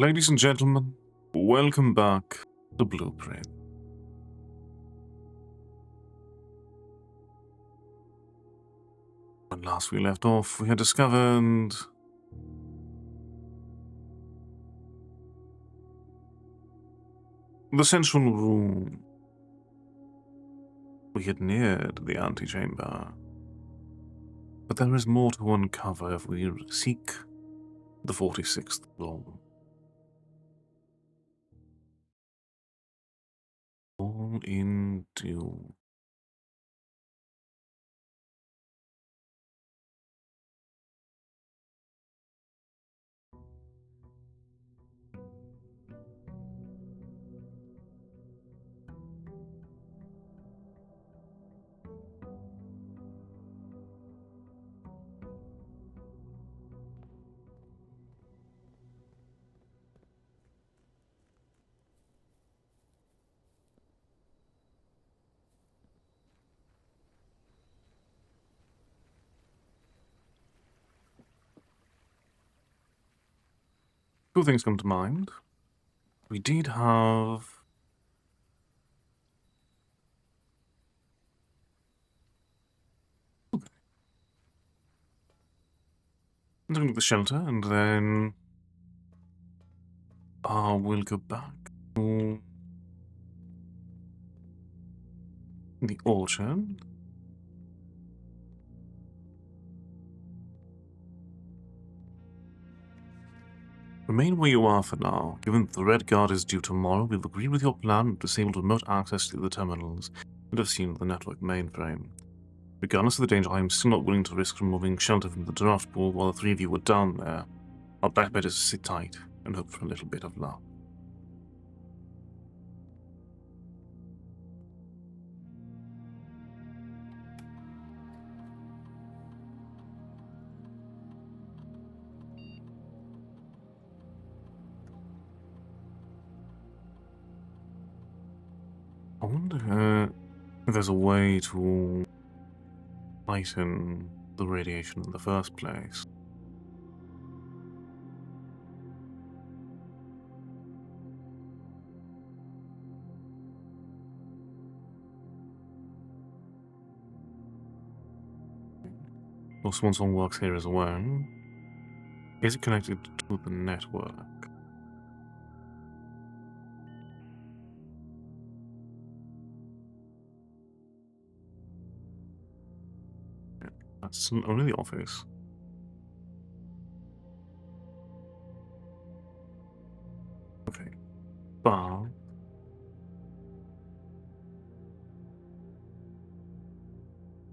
Ladies and gentlemen, welcome back to Blueprint. When last we left off, we had discovered the central room. We had neared the antechamber, but there is more to uncover if we seek the 46th floor. All into two things come to mind. We did have the shelter, and then we'll go back to the orchard. Remain where you are for now. Given that the Red Guard is due tomorrow, we've agreed with your plan and disabled remote access to the terminals and have seen the network mainframe. Regardless of the danger, I am still not willing to risk removing shelter from the draft pool while the three of you were down there. Our best bet is to sit tight and hope for a little bit of luck. I wonder if there's a way to lighten the radiation in the first place. Also, once one works here as well, is it connected to the network? That's only the office. Okay. But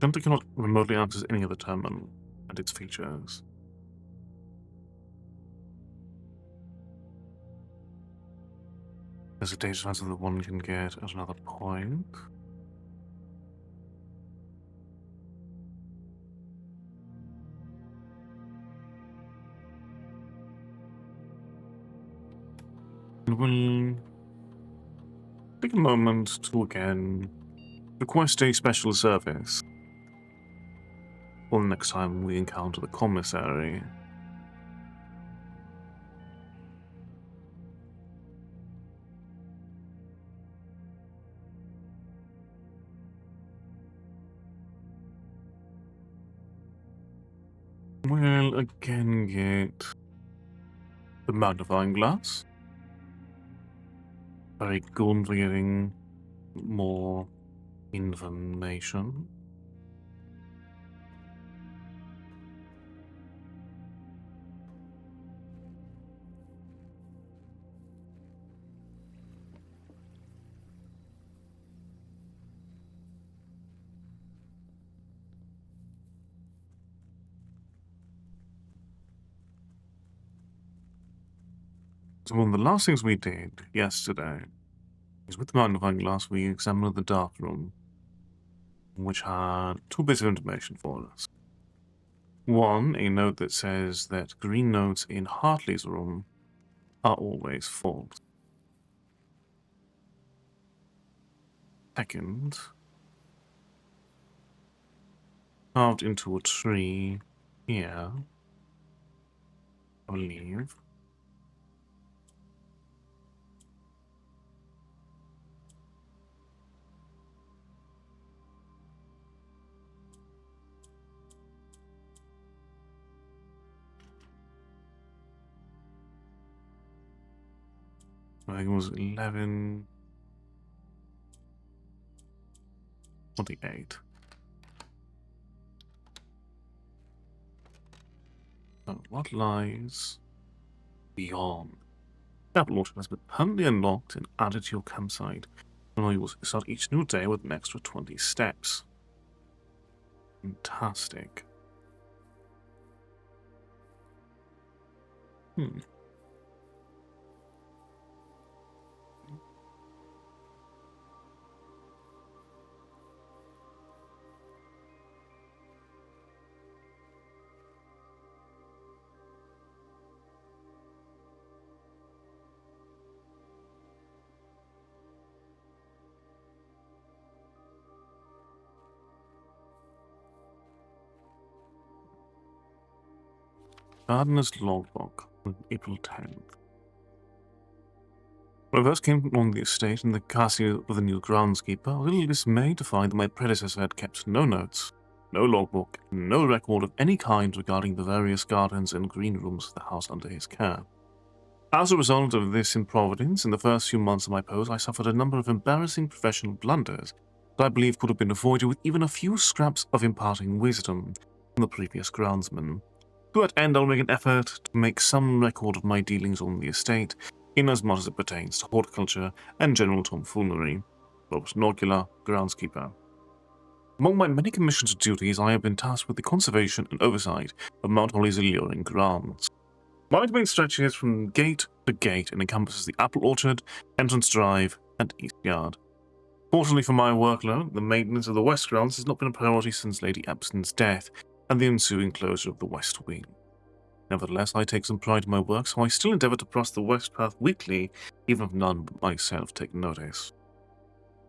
Shelter cannot remotely access any other terminal and its features. There's a data transfer that one can get at another point. And we'll take a moment to again request a special service for the next time we encounter the commissary. We'll again get the magnifying glass. Very good for getting more information. So one of the last things we did yesterday is with the magnifying glass we examined the dark room, which had two bits of information for us. One, a note that says that green notes in Hartley's room are always false. Second, carved into a tree here, I believe, I think it was 11... 28. So what lies beyond? The apple orchard has been permanently unlocked and added to your campsite. And you will start each new day with an extra 20 steps. Fantastic. Gardener's Logbook, April 10th. When I first came on the estate in the castle of the new groundskeeper, I was a little dismayed to find that my predecessor had kept no notes, no logbook, and no record of any kind regarding the various gardens and green rooms of the house under his care. As a result of this improvidence, in the first few months of my post, I suffered a number of embarrassing professional blunders that I believe could have been avoided with even a few scraps of imparting wisdom from the previous groundsman. To that end, I'll make an effort to make some record of my dealings on the estate, inasmuch as it pertains to horticulture and general tomfoolery. Robert Nordula, groundskeeper. Among my many commissions and duties, I have been tasked with the conservation and oversight of Mount Holly's alluring grounds. My domain stretches from gate to gate and encompasses the apple orchard, entrance drive, and east yard. Fortunately for my workload, the maintenance of the west grounds has not been a priority since Lady Epson's death and the ensuing closure of the west wing. Nevertheless, I take some pride in my work, so I still endeavour to cross the west path weekly, even if none but myself take notice.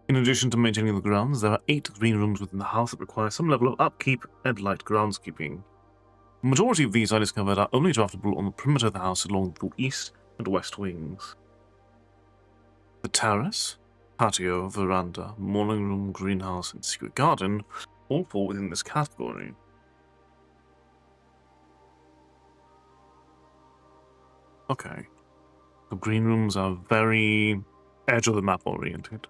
In addition to maintaining the grounds, there are 8 green rooms within the house that require some level of upkeep and light groundskeeping. The majority of these I discovered are only draftable on the perimeter of the house along the east and west wings. The terrace, patio, veranda, morning room, greenhouse, and secret garden all fall within this category. Okay. The green rooms are very edge of the map oriented.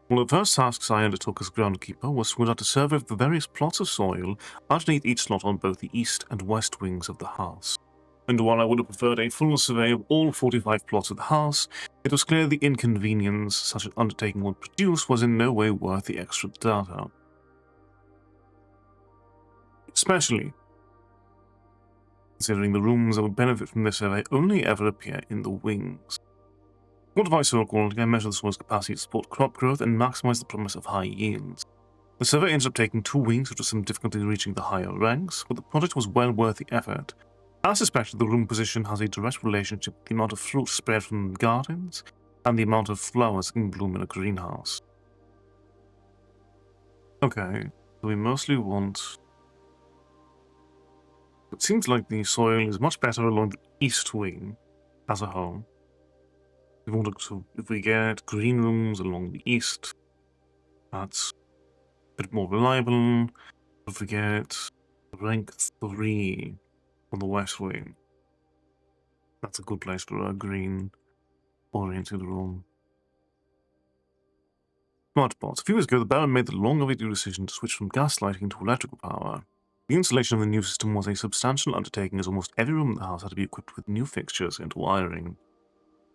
One of the first tasks I undertook as groundkeeper was to conduct a survey of the various plots of soil underneath each slot on both the east and west wings of the house. And while I would have preferred a full survey of all 45 plots of the house, it was clear the inconvenience such an undertaking would produce was in no way worth the extra data. Especially considering the rooms that would benefit from this survey only ever appear in the wings. To quantify soil quality, I measured the soil's capacity to support crop growth and maximize the promise of high yields. The survey ended up taking 2 weeks, which was some difficulty reaching the higher ranks, but the project was well worth the effort. As suspected, the room position has a direct relationship with the amount of fruit spread from gardens and the amount of flowers in bloom in a greenhouse. Okay, so we mostly want... It seems like the soil is much better along the east wing as a whole. If we get green rooms along the east, that's a bit more reliable. If we get rank 3 on the west wing, that's a good place for a green-oriented room. Smart pots. A few years ago, the Baron made the long-overdue decision to switch from gas lighting to electrical power. The installation of the new system was a substantial undertaking, as almost every room in the house had to be equipped with new fixtures and wiring.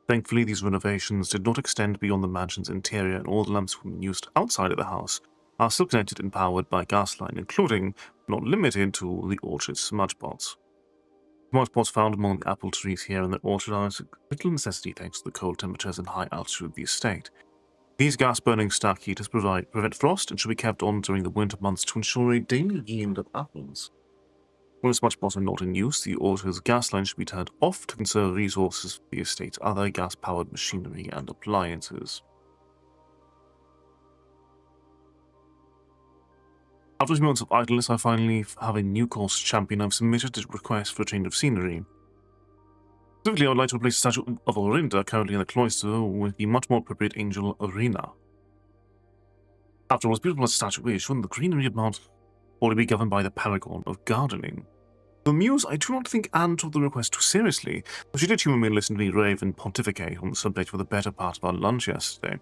Thankfully, these renovations did not extend beyond the mansion's interior, and all the lamps used outside of the house are still connected and powered by gas line, including, but not limited to, the orchard's smudge pots. Smudge pots found among the apple trees here in the orchard are a little necessity thanks to the cold temperatures and high altitude of the estate. These gas-burning stack heaters prevent frost and should be kept on during the winter months to ensure a daily yield of apples. When smudge pots are not in use, the orchard's gas line should be turned off to conserve resources for the estate's other gas-powered machinery and appliances. After a few months of idleness, I finally have a new course champion. I've submitted a request for a change of scenery. Specifically, I would like to replace the statue of Orinda, currently in the cloister, with the much more appropriate angel Arena. After all, as beautiful as the statue is, shouldn't the greenery amount only be governed by the paragon of gardening? The Muse, I do not think Anne took the request too seriously, but she did humour me and listen to me rave and pontificate on the subject for the better part of our lunch yesterday.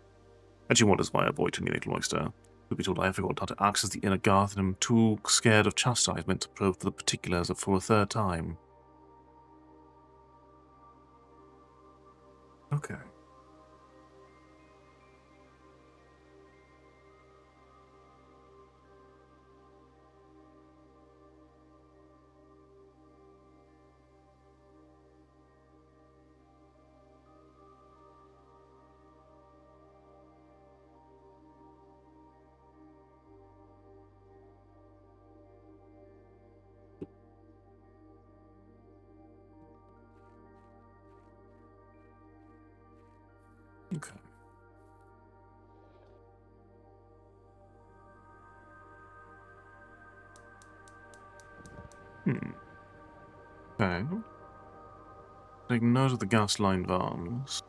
And she wonders why I avoid any little oyster. We'll be told I forgot how to access the inner Garth and am too scared of chastisement to probe for the particulars for a third time. Okay. Okay. Okay. Take note of the gas line valves.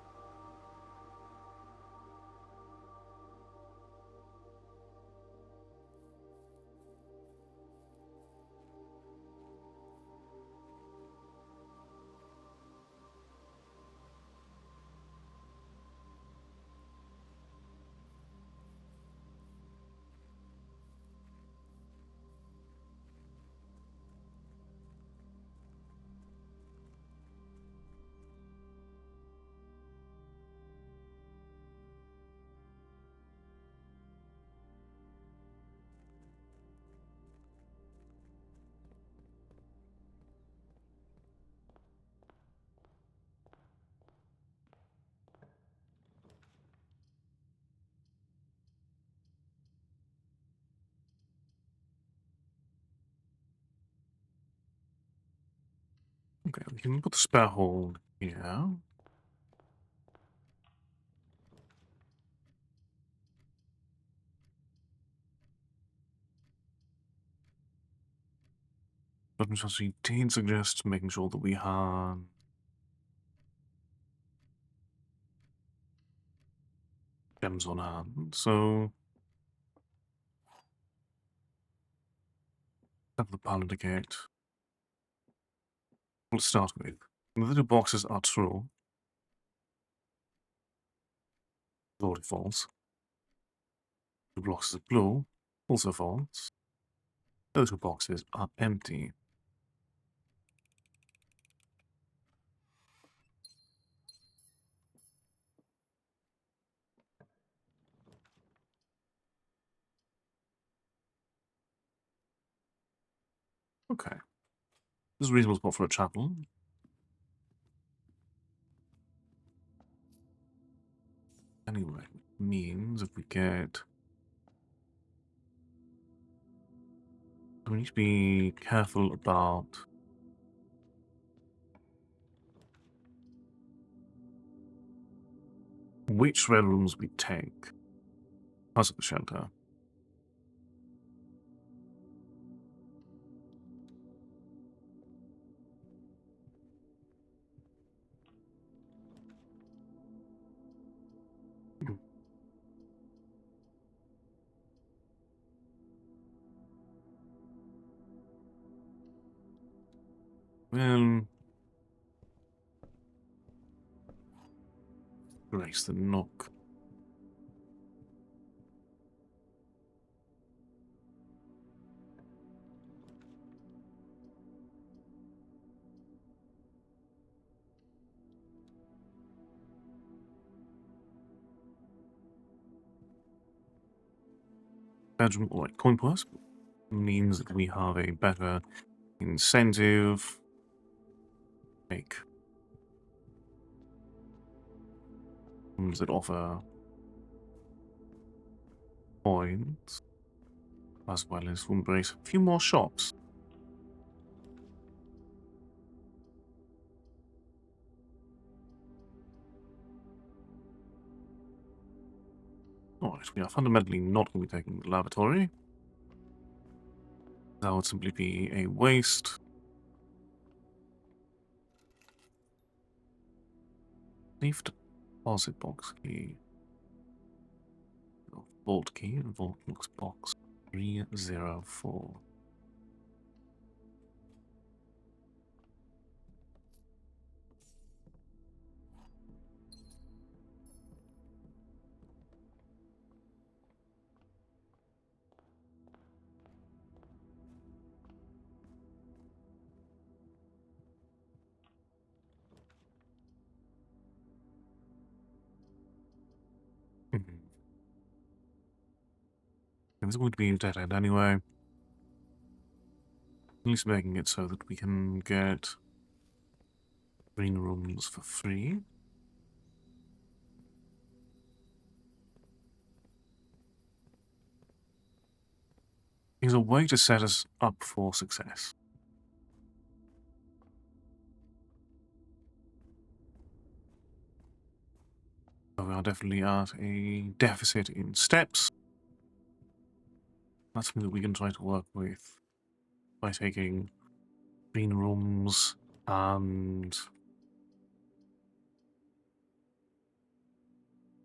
Okay, we can put the spare hole here. But she did suggest making sure that we have gems on hand, so have the pallet indicate. Let's start with. The little boxes are true. Already false. The boxes are blue. Also false. Those two boxes are empty. Okay. This is a reasonable spot for a chapel. Anyway, means if we get... We need to be careful about which red rooms we take because of the shelter. Well, grace the knock. Bedroom, like coin purse, means that we have a better incentive. Make rooms that offer points, as well as will embrace a few more shops. Alright, we are fundamentally not going to be taking the lavatory. That would simply be a waste. Safe deposit box key. Vault key and vault box 304. It's going to be a dead end anyway. At least making it so that we can get green rooms for free. Is a way to set us up for success. So we are definitely at a deficit in steps. That's something that we can try to work with by taking green rooms and...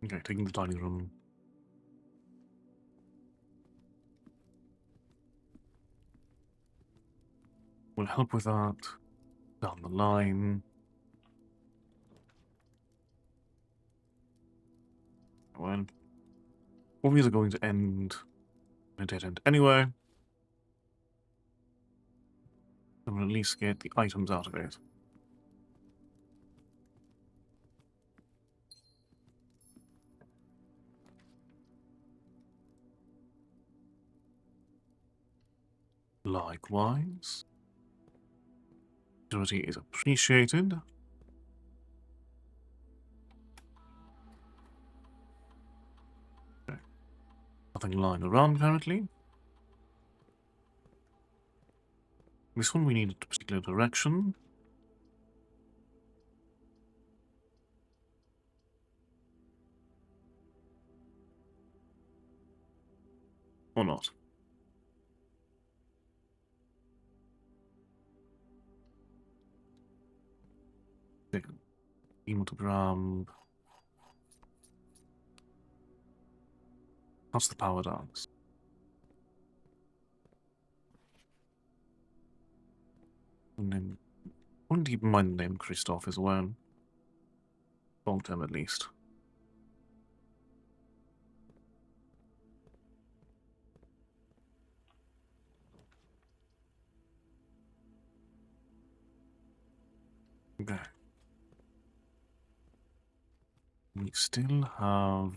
Okay, taking the dining room. Will help with that down the line. Well, all these are going to end in a dead end anyway. And we'll at least get the items out of it. Likewise. Security is appreciated. Okay. Nothing lying around currently. This one we need a particular direction. Or not. Hemotogram. That's the power dance. Name. Wouldn't keep in mind the name Christoph as well. Long term at least. Okay. We still have...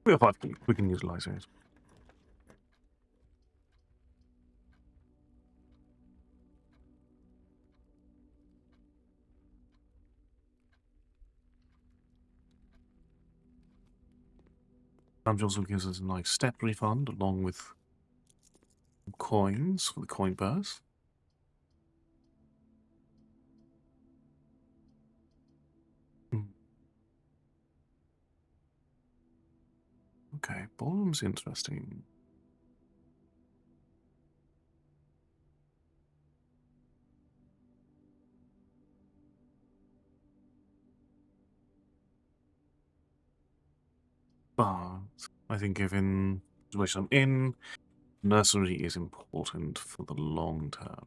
We have 5 keys. We can utilize it. That also gives us a nice step refund along with coins for the coin purse. Okay, ballroom's interesting. But I think given the situation I'm in, nursery is important for the long term.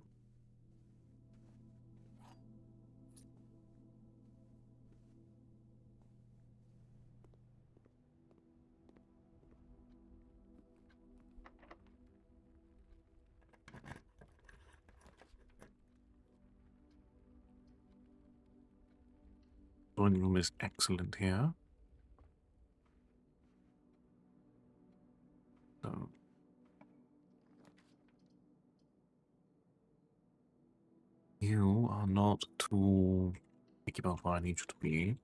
Drawing room is excellent here. So you are not too picky about where I need you to be.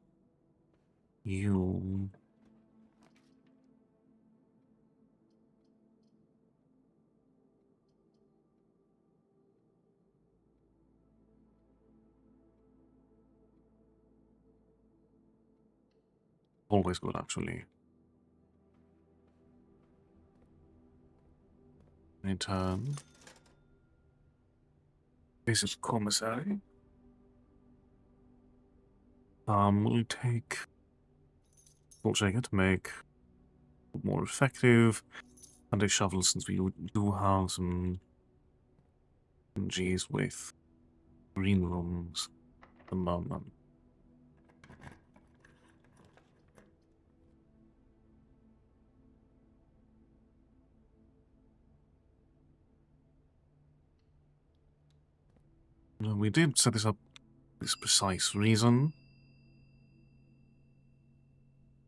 You always good, actually. In turn, this is commissary. We'll take salt shaker to make it more effective, and a shovel since we do have some G's with green rooms at the moment. We did set this up this precise reason.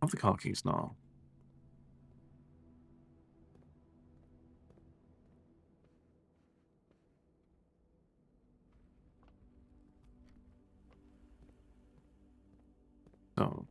I have the car keys now. So,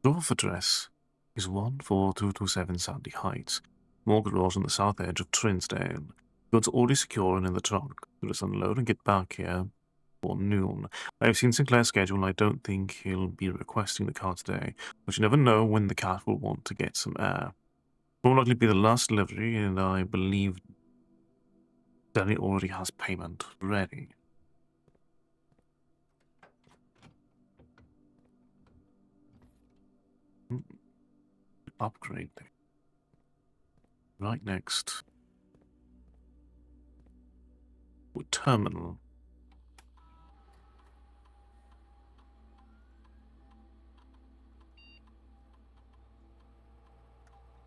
door of address is 14227 Sandy Heights, Morgan Road on the south edge of Trinsdale. Goods already secure and in the trunk. Let us unload and get back here for noon. I have seen Sinclair's schedule and I don't think he'll be requesting the car today, but you never know when the cat will want to get some air. Will likely be the last delivery, and I believe Danny already has payment ready. Upgrade thing. Right next. Terminal.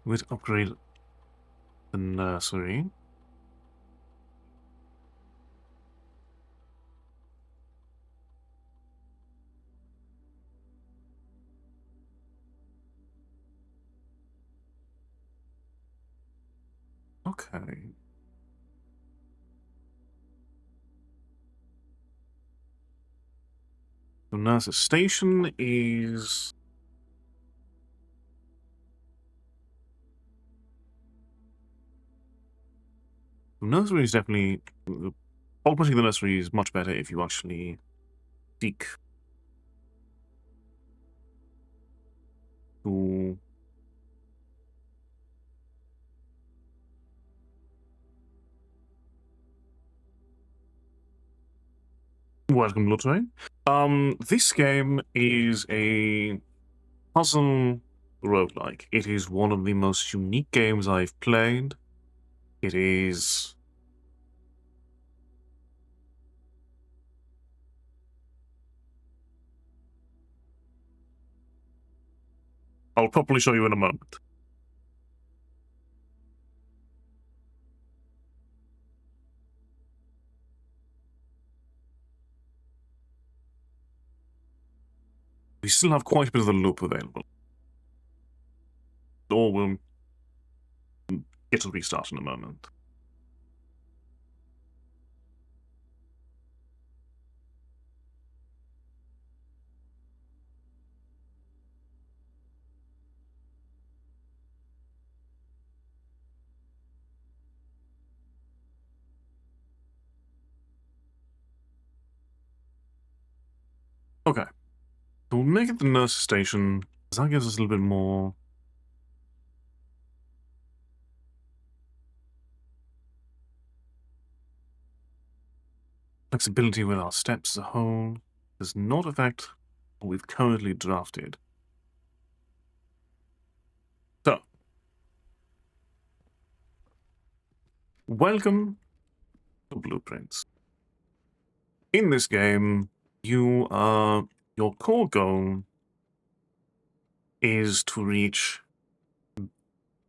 We'd upgrade the nursery. Okay. The nurse's station is... The nursery is definitely... Ultimately, the nursery is much better if you actually seek to... Welcome, Lutray. This game is a puzzle roguelike. It is one of the most unique games I've played. It is... I'll probably show you in a moment. We still have quite a bit of the loop available. Or we'll get a restart in a moment. Okay. So we'll make it the nurse station, because that gives us a little bit more... flexibility with our steps as a whole. Does not affect what we've currently drafted. So, welcome to Blueprints. In this game, your core goal is to reach...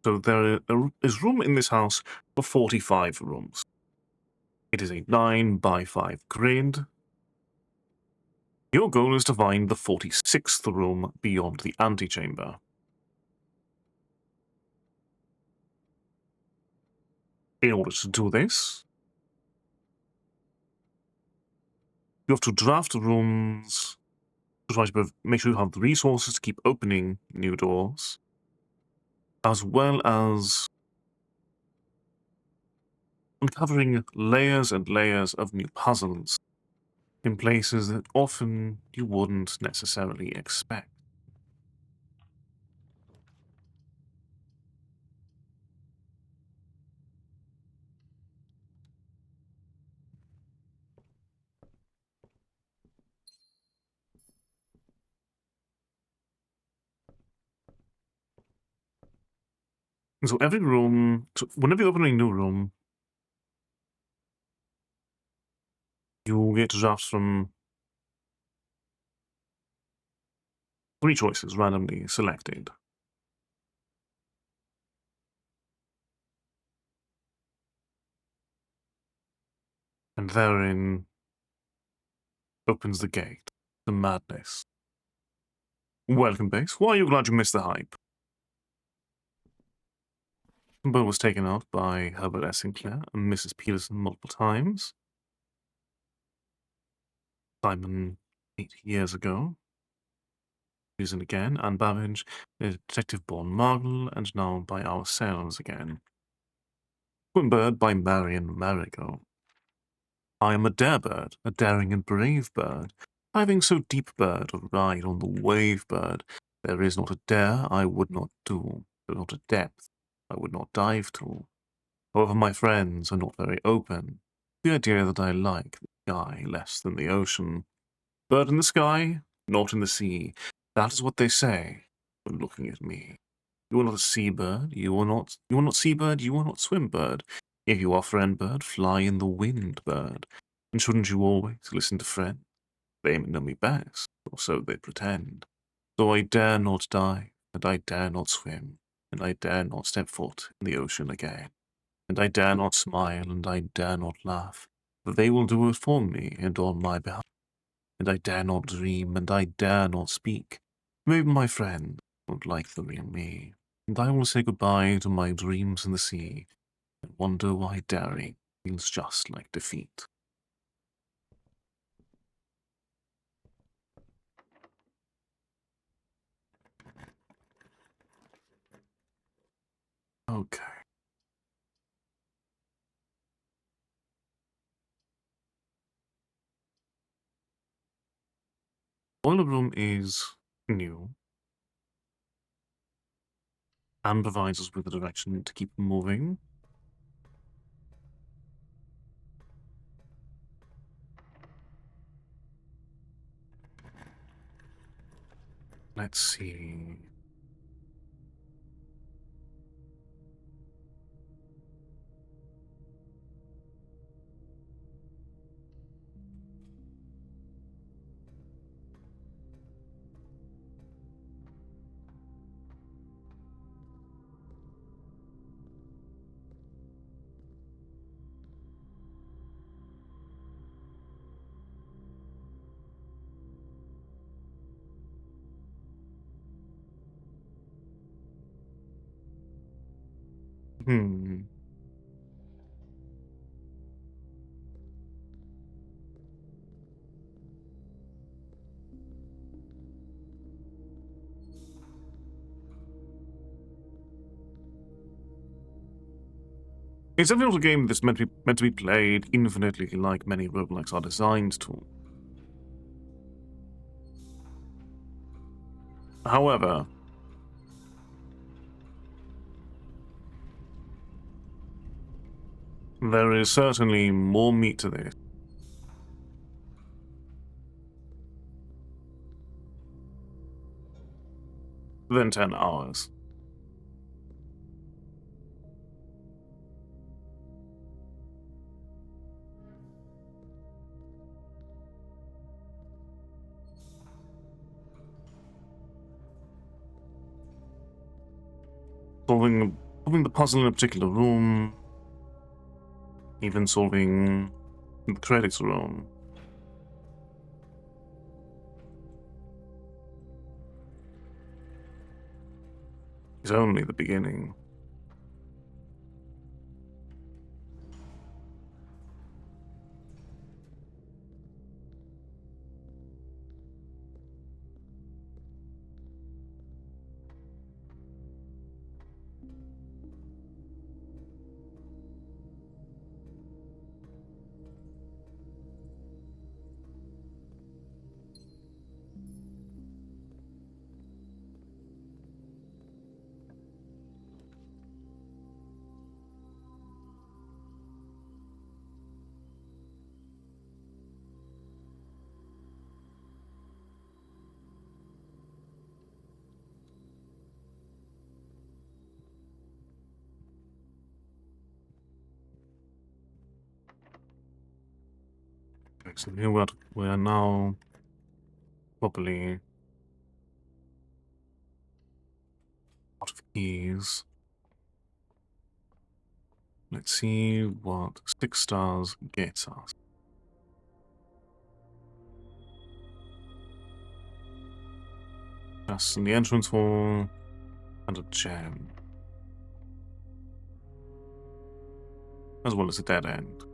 So there is room in this house for 45 rooms. It is a 9 by 5 grid. Your goal is to find the 46th room beyond the antechamber. In order to do this, you have to draft rooms to try to make sure you have the resources to keep opening new doors, as well as uncovering layers and layers of new puzzles in places that often you wouldn't necessarily expect. And so every room, whenever you open a new room, you get to draft from 3 choices randomly selected. And therein opens the gate to madness. Welcome, Base. Why are you glad you missed the hype? The boat was taken out by Herbert S. Sinclair and Mrs. Peterson multiple times. Simon 8 years ago. Susan again, and Babbage, Detective Bourne Margle, and now by ourselves again. Bird by Marion Marigo. I am a dare bird, a daring and brave bird, diving so deep bird, a ride on the wave bird. There is not a dare I would not do, there not a depth I would not dive to. However, my friends are not very open. The idea that I like the sky less than the ocean. Bird in the sky, not in the sea. That is what they say when looking at me. You are not a seabird, you are not seabird, you are not swim bird. If you are friend bird, fly in the wind bird. And shouldn't you always listen to friends? They know me best, or so they pretend. So I dare not dive, and I dare not swim, and I dare not step foot in the ocean again. And I dare not smile, and I dare not laugh, for they will do it for me and on my behalf. And I dare not dream, and I dare not speak. Maybe my friend won't like the real me, and I will say goodbye to my dreams in the sea, and wonder why daring feels just like defeat. Okay. Boiler room is new and provides us with a direction to keep moving. Let's see. Hmm. It's definitely a game that's meant to be played infinitely, like many roguelikes are designed to. However, there is certainly more meat to this than 10 hours. Solving the puzzle in a particular room, even solving the credits room. Is only the beginning. So here we are now properly out of keys. Let's see what 6 stars gets us. Yes, and the entrance hall, and a gem, as well as a dead end.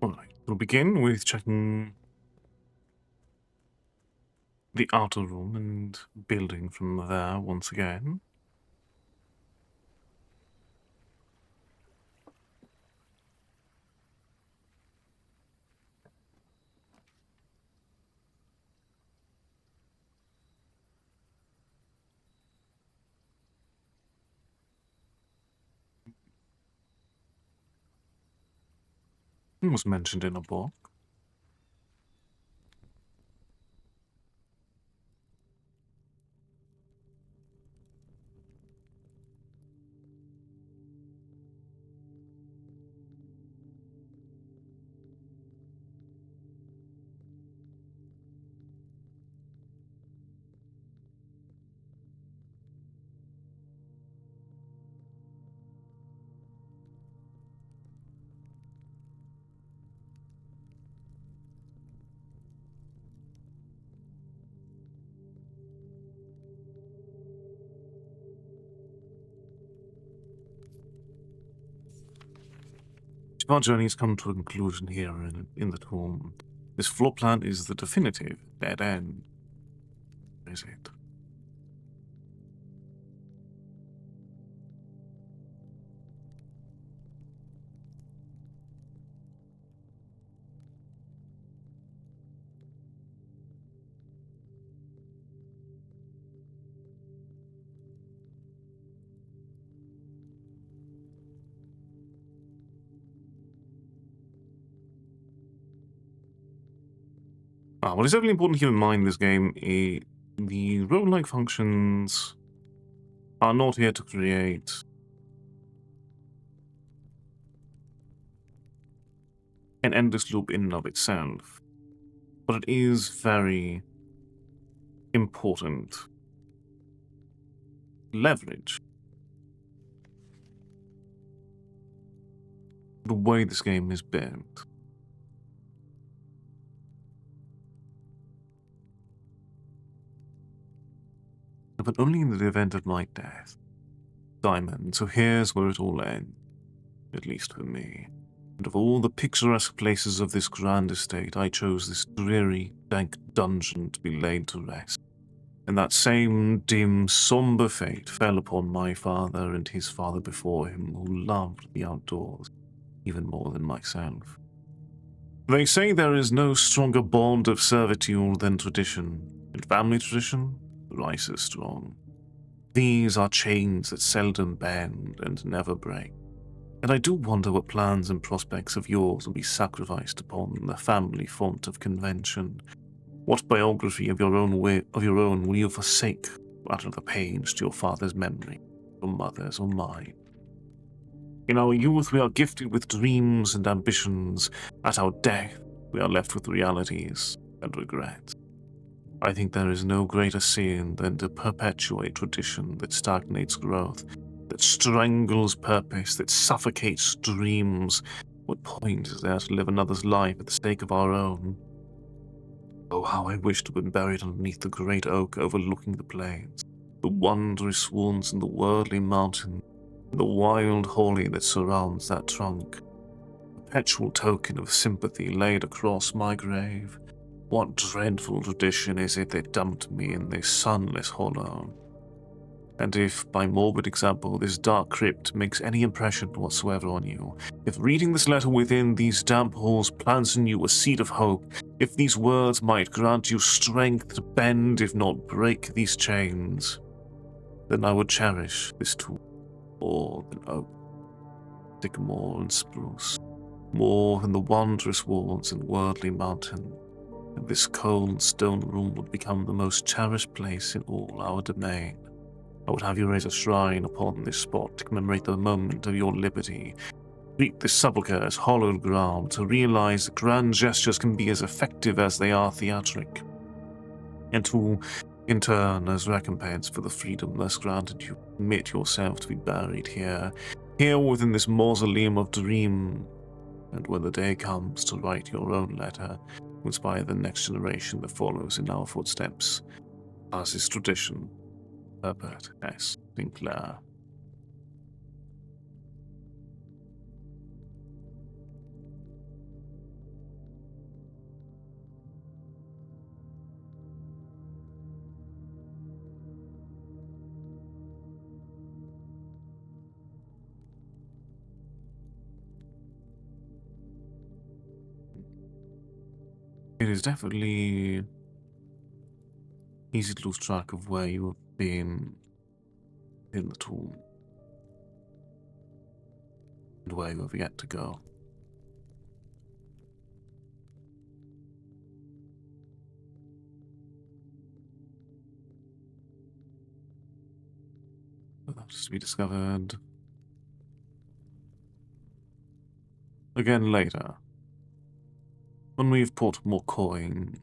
Alright, we'll begin with checking the outer room and building from there once again. It was mentioned in a book. If our journey has come to a conclusion here in the tomb, this floor plan is the definitive dead end, is it? What is definitely important to keep in mind in this game is the roguelike functions are not here to create an endless loop in and of itself, but it is very important leverage the way this game is built. But only in the event of my death. Diamond, so here's where it all ends, at least for me. And of all the picturesque places of this grand estate, I chose this dreary, dank dungeon to be laid to rest. And that same dim, somber fate fell upon my father and his father before him, who loved the outdoors even more than myself. They say there is no stronger bond of servitude than tradition, and family tradition thrice as strong. These are chains that seldom bend and never break. And I do wonder what plans and prospects of yours will be sacrificed upon the family font of convention. What biography of your own will you forsake out of the page to your father's memory, your mother's or mine? In our youth, we are gifted with dreams and ambitions. At our death, we are left with realities and regrets. I think there is no greater sin than to perpetuate tradition that stagnates growth, that strangles purpose, that suffocates dreams. What point is there to live another's life at the stake of our own? Oh, how I wish to have been buried underneath the great oak overlooking the plains, the wondrous swans and the worldly mountain, and the wild holly that surrounds that trunk. Perpetual token of sympathy laid across my grave. What dreadful tradition is it that dumped me in this sunless hollow? And if, by morbid example, this dark crypt makes any impression whatsoever on you, if reading this letter within these damp halls plants in you a seed of hope, if these words might grant you strength to bend, if not break, these chains, then I would cherish this tool more than oak, sycamore, and spruce, more than the wondrous walls and worldly mountain, and this cold stone room would become the most cherished place in all our domain. I would have you raise a shrine upon this spot to commemorate the moment of your liberty. Treat this sepulchre as hallowed ground, to realize that grand gestures can be as effective as they are theatric. And to, in turn, as recompense for the freedom thus granted you, admit yourself to be buried here, here within this mausoleum of dream. And when the day comes to write your own letter, to inspire the next generation that follows in our footsteps, as is tradition, Herbert S. Sinclair. It is definitely easy to lose track of where you have been in the tomb and where you have yet to go. But that is to be discovered again later, when we've put more coin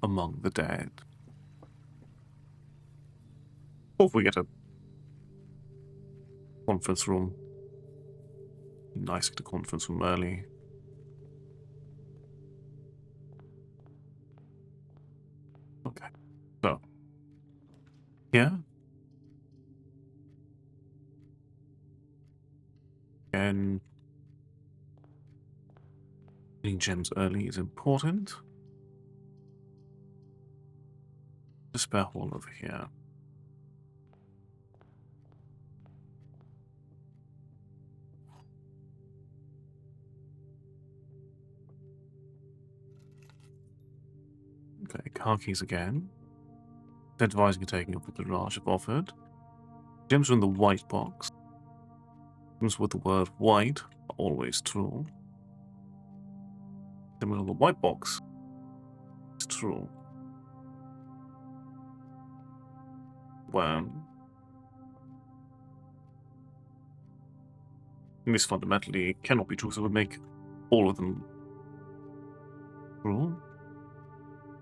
among the dead. Or if we get a conference room. Nice to get a conference room early. Okay, so here, and getting gems early is important. A spare hall over here. Okay, car keys again. Advising you taking up with the Raj have offered. Gems are in the white box. Gems with the word white are always true. Gems on the white box is true. When this fundamentally cannot be true, so it would make all of them true.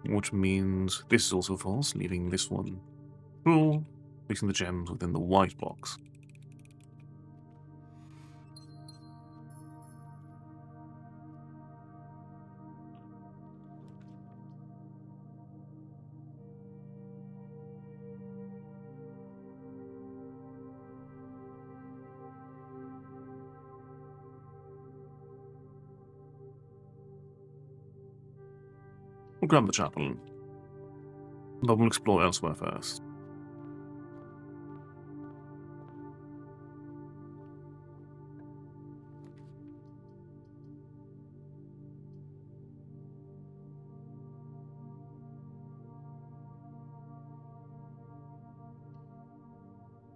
Which means this is also false, leaving this one true, placing the gems within the white box. We'll grab the chapel, but we'll explore elsewhere first.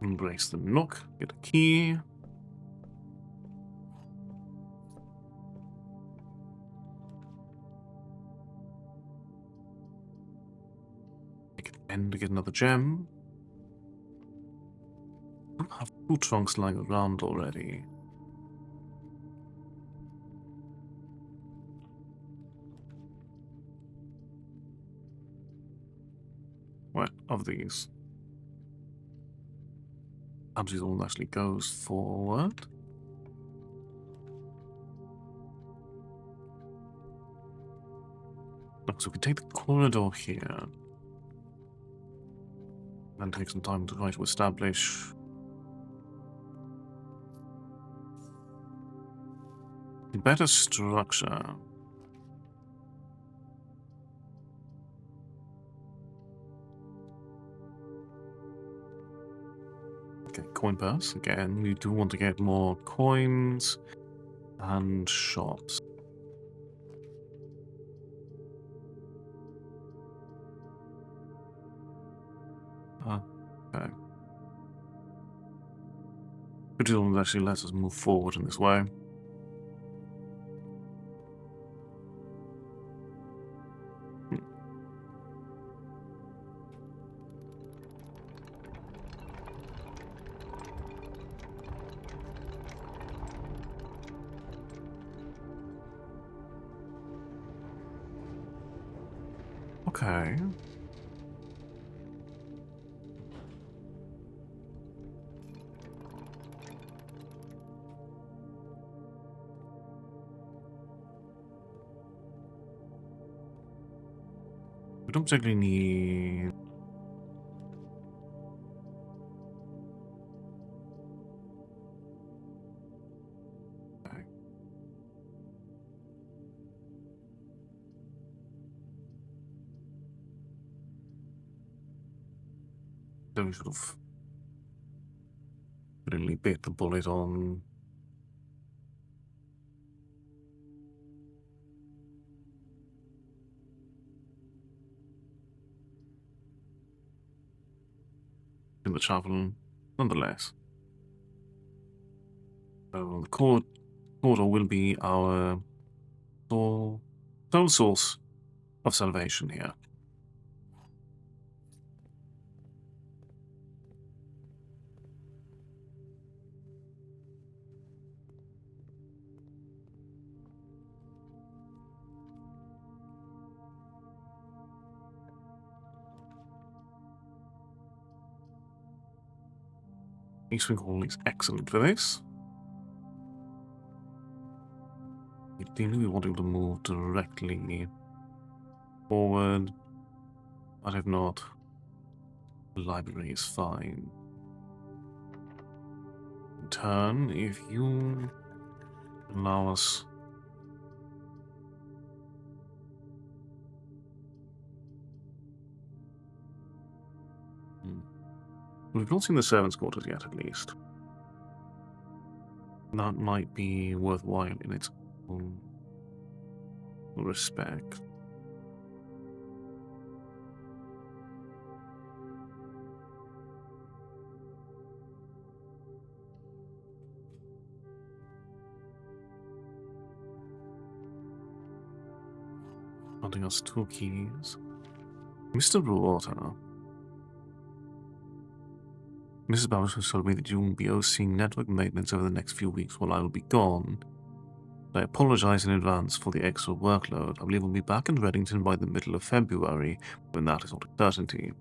Embrace the nook, get a key. Make an end to get another gem. I have 2 trunks lying around already. What of these? Perhaps this all actually goes forward. So we can take the corridor here. And take some time to try to establish a better structure. Okay, coin purse. Again, we do want to get more coins and shops. Okay. Which actually lets us move forward in this way. Okay. We don't particularly need... Okay. So we sort of really bit the bullet on in the travel nonetheless. So the corridor will be our sole source of salvation here. Eastwing Hall is excellent for this. Ideally, we want to move directly forward, but if not, the library is fine. In turn, if you allow us we've not seen the servants' quarters yet, at least. That might be worthwhile in its own respect. Granting us 2 keys. Mr. Ruota. Mrs. Bowers has told me that you will be overseeing network maintenance over the next few weeks while I will be gone. I apologize in advance for the extra workload. I believe we'll be back in Reddington by the middle of February, when that is not a certainty.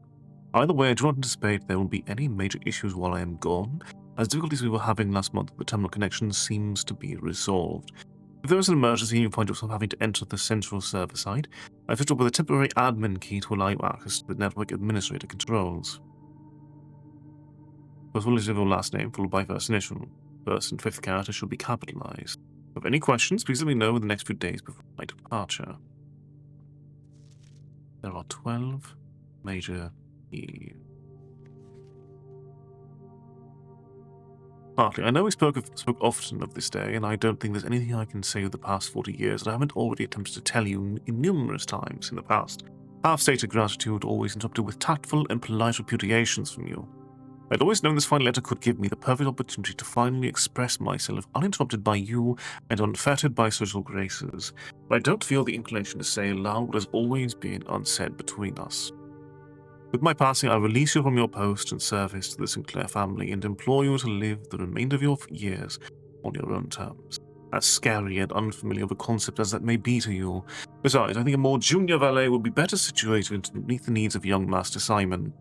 Either way, I do not anticipate there will be any major issues while I am gone, as difficulties we were having last month with the terminal connection seems to be resolved. If there is an emergency and you find yourself having to enter the central server side, I fitted up with a temporary admin key to allow you access to the network administrator controls. First will is your last name, followed by first initial. First and fifth character should be capitalized. If you have any questions, please let me know in the next few days before my departure. There are 12 major keys. Partly, I know we spoke often of this day, and I don't think there's anything I can say of the past 40 years that I haven't already attempted to tell you numerous times in the past. Half-stated gratitude, always interrupted with tactful and polite repudiations from you. I'd always known this final letter could give me the perfect opportunity to finally express myself uninterrupted by you and unfettered by social graces, but I don't feel the inclination to say aloud what has always been unsaid between us. With my passing, I release you from your post and service to the Sinclair family and implore you to live the remainder of your years on your own terms. As scary and unfamiliar of a concept as that may be to you. Besides, I think a more junior valet would be better situated to meet the needs of young Master Simon.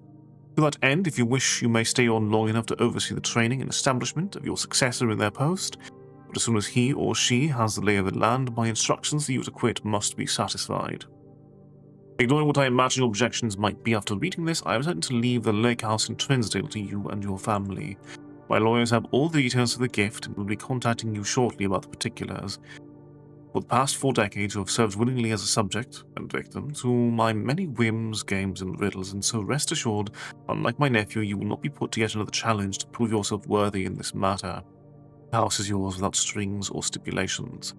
To that end, if you wish, you may stay on long enough to oversee the training and establishment of your successor in their post, but as soon as he or she has the lay of the land, my instructions for you to quit must be satisfied. Ignoring what I imagine your objections might be after reading this, I have decided to leave the lake house in Trinsdale to you and your family. My lawyers have all the details of the gift and will be contacting you shortly about the particulars. For the past 4 decades, you have served willingly as a subject and victim to my many whims, games, and riddles, and so rest assured, unlike my nephew, you will not be put to yet another challenge to prove yourself worthy in this matter. The house is yours without strings or stipulations.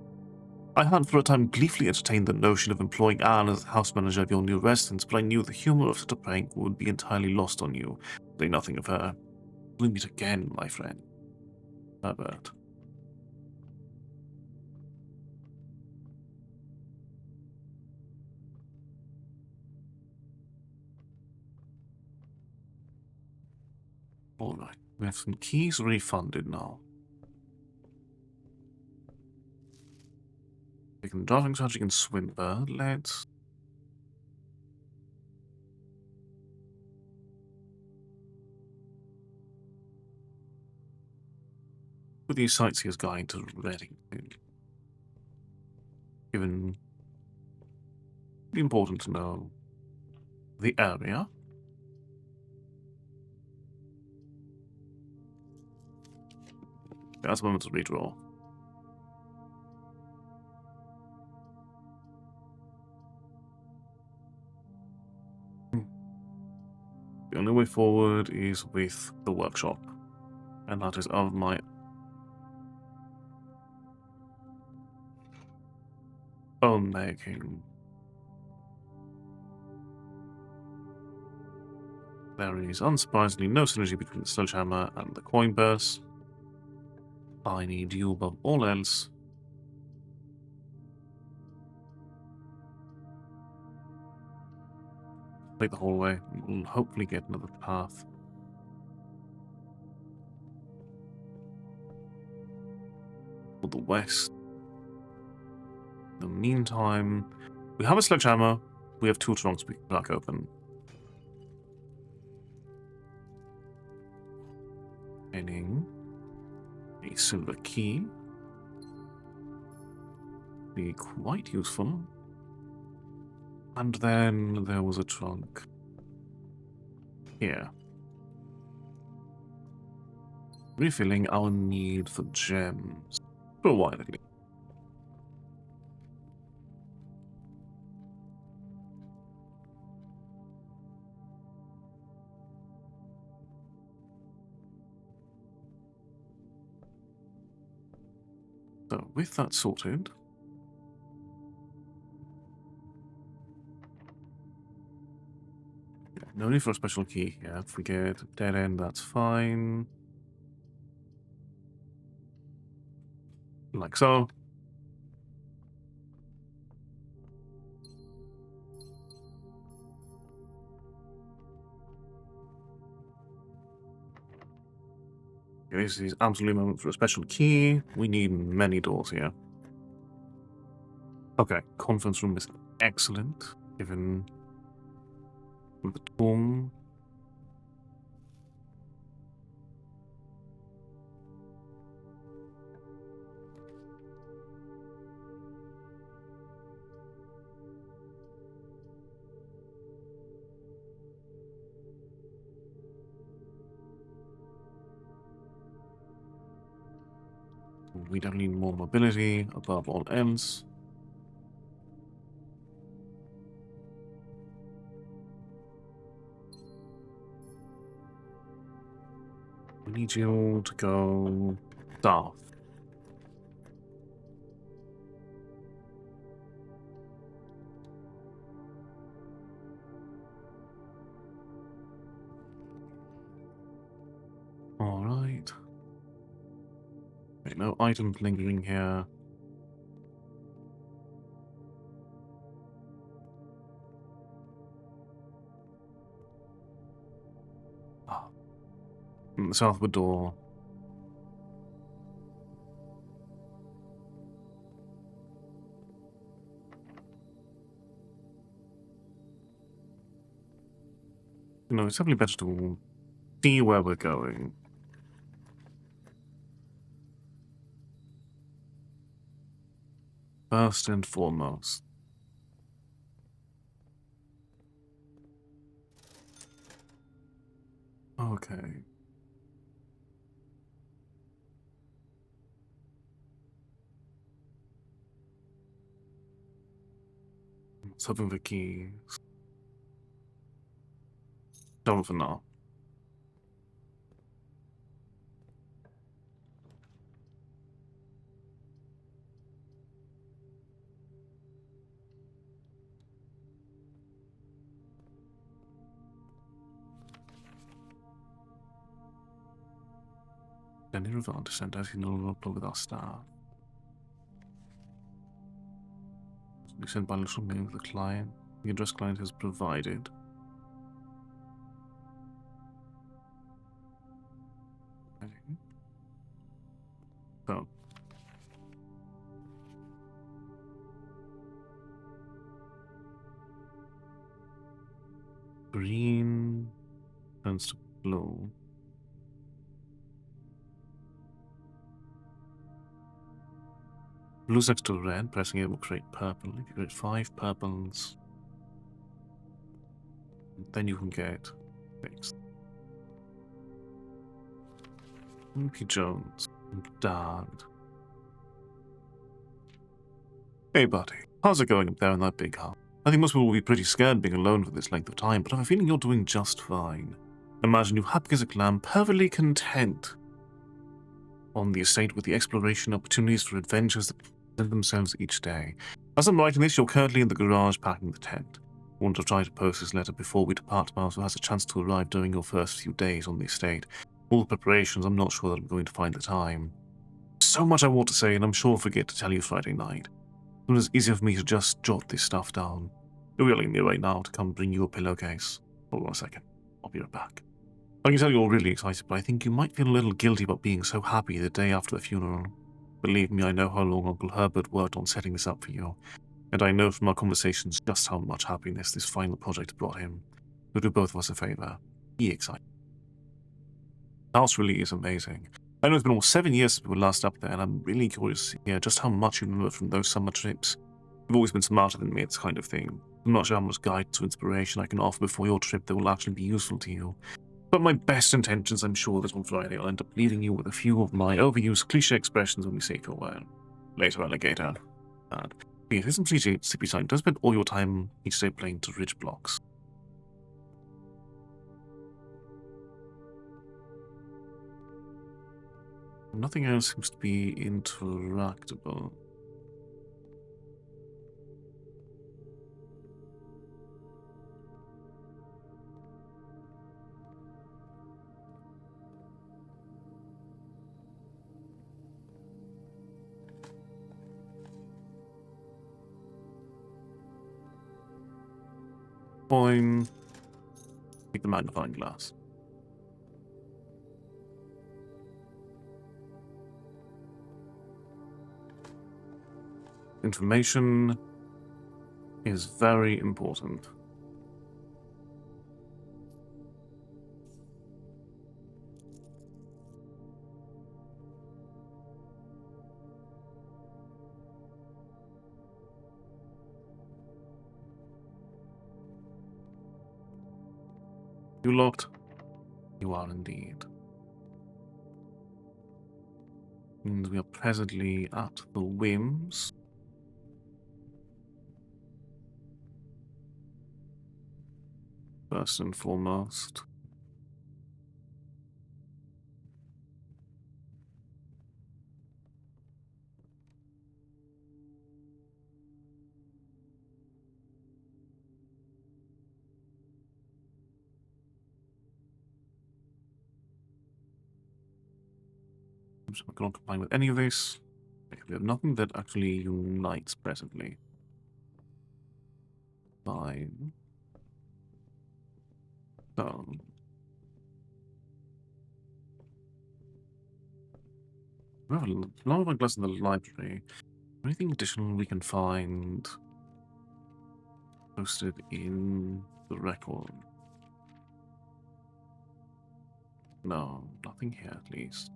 I had for a time gleefully entertained the notion of employing Anne as the house manager of your new residence, but I knew the humor of such a prank would be entirely lost on you. Say nothing of her. We'll meet again, my friend. Herbert. Alright, we have some keys refunded now. We can driving strategy and Swinburne. Let's. Put these sightseers guide to Reading. Given the important to know the area. That's a moment to redraw. The only way forward is with the workshop, and that is of my own making. There is unsurprisingly no synergy between the sledgehammer and the coin purse. I need you above all else. Take the hallway, and we'll hopefully get another path. For the west. In the meantime, we have a sledgehammer, we have 2 trunks we can crack open. Getting a silver key. Be quite useful. And then there was a trunk here. Refilling our need for gems. For a while at least. So, with that sorted, no need for a special key here. If we get a dead end, that's fine. Like so. Okay, this is absolutely a moment for a special key. We need many doors here. Okay, conference room is excellent, given the tomb. We don't need more mobility above all else. We need you to go south. Alright. Okay, no items lingering here. Ah. The southward door. No, it's definitely better to see where we're going. First and foremost. Okay. It's hoping for keys. Done for now. Any Revan to send out no longer with our staff. We send bilateral mail with the client. The address client has provided. So. Green turns to blue. Blue's next to red, pressing it will create purple. If you create 5 purples, then you can get 6. P. Jones. Dad. Hey buddy, how's it going up there in that big house? I think most people will be pretty scared being alone for this length of time, but I have a feeling you're doing just fine. Imagine you happy as a clam, perfectly content on the estate with the exploration opportunities for adventures that present themselves each day. As I'm writing this, you're currently in the garage packing the tent. I want to try to post this letter before we depart, so has a chance to arrive during your first few days on the estate. All the preparations, I'm not sure that I'm going to find the time. So much I want to say, and I'm sure I'll forget to tell you Friday night. It was easier for me to just jot this stuff down. You're yelling at me right now to come bring you a pillowcase. Hold on a second. I'll be right back. I can tell you're really excited, but I think you might feel a little guilty about being so happy the day after the funeral. Believe me, I know how long Uncle Herbert worked on setting this up for you, and I know from our conversations just how much happiness this final project brought him. You'll do both of us a favor. Be excited. The house really is amazing. I know it's been almost 7 years since we were last up there, and I'm really curious to hear just how much you remember from those summer trips. You've always been smarter than me at this kind of thing. I'm not sure how much guidance or inspiration I can offer before your trip that will actually be useful to you. But my best intentions, I'm sure that on Friday I'll end up leaving you with a few of my overused cliche expressions when we say farewell. Later, alligator. And it isn't sleepy time. Don't spend all your time each day playing to ridge blocks. Nothing else seems to be interactable. Fine. Take the magnifying glass. Information is very important. You locked? You are indeed. And we are presently at the whims. First and foremost. I'm not going to combine with any of this. We have nothing that actually unites presently. Fine. So. We have a lot of my glass in the library. Anything additional we can find posted in the record? No, nothing here at least.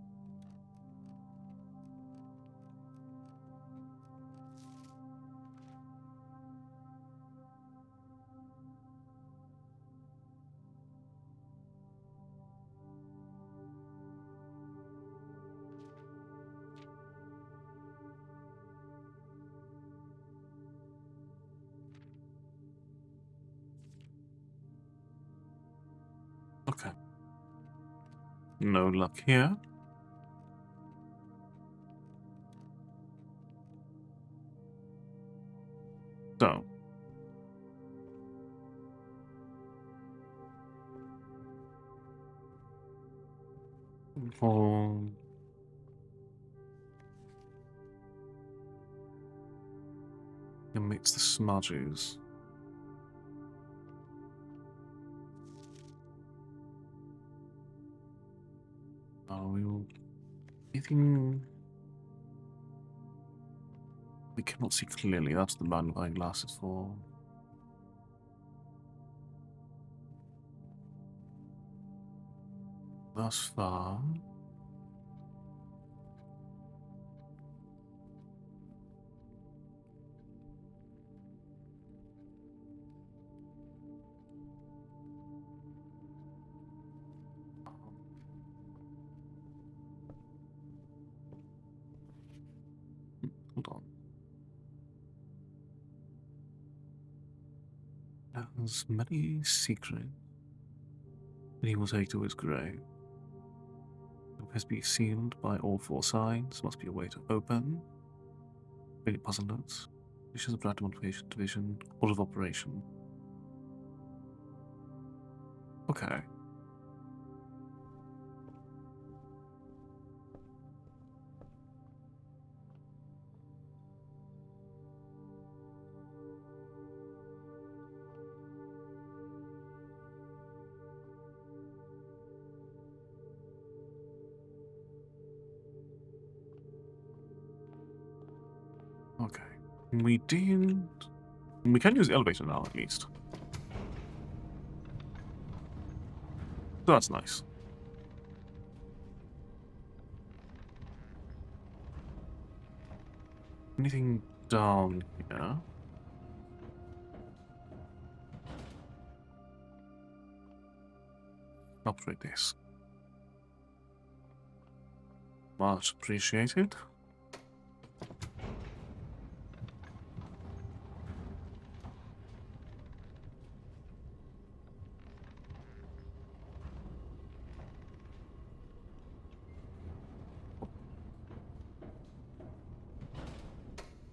No luck here. So. For... amidst the smudges. We'll... anything... we cannot see clearly. That's the magnifying glasses for. Thus far. Hold on. There's many secrets that he will take to his grave. It has to be sealed by all four sides. Must be a way to open. Really puzzle notes. Issues of Random Motivation Division. Order of operation. Okay. Okay. We did... we can use the elevator now, at least. So that's nice. Anything down here? Operate this. Much appreciated.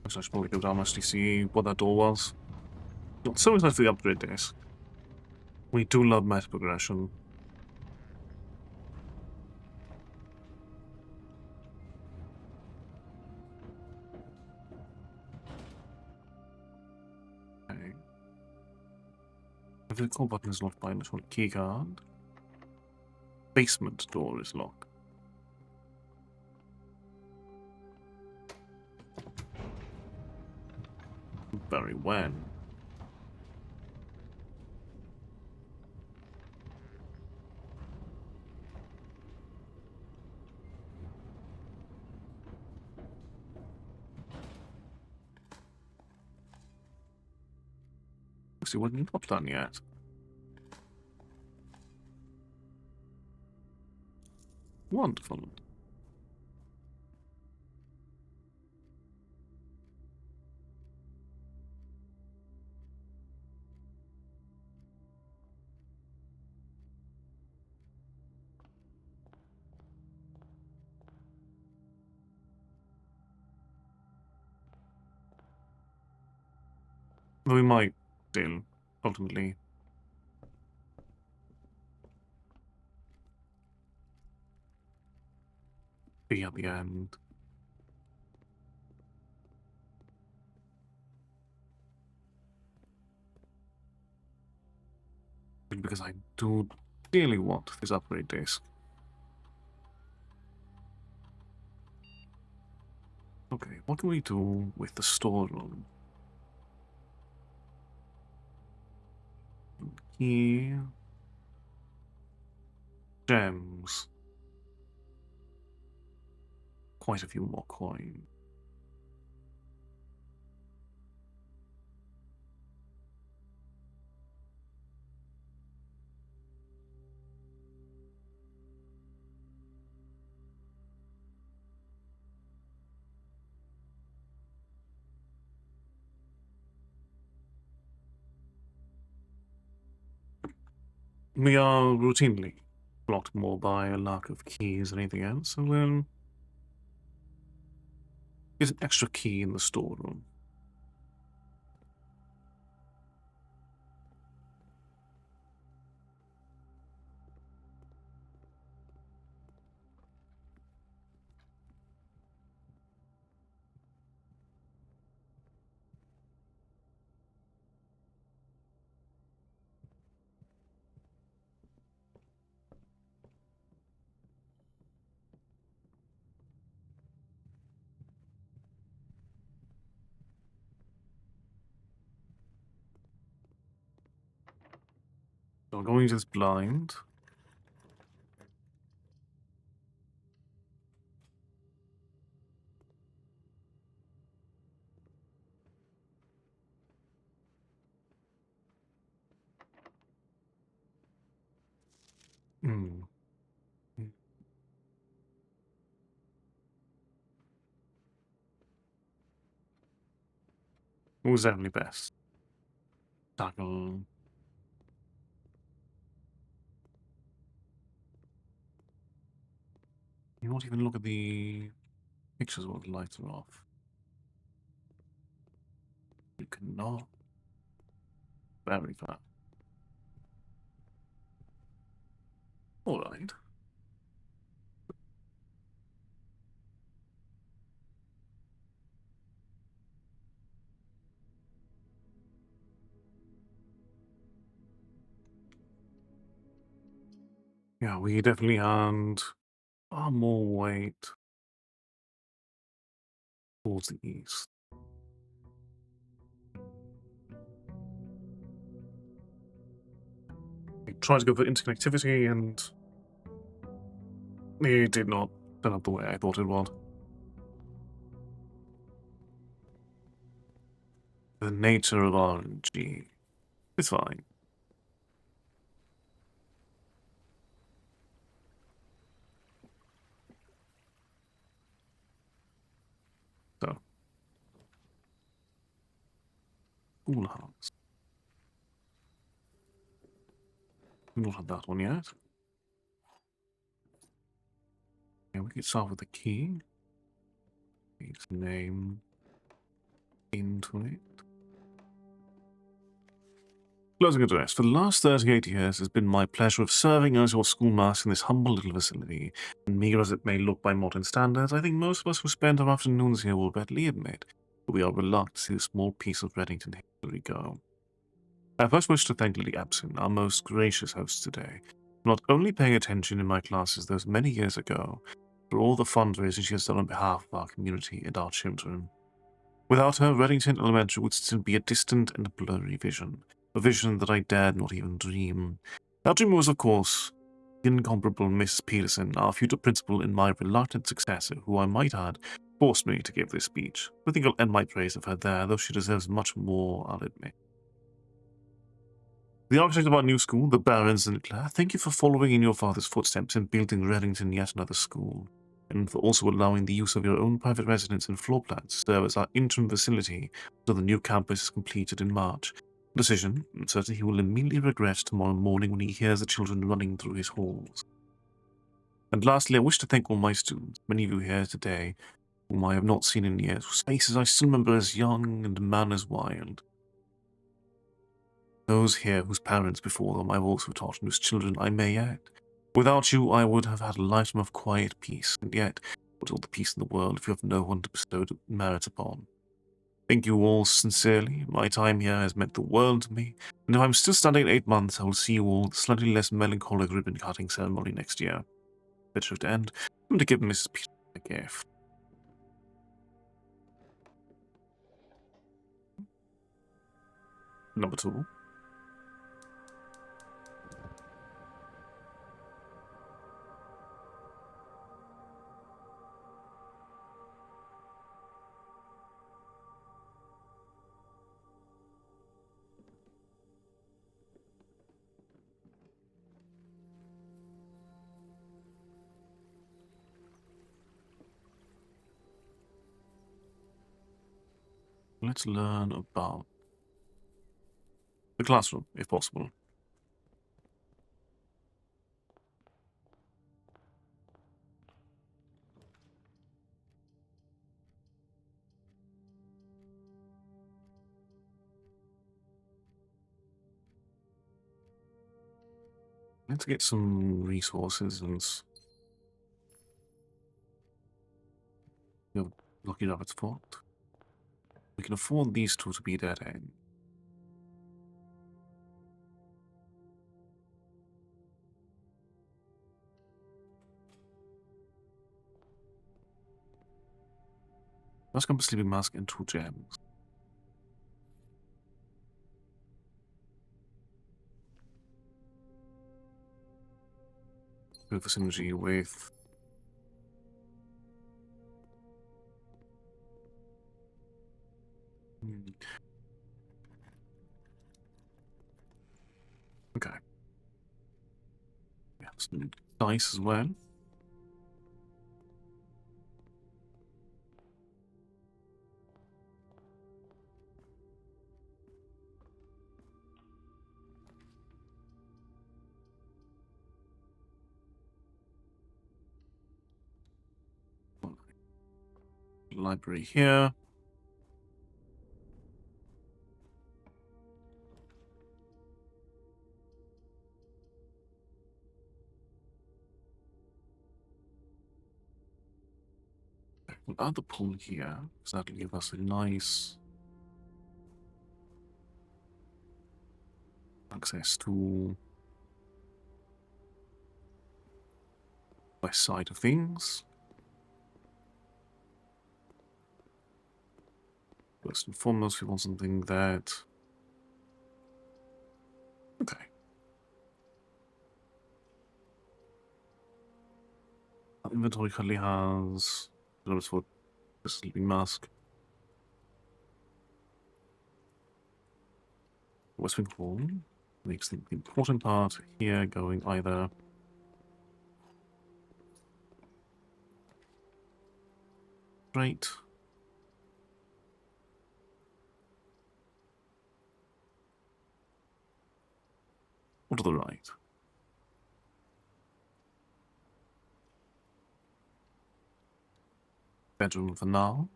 I should probably go down and actually see what that door was. It's so excited for the upgrade days. We do love meta progression. Okay. The call button is locked by an electronic keycard. Basement door is locked. Very well. See, we're not done yet. Wonderful. Though we might still, ultimately. Be at the end. Because I do really want this upgrade disc. Okay, what can we do with the storeroom? Here. Gems. Quite a few more coins. We are routinely blocked more by a lack of keys than anything else, so we'll get an extra key in the storeroom. So going into this blind. Hmm. What was definitely best? Tackle. You won't even look at the pictures while the lights are off. You cannot. Very fast. Alright. Yeah, we definitely had far more weight towards the east. We tried to go for interconnectivity and it did not turn out the way I thought it would. The nature of RNG is fine. So, schoolhouse. We've not had that one yet. Yeah, we could start with the key. Its name into it. Closing address. For the last 38 years, it has been my pleasure of serving as your schoolmaster in this humble little facility. And meagre as it may look by modern standards, I think most of us who spend our afternoons here will readily admit that we are reluctant to see a small piece of Reddington history go. I first wish to thank Lily Epson, our most gracious host today, for not only paying attention in my classes those many years ago, but for all the fundraising she has done on behalf of our community and our children. Without her, Reddington Elementary would still be a distant and blurry vision, a vision that I dared not even dream. That dream was, of course, the incomparable Miss Peterson, our future principal and my reluctant successor, who I might add, forced me to give this speech. I think I'll end my praise of her there, though she deserves much more, I'll admit. The architect of our new school, the Barons and Claire, thank you for following in your father's footsteps and building Reddington yet another school, and for also allowing the use of your own private residence and floor plans to serve as our interim facility until the new campus is completed in March. A decision, I'm certain he will immediately regret tomorrow morning when he hears the children running through his halls. And lastly, I wish to thank all my students, many of you here today, whom I have not seen in years, whose faces I still remember as young and manners wild. Those here whose parents before them I've also taught, and whose children I may yet. Without you, I would have had a lifetime of quiet peace, and yet, what all the peace in the world if you have no one to bestow merit upon? Thank you all sincerely. My time here has meant the world to me, and if I'm still standing at 8 months, I will see you all at the slightly less melancholic ribbon-cutting ceremony next year. Better to end. I'm to give Mrs. Peter a gift. Number 2. Let's learn about the classroom, if possible. Let's get some resources and Lucky Rabbit's fault. We can afford these two to be dead end. Let's come sleeping mask and 2 gems. Good for synergy with okay. Yeah, some dice as well. Library here. We'll add the pool here, because that'll give us a nice access to west side of things. First and foremost, we want something that... Okay. Our inventory currently has... Notice for the sleeping mask. Westwing Hall makes the important part here going either straight or to the right. Bedroom for now.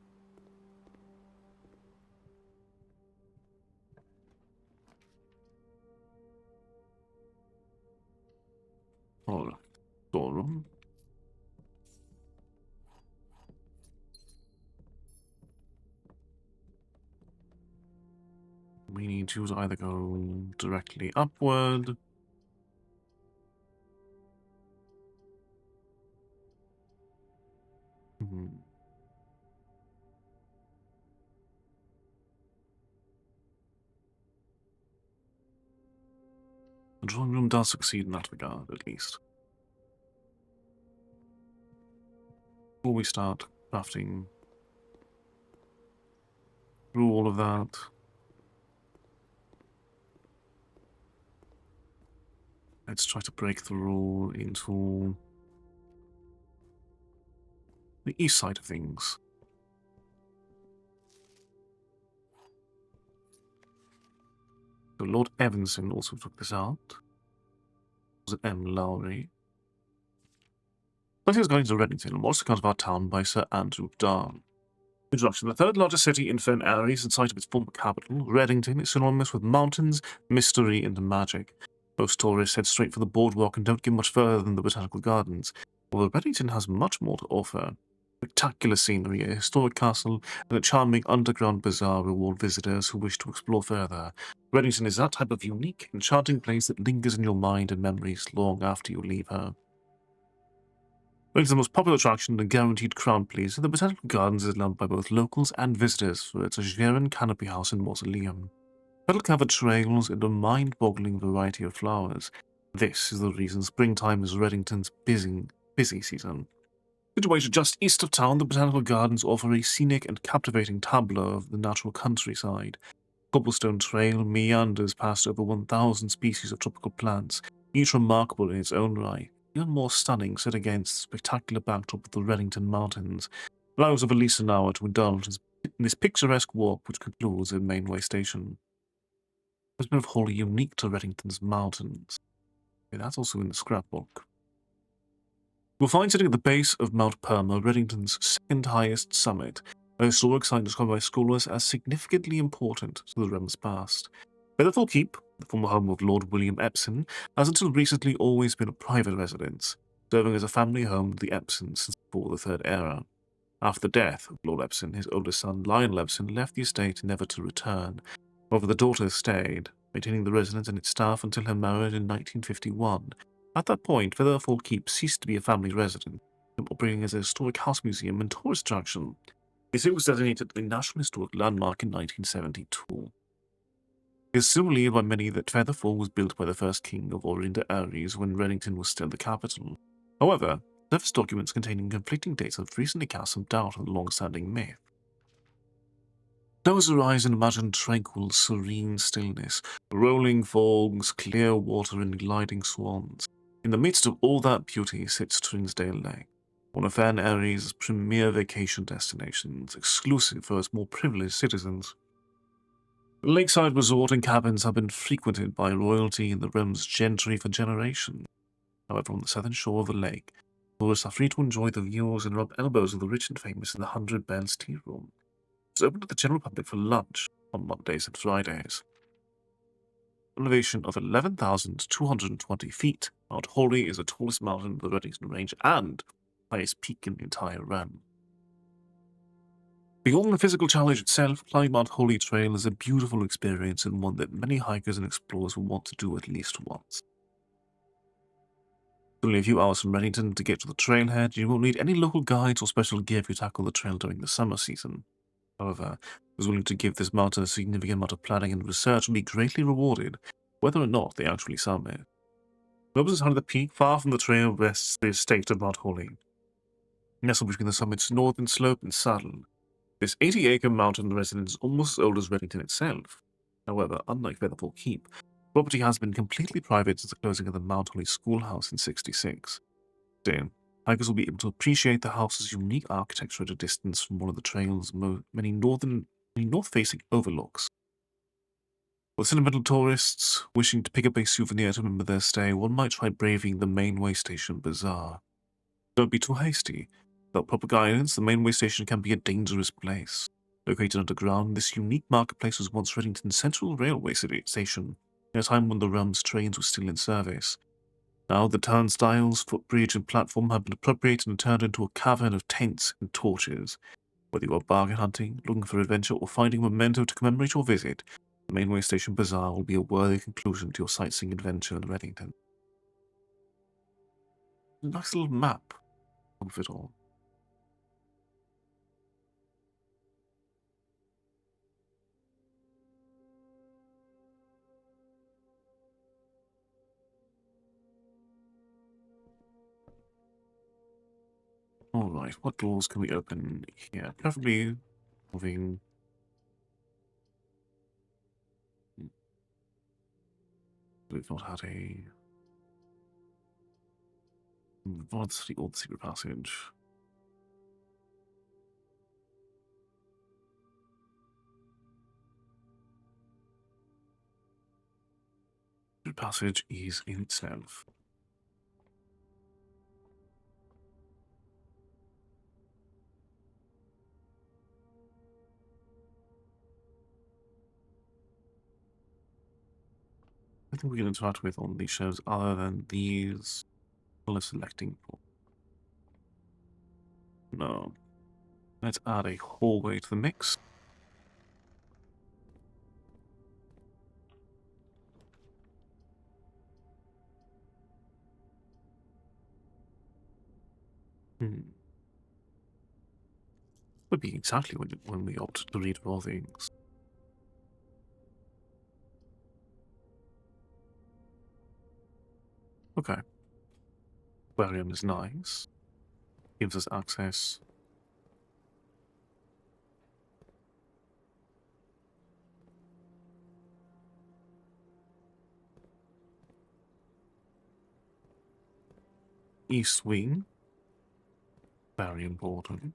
Or storeroom. We need to either go directly upward. The drawing room does succeed in that regard, at least. Before we start crafting through all of that, let's try to break the rule into the east side of things. So Lord Evanson also took this out. Was it M. Lowry? But he was going to Reddington, and was account of our town by Sir Andrew Darn. Introduction. The third largest city in Fen Ares, and site of its former capital, Reddington is synonymous with mountains, mystery, and magic. Most tourists head straight for the boardwalk and don't get much further than the botanical gardens, although Reddington has much more to offer. Spectacular scenery, a historic castle, and a charming underground bazaar reward visitors who wish to explore further. Reddington is that type of unique, enchanting place that lingers in your mind and memories long after you leave her. Reddington's most popular attraction and guaranteed crowd pleaser, the Botanical Gardens is loved by both locals and visitors for its Ageran canopy house and mausoleum. Petal-covered trails and a mind-boggling variety of flowers. This is the reason springtime is Reddington's busy season. Situated just east of town, the Botanical Gardens offer a scenic and captivating tableau of the natural countryside. Cobblestone trail meanders past over 1,000 species of tropical plants, each remarkable in its own right, even more stunning set against the spectacular backdrop of the Reddington Mountains. Allows of at least an hour to indulge in this picturesque walk which concludes at Mainway Station. There's a bit of wholly unique to Reddington's mountains. Okay, that's also in the scrapbook. We'll find sitting at the base of Mount Perma, Reddington's second highest summit, a historic site described by scholars as significantly important to the realm's past. Featherfall Keep, the former home of Lord William Epsom, has until recently always been a private residence, serving as a family home to the Epsons since before the Third Era. After the death of Lord Epsom, his oldest son, Lionel Epsom, left the estate never to return. However, the daughter stayed, maintaining the residence and its staff until her marriage in 1951. At that point, Featherfall Keep ceased to be a family residence, operating as a historic house museum and tourist attraction. The estate was designated a National Historic Landmark in 1972. It is still believed by many that Featherfall was built by the first king of Orienta Aries when Reddington was still the capital. However, surface documents containing conflicting dates have recently cast some doubt on the long-standing myth. Close your eyes and imagine tranquil, serene stillness, rolling fogs, clear water, and gliding swans. In the midst of all that beauty sits Trinsdale Lake, one of Fan Aries' premier vacation destinations, exclusive for its more privileged citizens. The lakeside resort and cabins have been frequented by royalty and the realm's gentry for generations. However, on the southern shore of the lake, tourists are free to enjoy the views and rub elbows with the rich and famous in the 100 Bells Tea Room. It's open to the general public for lunch on Mondays and Fridays. Elevation of 11,220 feet, Mount Holly is the tallest mountain in the Reddington Range and highest peak in the entire realm. Beyond the physical challenge itself, climbing Mount Holly Trail is a beautiful experience and one that many hikers and explorers will want to do at least once. Only a few hours from Reddington to get to the trailhead, you won't need any local guides or special gear if you tackle the trail during the summer season. However, those willing to give this mountain a significant amount of planning and research will be greatly rewarded, whether or not they actually summit. Opposite side of the peak, far from the trail, rests the estate of Mount Holly. Nestled between the summit's northern slope and saddle, this 80-acre mountain residence is almost as old as Reddington itself. However, unlike Featherfall Keep, the property has been completely private since the closing of the Mount Holly Schoolhouse in '66. Still, hikers will be able to appreciate the house's unique architecture at a distance from one of the trail's many north-facing overlooks. For sentimental tourists wishing to pick up a souvenir to remember their stay, one might try braving the Mainway Station Bazaar. Don't be too hasty. Without proper guidance, the Mainway Station can be a dangerous place. Located underground, this unique marketplace was once Reddington's central railway station, in a time when the realm's trains were still in service. Now the turnstiles, footbridge, and platform have been appropriated and turned into a cavern of tents and torches. Whether you are bargain hunting, looking for adventure, or finding a memento to commemorate your visit, the Mainway Station Bazaar will be a worthy conclusion to your sightseeing adventure in Reddington. Nice little map of it all. Alright, what doors can we open here? Preferably moving. We've not had a. What's the old secret passage? Secret passage is in itself. I think we can interact with on these shows other than these. Color selecting. No. Let's add a hallway to the mix. Would be exactly when we opt to read more things. Okay. Aquarium is nice. Gives us access. East wing. Very important.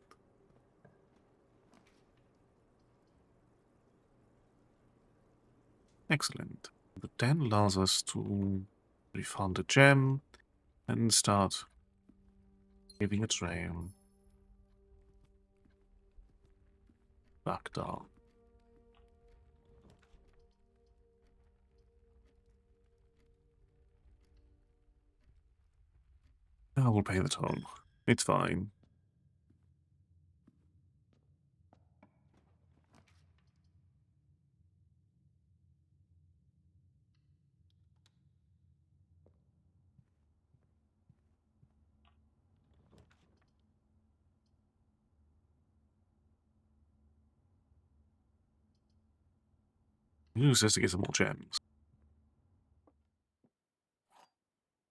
Excellent. The den allows us to refund a gem and start giving a trail back down. I will pay the toll. It's fine. Use this to get some more gems.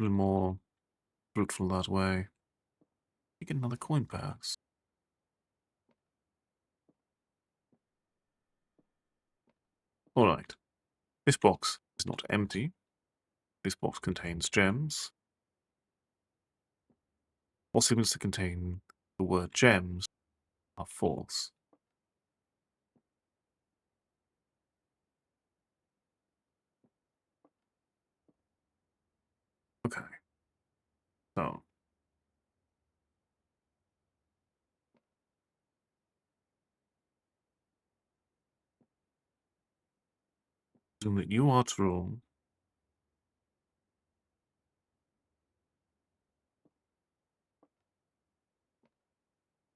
A little more fruitful that way. You get another coin purse. Alright. This box is not empty. This box contains gems. All symbols to contain the word gems are false. Okay. So, assume that you are true.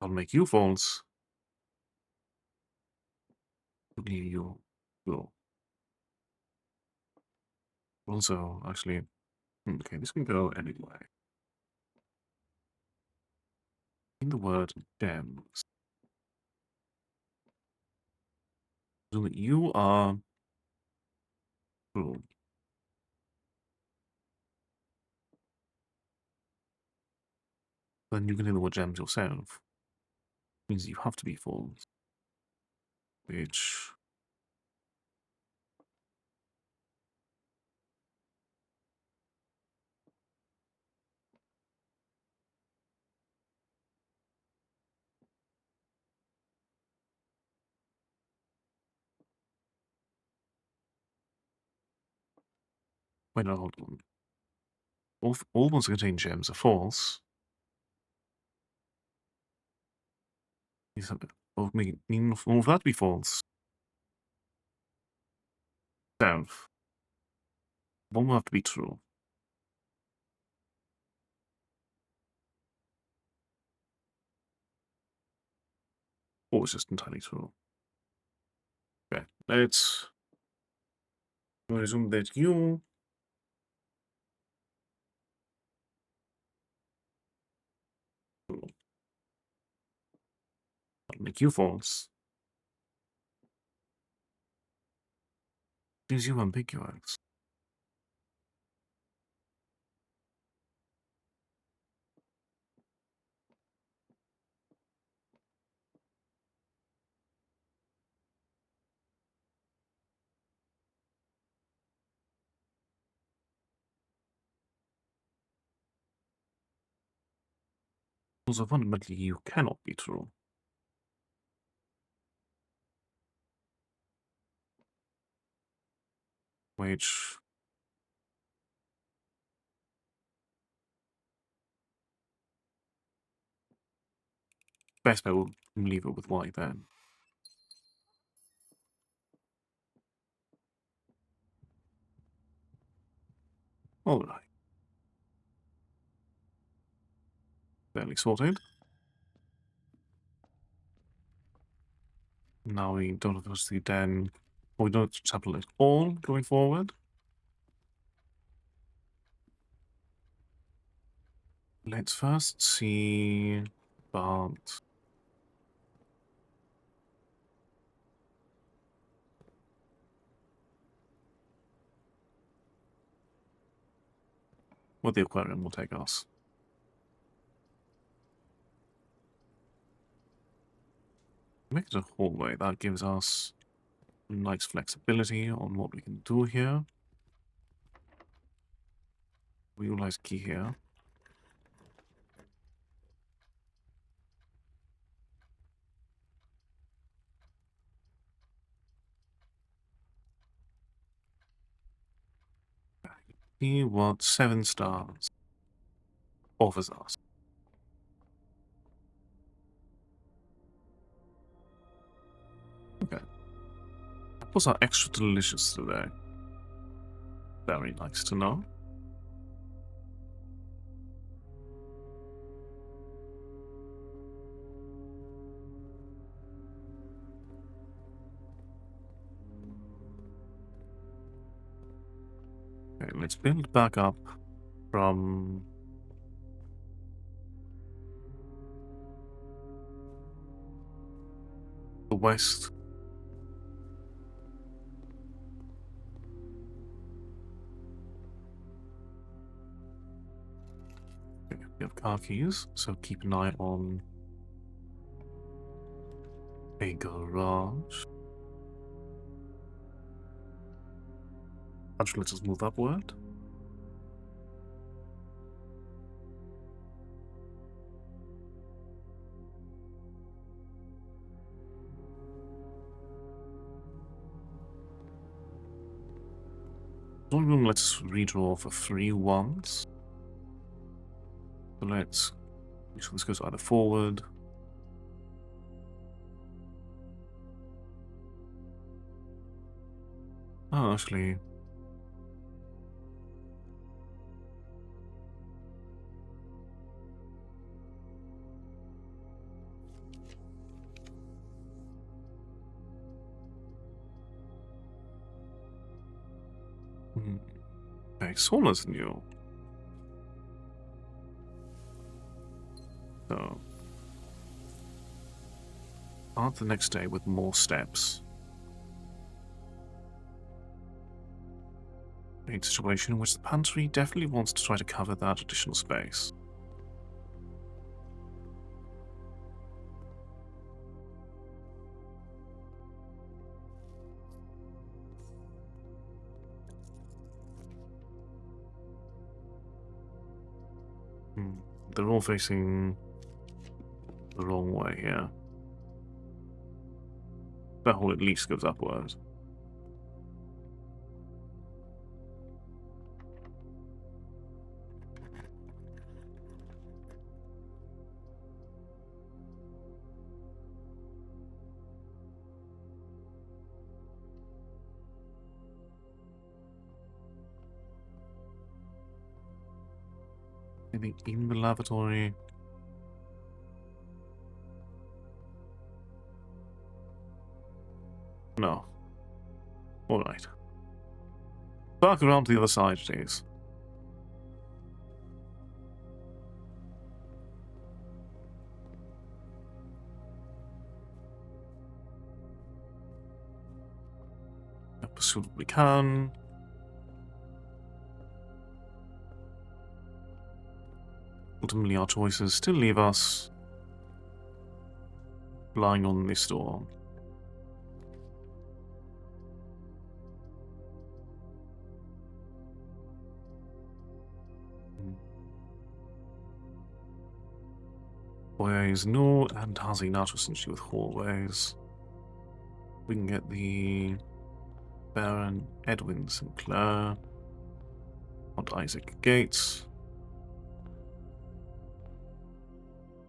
I'll make you false. Believe you true. Also, actually, okay, this can go anyway. In the word gems, assume that you are true. Then you can hear the word gems yourself. Means you have to be false. Which wait, no, hold on. All ones that contain gems are false. Well, mean all of that to be false. So, one will have to be true. Or it's just entirely true. Okay, let's assume that you I'll make you false. Gives you ambiguous. Also, fundamentally, you cannot be true. Which best bet will leave it with Y then. Alright. Fairly sorted. Now we don't have to see den. Or we don't just have to list all going forward. Let's first see about what the aquarium will take us. Make it a hallway. That gives us nice flexibility on what we can do here. We utilize key here. See what 7 stars offers us. Okay. Apples are extra delicious today. Very nice to know. let's build back up from the west. Okay, we have car keys, so keep an eye on a garage. Actually, let's just move upward. Drawing room, let's redraw for 3 ones. So let's make sure this goes either forward. Oh, actually. Okay, sauna's new. So, start the next day with more steps. A situation in which the pantry definitely wants to try to cover that additional space. They're all facing the wrong way here. That hole at least goes upwards. Maybe in the lavatory. No. Alright. Back around to the other side, please. Pursue what we can. Ultimately, our choices still leave us relying on this door. Foyers, no, and has enough essentially with hallways. We can get the Baron Edwin Sinclair, Mount Isaac Gates,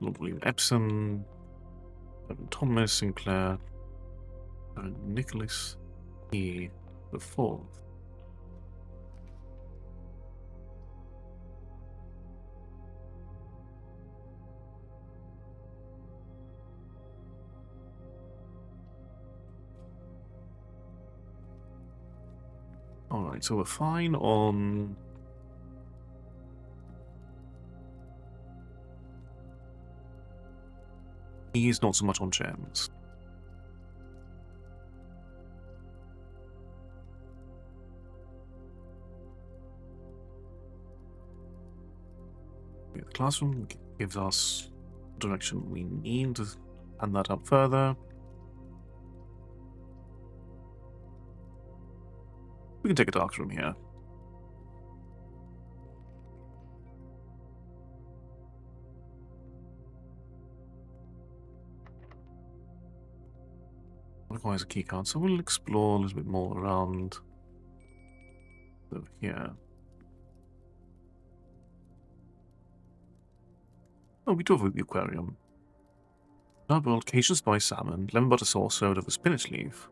Lord William Epsom, Baron Thomas Sinclair, Baron Nicholas E. the Fourth. Alright, so we're fine on he's not so much on gems. The classroom gives us the direction we need to hand that up further. We can take a dark room here. Requires a keycard, so we'll explore a little bit more around over here. Oh, we do have the aquarium. Double Cajun spice salmon, lemon butter sauce served over spinach leaf.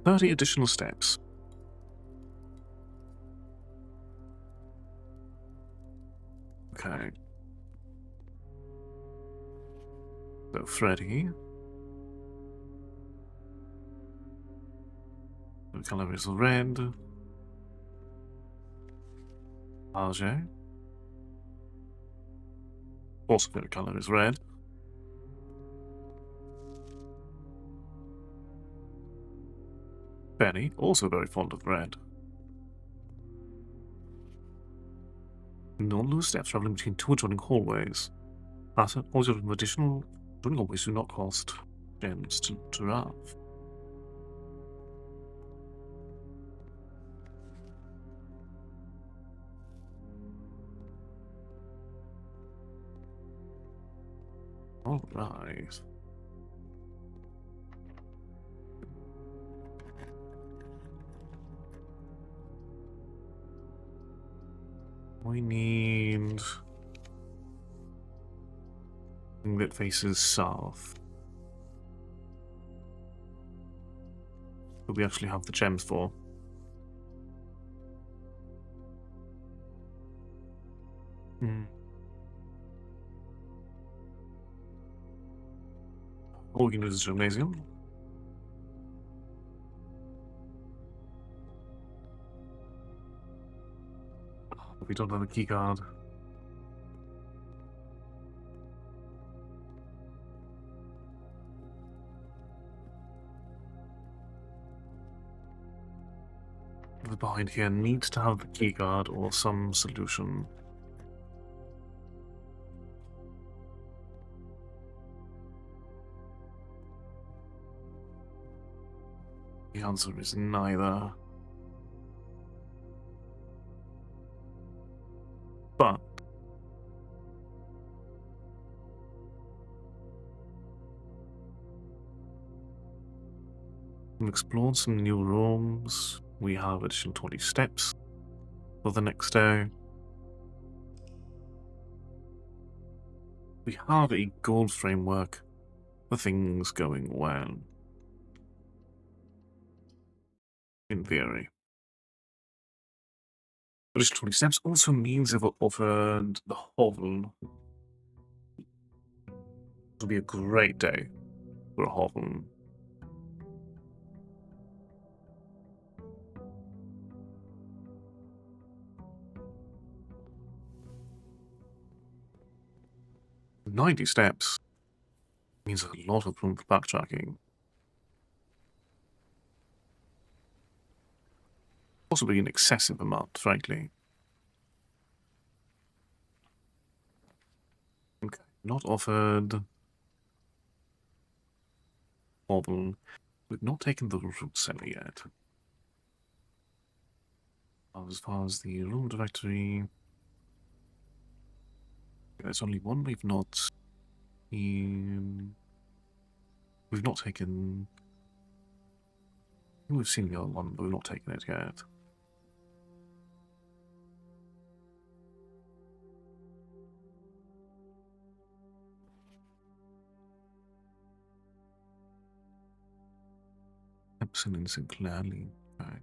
30 additional steps. Okay. So, Freddy. The color is red. Arge. Also favorite color is red. Benny, also very fond of red. Non-loose steps traveling between two adjoining hallways. Asset, also additional adjoining hallways do not cost gems to have. Alright. We need something that faces south. That we actually have the gems for. All we can do is gymnasium. We don't have a key card. The behind here needs to have the key card or some solution. The answer is neither. But we've explored some new rooms. We have additional 20 steps for the next day. We have a gold framework for things going well. In theory. Additional 20 steps also means if we're offered the hovel. It'll be a great day for a hovel. "90 steps means a lot of room for backtracking. Possibly an excessive amount, frankly. Okay, not offered. Hovel. We've not taken the root cellar yet. As far as the room directory, there's only one we've not seen. We've not taken. We've seen the other one, but we've not taken it yet. Epson and Sinclair Lee. Right.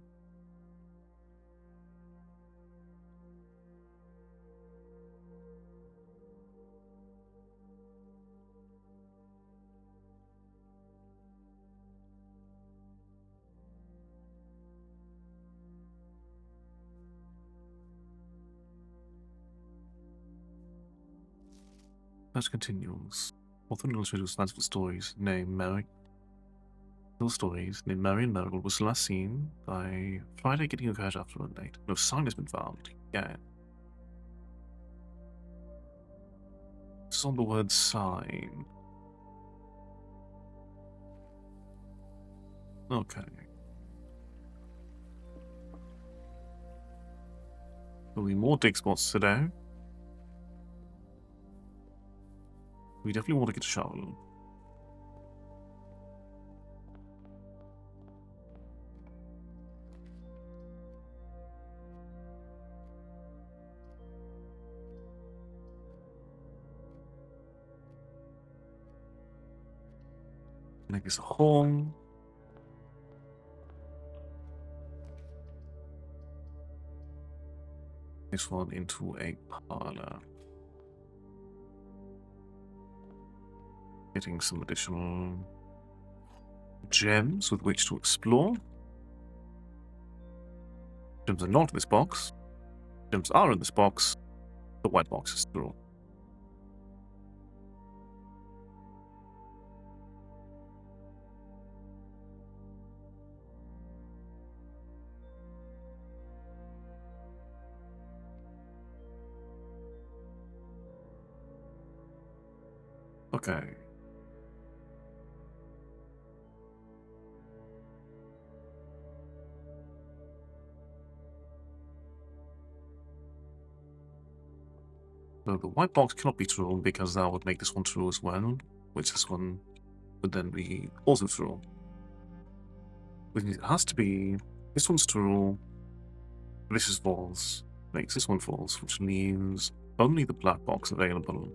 That continues. Author and illustrator of fanciful stories named Mary. Those stories named Mary and Marigold was last seen by Friday getting a crash after midnight. No sign has been found yet. This is on the word sign. Okay. There'll be more dig spots today. We definitely want to get a shovel. Make this a hole. This one into a parlor. Getting some additional gems with which to explore. Gems are not in this box. Gems are in this box. The white box is through. Okay. So the white box cannot be true because that would make this one true as well, which this one would then be also true. Which means it has to be this one's true, this is false, makes this one false, which leaves only the black box available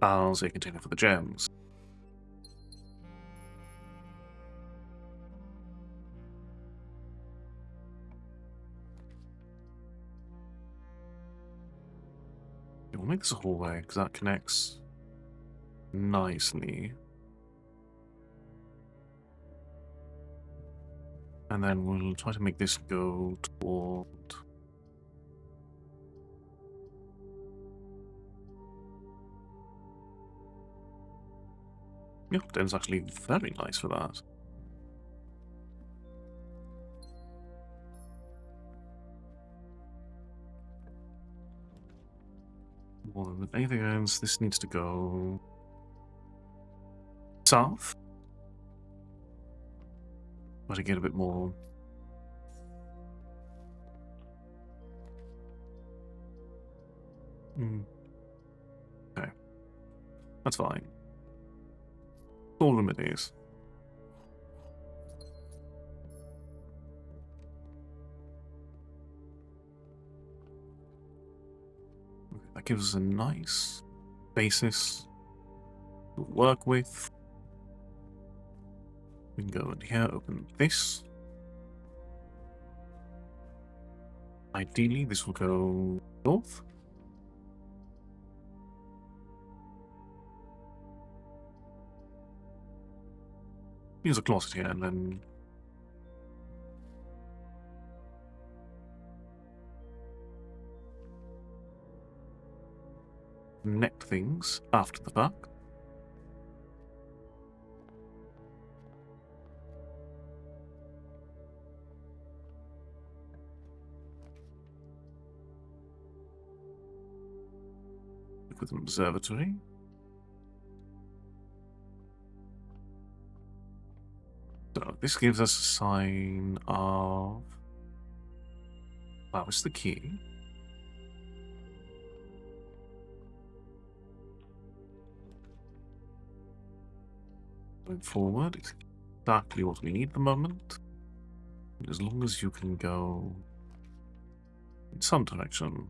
as a container for the gems. We'll make this a hallway because that connects nicely. And then we'll try to make this go toward... Yeah, den's actually very nice for that. More than anything else, this needs to go south. Try to get a bit more. Okay, that's fine. All remedies. Okay, that gives us a nice basis to work with. We can go in here, open this. Ideally, this will go north. Use a closet here and then connect things after the fact. With an observatory. So this gives us a sign of... Wow, it's the key. Going forward, it's exactly what we need at the moment. And as long as you can go in some direction,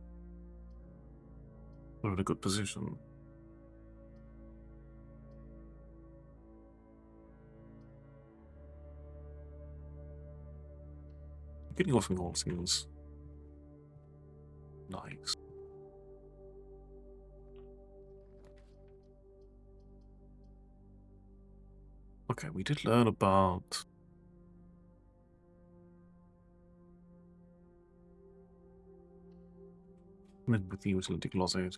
we're in a good position. Getting off in all seems nice. Okay, we did learn about with the utility closet.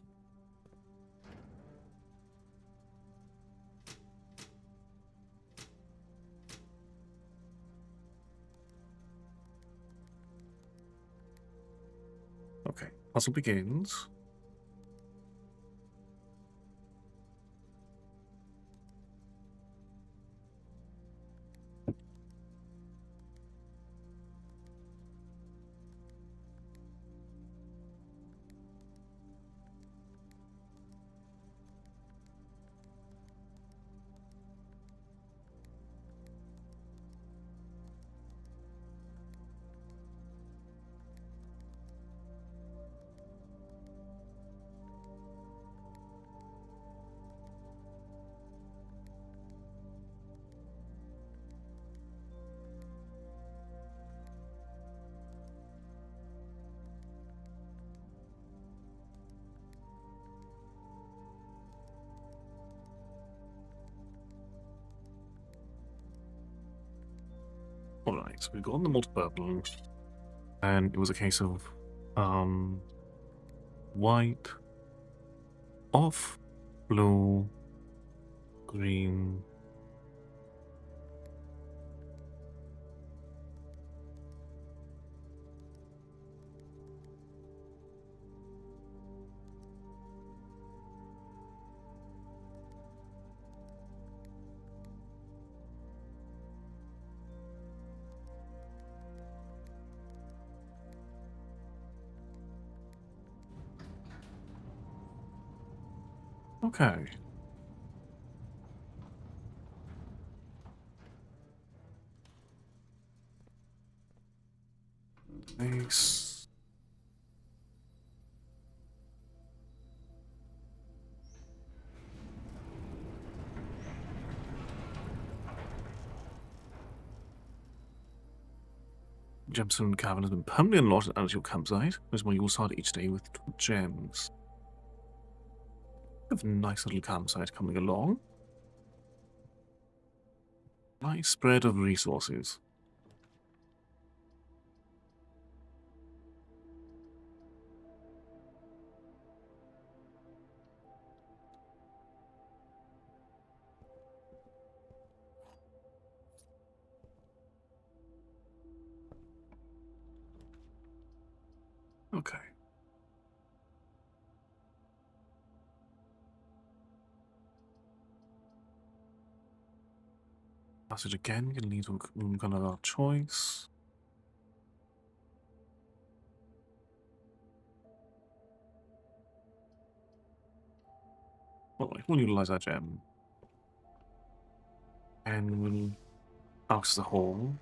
Okay, puzzle begins. Alright, so we've got the multi-purple, And it was a case of white, off, blue, green. Okay. Nice. Gemstone cavern has been permanently unlocked at your campsite. There's one you will start each day with 2 gems. We have a nice little campsite coming along. Nice spread of resources. Okay. Passage again, we can lead to kind of our choice. Alright, we'll utilize our gem. And we'll access the hall.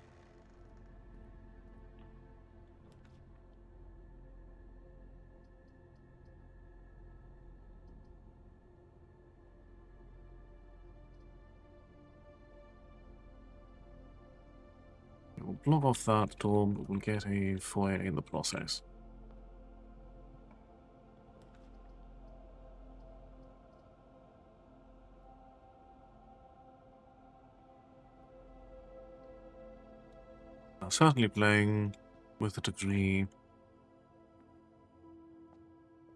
We'll block off that door, but we'll get a foyer in the process. Now, certainly playing with a degree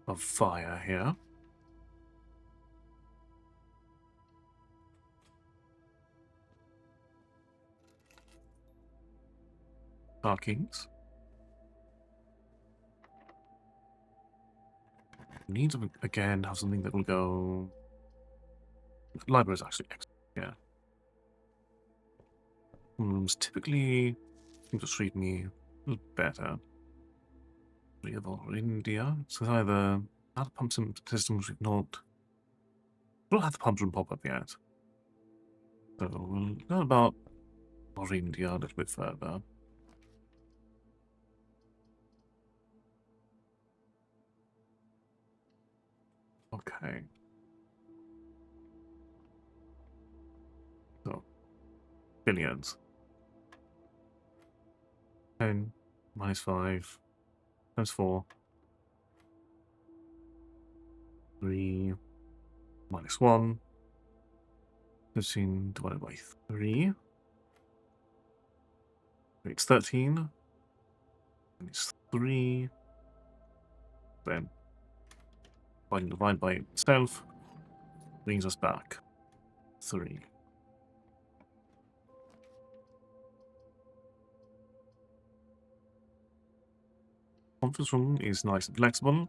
of fire here. Markings. Need to, again, have something that will go... Library is actually excellent, yeah. Rooms typically seem to treat me a little better. Real India. So it's either out of pump systems we've not... We don't have the pump room pop up yet. So we'll learn about India a little bit further. Okay. So, billions. 10 minus 5 times 4. 3 minus 1. 15 divided by 3. It's 13. And it's 3. Then, divide by itself brings us back 3. Conference room is nice and flexible.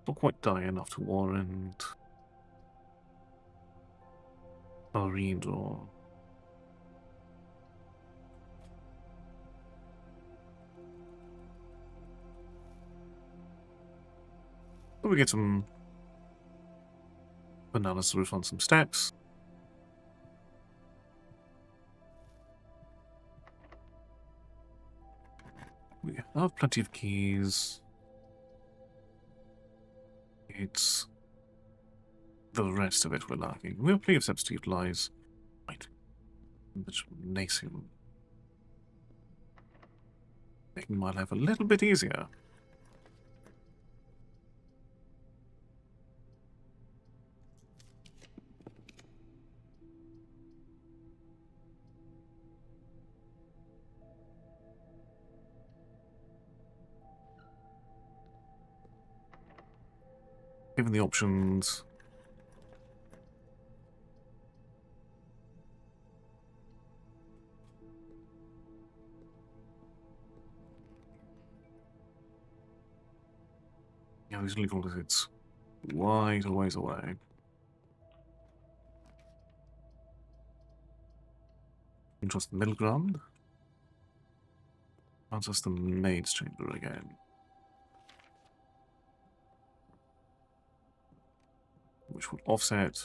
Not quite dire enough to warrant a read or... But we get some bananas roof on some steps. We have plenty of keys. It's the rest of it we're lacking. We have plenty of steps to utilize. Right. Which Nasium. making my life a little bit easier. Given the options... Yeah, these legal visits quite a ways away. Trust the middle ground. That's just the maid's chamber again. Which would offset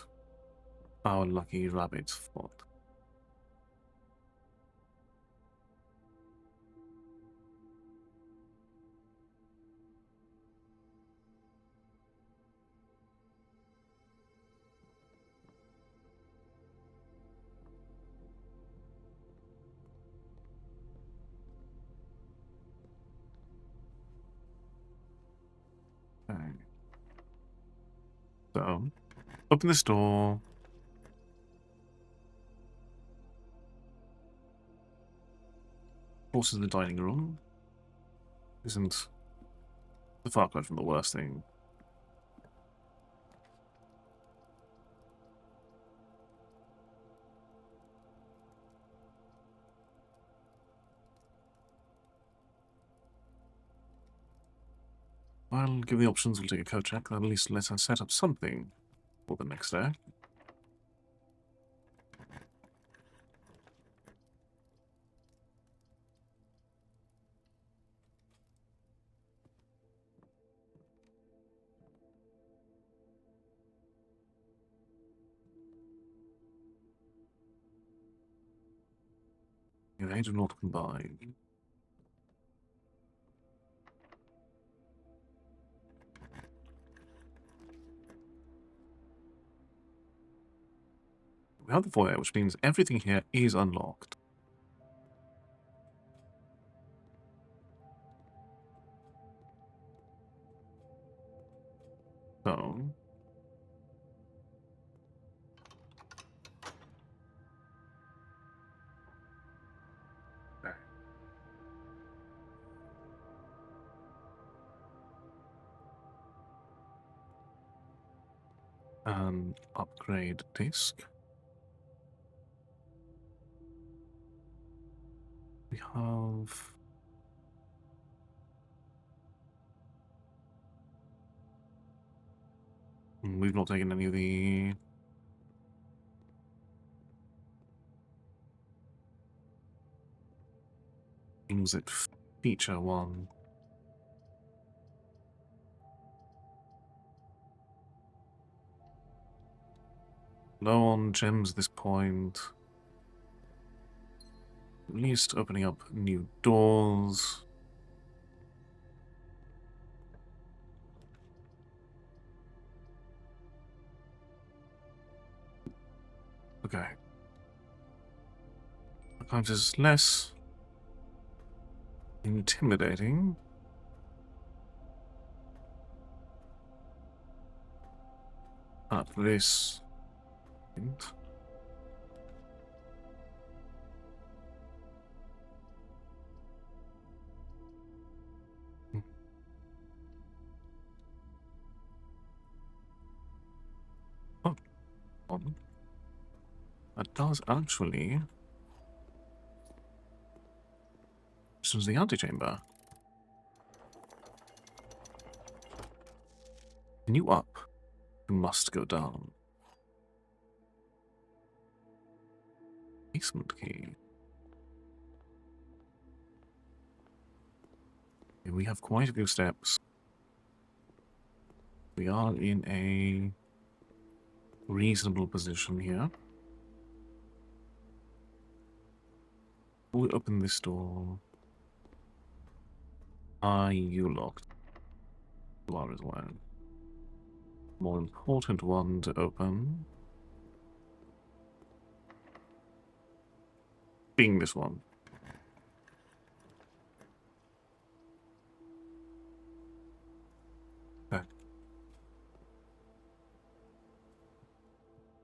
our lucky rabbit's spot. Okay. So, open this door. Horses in the dining room. Isn't the far cry from the worst thing. Well, given the options, we'll take a code check. That at least lets us set up something for the next day. They do not combine. We have the foyer, which means everything here is unlocked. So... upgrade disk. We have... We've not taken any of the... things that feature one. Low on gems at this point. At least opening up new doors. Okay. Sometimes it's less intimidating. At this point. Oh, on. That does actually. This was the antechamber. Can you up? You must go down. Basement key. Okay, we have quite a few steps. We are in a reasonable position here. We'll open this door. Are you locked? You are as well. More important one to open. Being this one.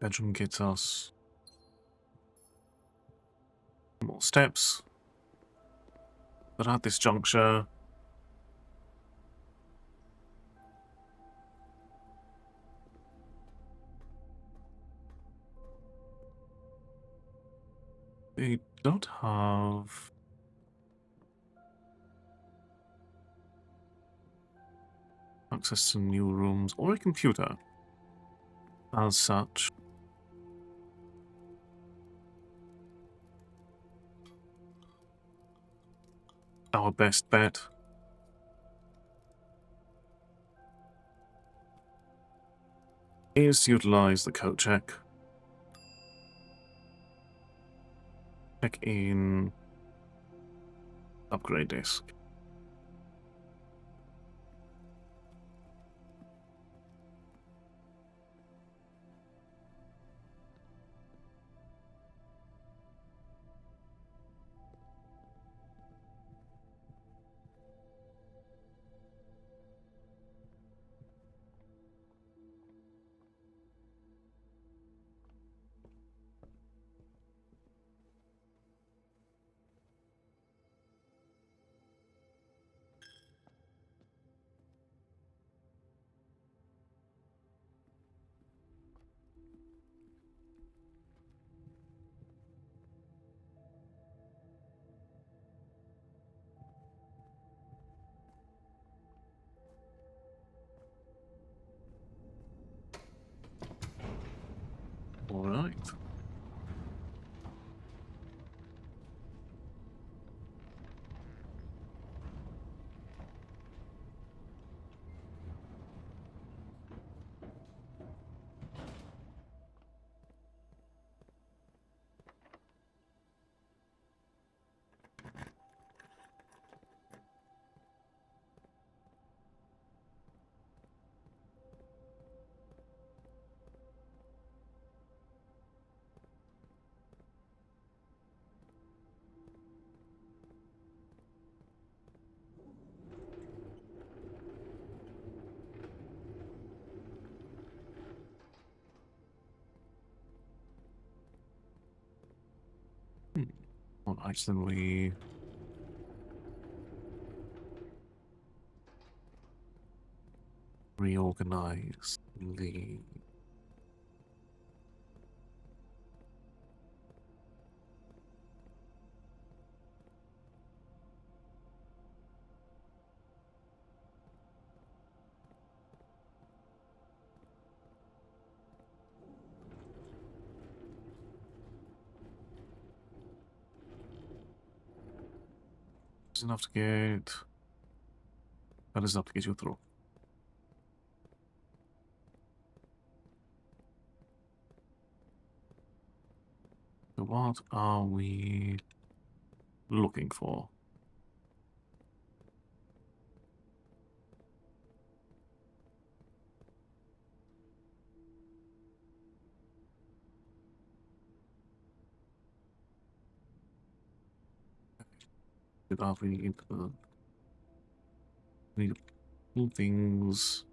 Bedroom gets us more steps. But at this juncture, we don't have access to new rooms or a computer as such. Our best bet is to utilize the code check. Check in upgrade disk. All right. All right, then we reorganize the is enough to get. That is enough to get you through. So what are we looking for? Are we into the we need to pull things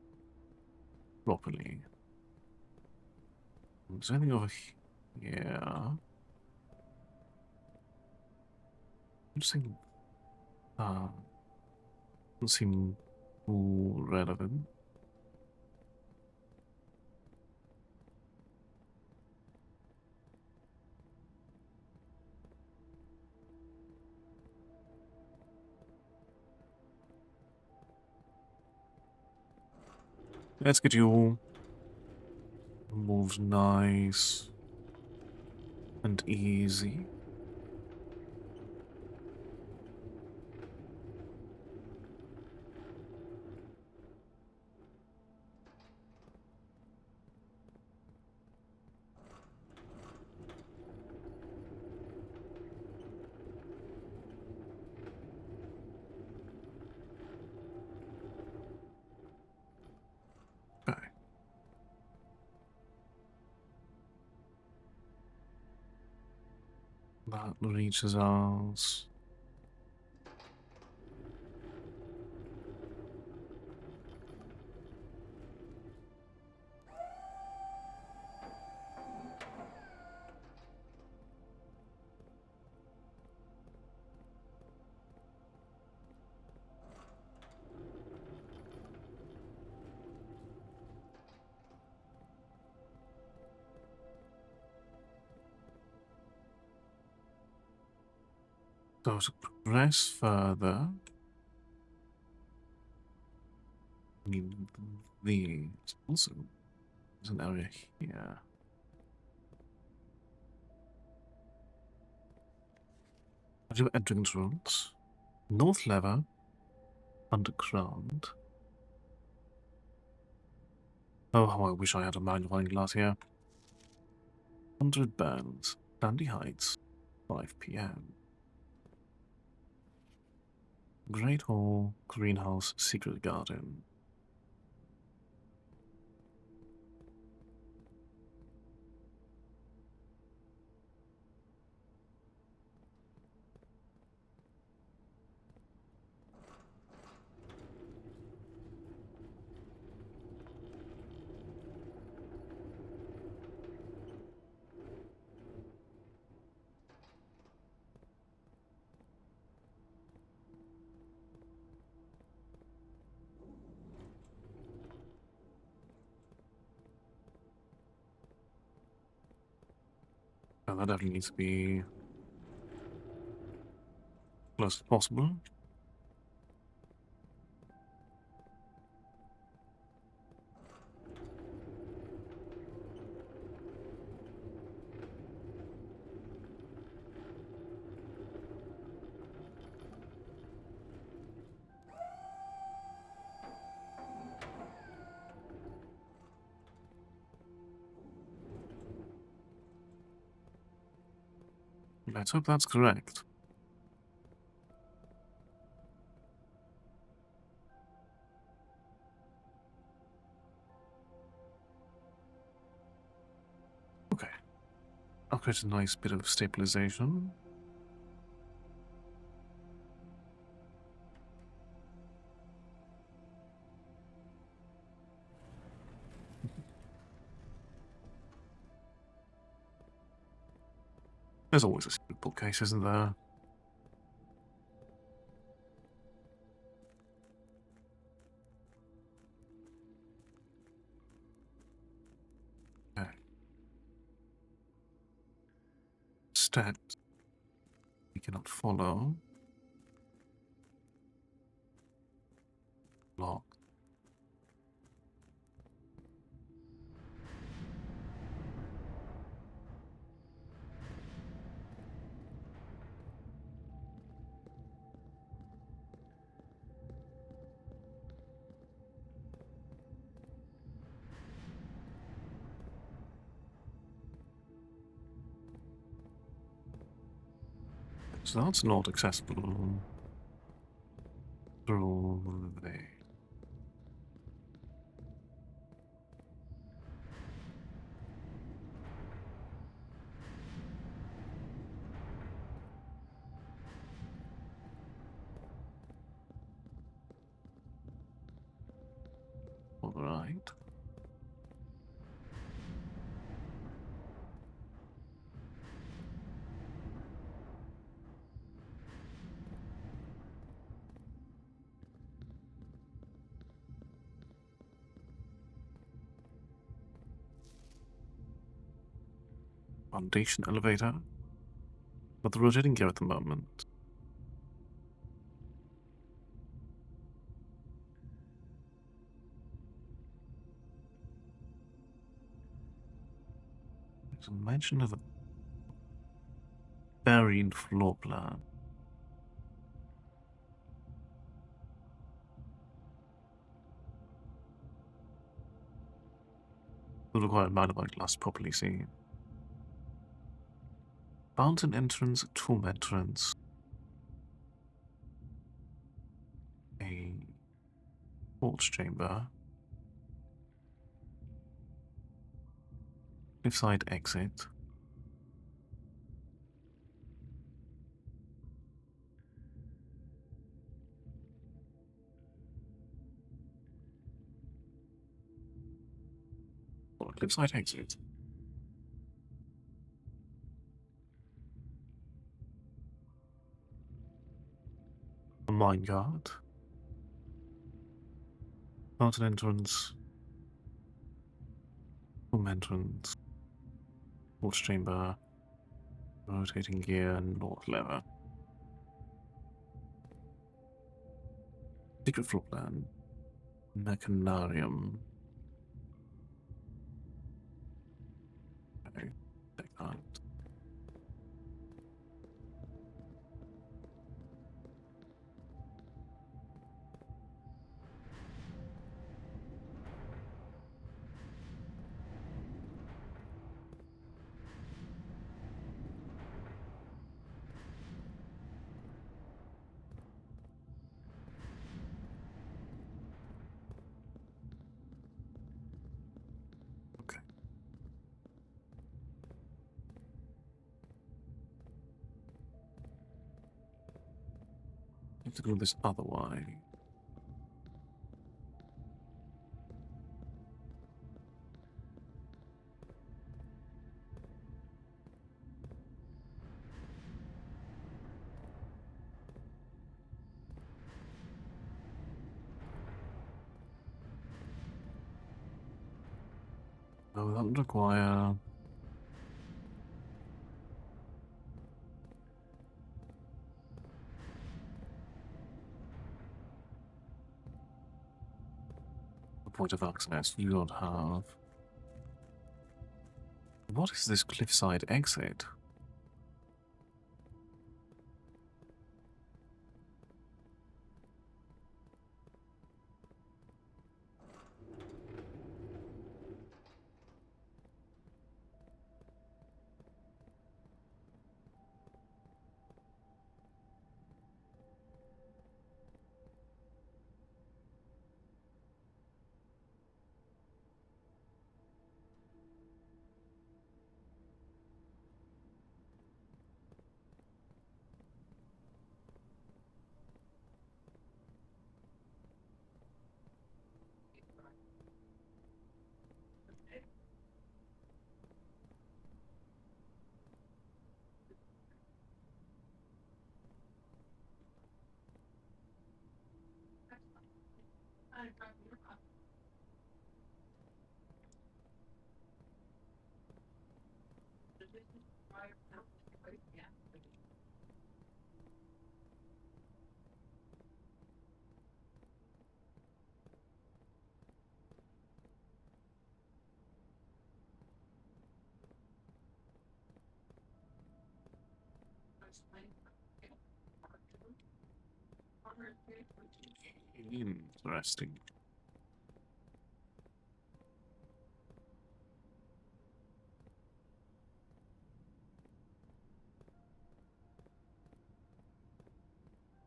properly? Is there anything over here? I'm just thinking, doesn't seem too relevant. Let's get you moved nice and easy. Okay. That reaches us. So to progress further, I need these. Also, there's an area here. I do entrance roads. North lever. Underground. Oh, how I wish I had a magnifying glass here. 100 Burns. Sandy Heights. 5 p.m. Great Hall. Greenhouse. Secret Garden. Oh, that definitely needs to be close as possible. Let's hope that's correct. Okay. I'll create a nice bit of stabilization. There's always a secret bookcase, isn't there? Okay. Steps we cannot follow. Lock. So that's not accessible through the... Alright. Foundation elevator. But the rotating gear at the moment. There's a mention of a buried floor plan. Will require a magnifying glass to properly see. Fountain entrance, tomb entrance. A quartz chamber. Cliffside exit. Or cliffside exit. A minecart. Fountain entrance. Tomb entrance. Quartz chamber. Rotating gear, north lever. Secret floor plan. Mechanarium. Okay, take that. Okay. Have to go this other way. Oh, that would require a point of access you don't have. What is this cliffside exit? Interesting.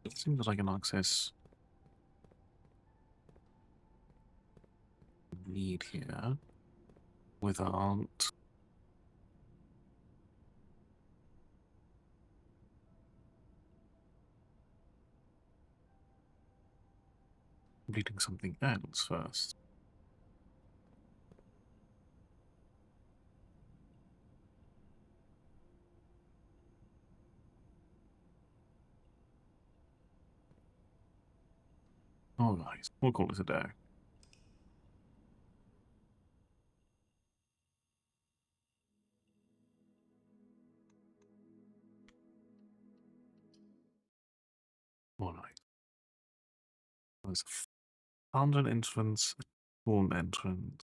It seems that I can access need here without completing something else first. Alright, we'll call it a day. Alright. There's a fountain entrance, a storm entrance.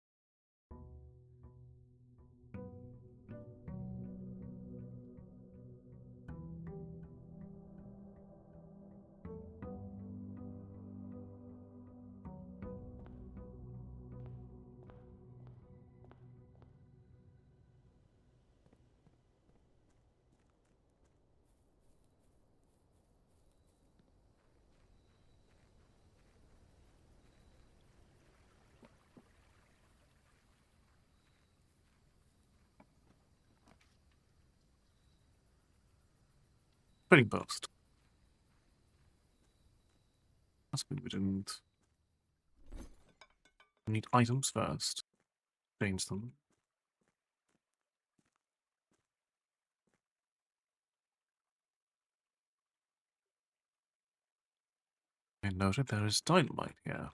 Trading post. That's good, we didn't need items first. Change them. I noted there is dynamite here.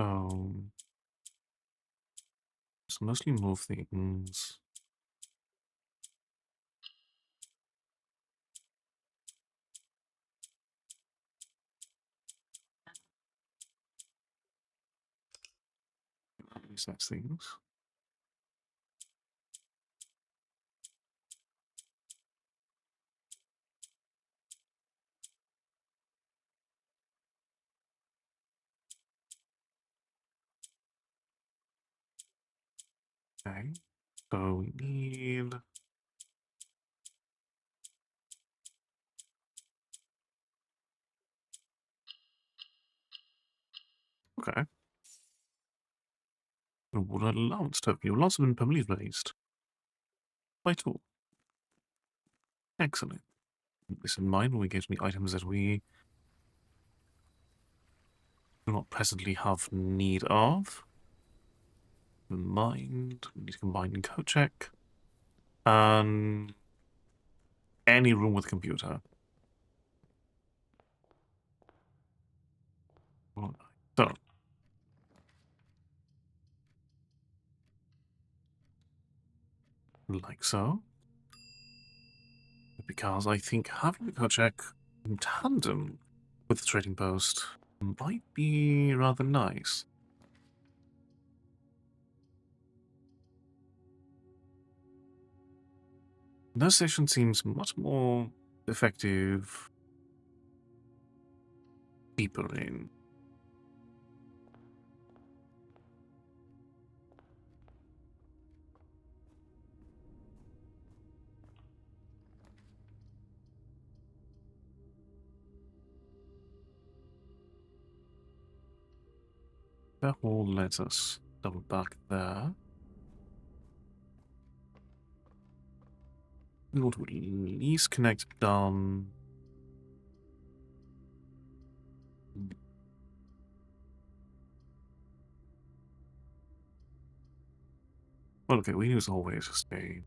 So, let's mostly move things. These next things. Okay. So we need. Okay. The water allowance token. Your lots have been permanently raised. By two. Excellent. Keep this in mind when we get any items that we do not presently have need of. In mind, we need to combine code check. And any room with a computer. Alright, so, like so. Because I think having the code check in tandem with the trading post might be rather nice. Nurse station seems much more effective deeper in. That will let us double back there. We want to at least connect down. Well, okay, we use always just a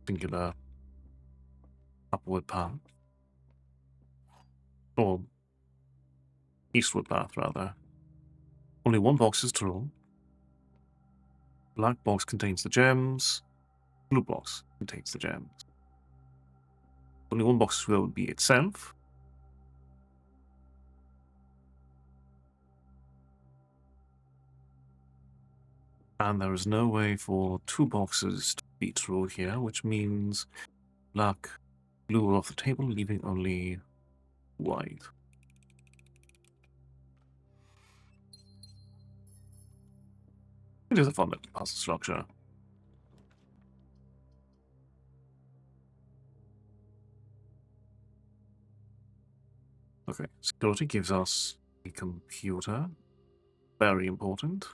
singular upward path. Or eastward path, rather. Only one box is true. Black box contains the gems. Blue box contains the gems. Only one box will be itself. And there is no way for two boxes to be true here, which means black, blue are off the table, leaving only white. It is a fun little puzzle structure. Okay, security gives us a computer. Very important.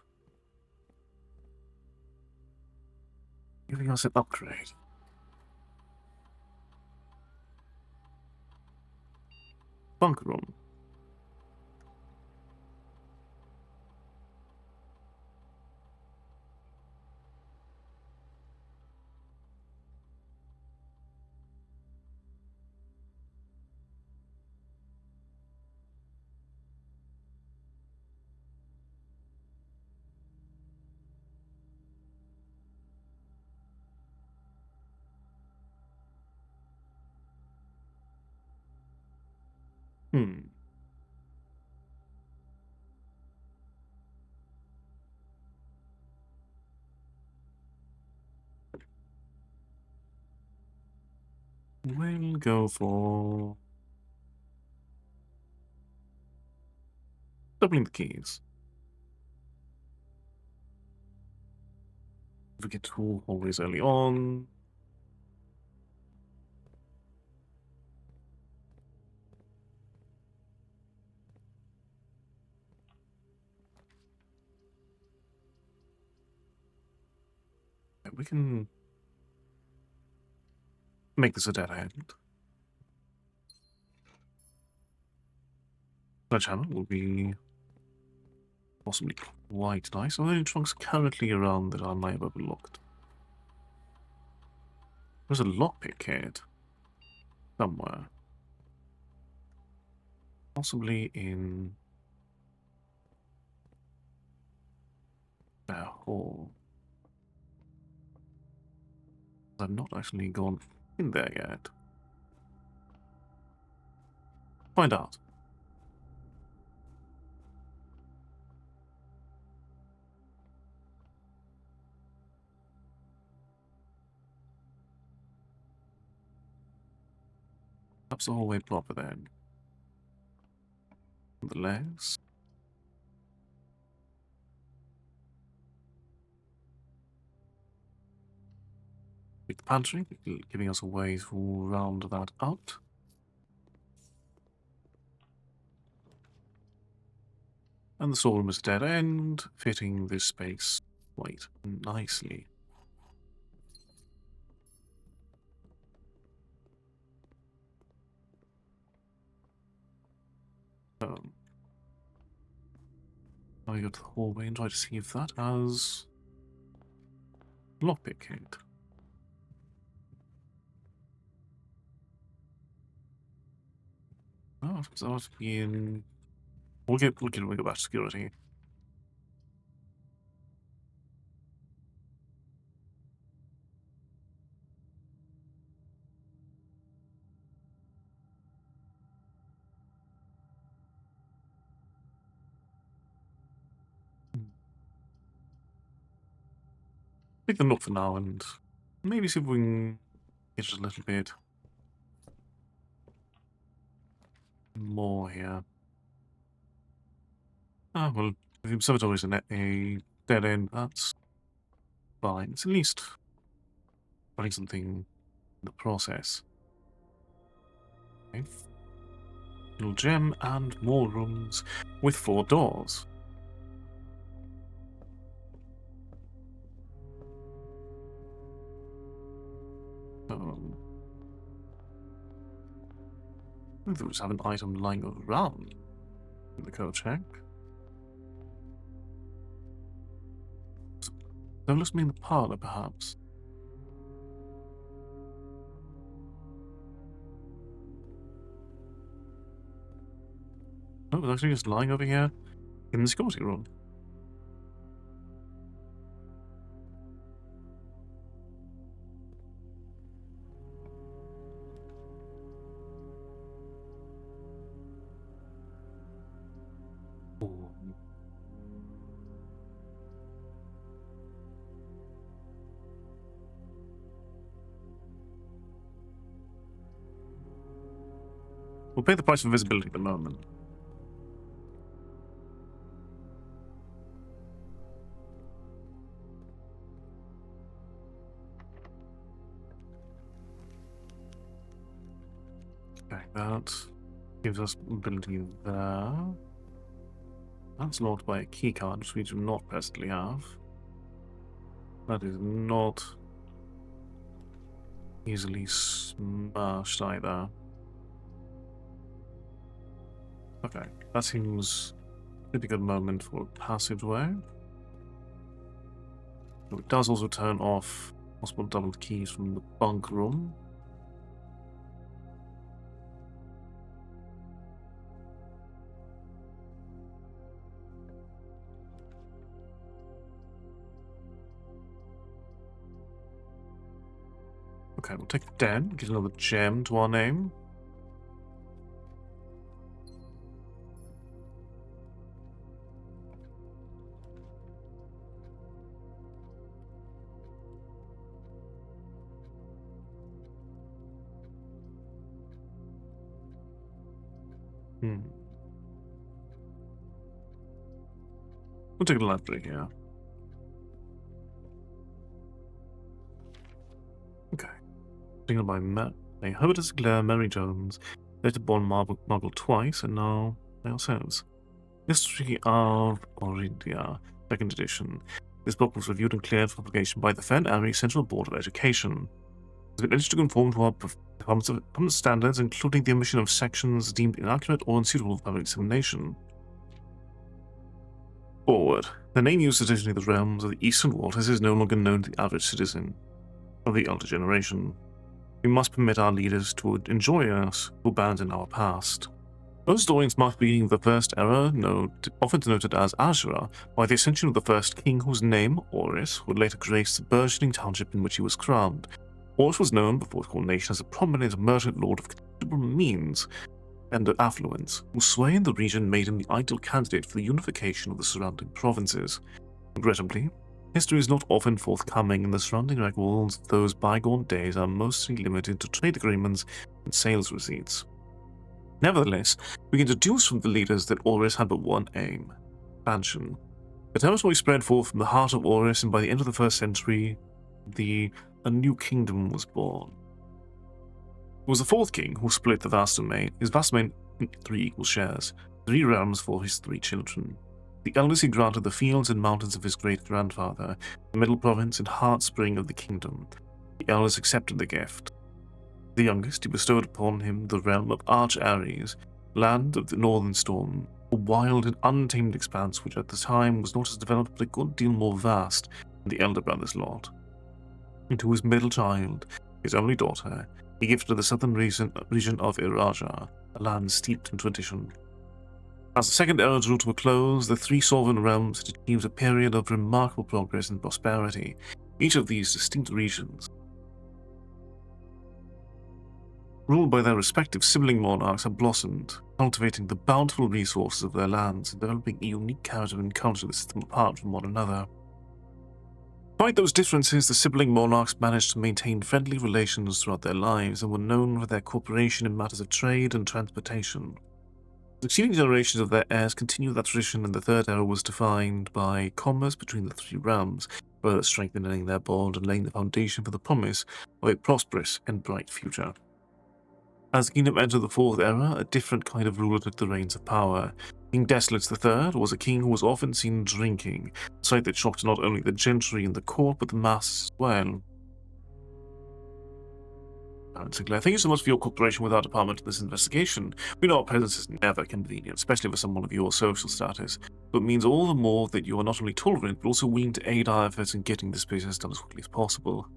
Giving us an upgrade. Bunker room. Hmm. We'll go for doubling the keys. If we get two always early on. We can make this a dead end. Sledgehammer will be possibly quite nice. Are there any trunks currently around that I might have overlooked? There's a lockpick kit somewhere. Possibly in hole. I've not actually gone in there yet. Find out. Perhaps the hallway proper then. The legs. The pantry, giving us a way to round that out. And the storeroom is a dead end, fitting this space quite nicely. I go to the hallway and try to see if that has lockpick kit. Oh, it's not being. We'll go back to security. Pick them up for now and maybe see if we can get just a little bit more here. Ah, well, if the observatory is a dead end, that's fine. It's at least finding something in the process. Okay. Little gem and more rooms with 4 doors. I think we just have an item lying around in the code check. That looks me in the parlor, perhaps. No, it's actually just lying over here in the security room. We'll pay the price for visibility at the moment. Okay, that gives us ability there. That's locked by a keycard, which we do not presently have. That is not easily smashed either. Okay, that seems a pretty good moment for a passageway. It does also turn off possible doubled keys from the bunk room. Okay, we'll take 10, get another gem to our name. We'll take a library here. Okay. Signal by a Herbertus Claire Mary Jones, later born Marble twice, and now by ourselves. History of Orindia, 2nd edition. This book was reviewed and cleared for publication by the Fen Area Central Board of Education. It has been edited to conform to our performance standards, including the omission of sections deemed inaccurate or unsuitable for public dissemination. Forward. The name used to designate the realms of the Eastern Waters is no longer known to the average citizen of the elder generation. We must permit our leaders to enjoy us who abandon our past. Most historians mark the beginning of the First Era, often denoted as Azura, by the ascension of the first king whose name, Oris, would later grace the burgeoning township in which he was crowned. Oris was known before his coronation as a prominent merchant lord of considerable means and affluence, whose sway in the region made him the ideal candidate for the unification of the surrounding provinces. Regrettably, history is not often forthcoming, and the surrounding records of those bygone days are mostly limited to trade agreements and sales receipts. Nevertheless, we can deduce from the leaders that Oris had but one aim: expansion. The territory spread forth from the heart of Oris, and by the end of the 1st century, a new kingdom was born. It was the 4th king who split his vast domain into 3 equal shares, 3 realms for his 3 children. The eldest he granted the fields and mountains of his great-grandfather, the middle province and heart spring of the kingdom. The eldest accepted the gift. The youngest he bestowed upon him the realm of Arch Ares, land of the northern storm, a wild and untamed expanse which at the time was not as developed but a good deal more vast than the elder brother's lot. And to his middle child, his only daughter, he gifted the southern region of Iraja, a land steeped in tradition. As the 2nd Era drew to a close, the 3 sovereign realms had achieved a period of remarkable progress and prosperity. Each of these distinct regions, ruled by their respective sibling monarchs, had blossomed, cultivating the bountiful resources of their lands and developing a unique character and culture that set them apart from one another. Despite those differences, the sibling monarchs managed to maintain friendly relations throughout their lives and were known for their cooperation in matters of trade and transportation. Succeeding generations of their heirs continued that tradition, and the 3rd Era was defined by commerce between the 3 realms, further strengthening their bond and laying the foundation for the promise of a prosperous and bright future. As the kingdom entered the 4th Era, a different kind of ruler took the reins of power. King Desolate III was a king who was often seen drinking, a sight that shocked not only the gentry and the court, but the masses as well. Baron Sinclair, thank you so much for your cooperation with our department in this investigation. We know our presence is never convenient, especially for someone of your social status, but it means all the more that you are not only tolerant, but also willing to aid our efforts in getting this business done as quickly as possible.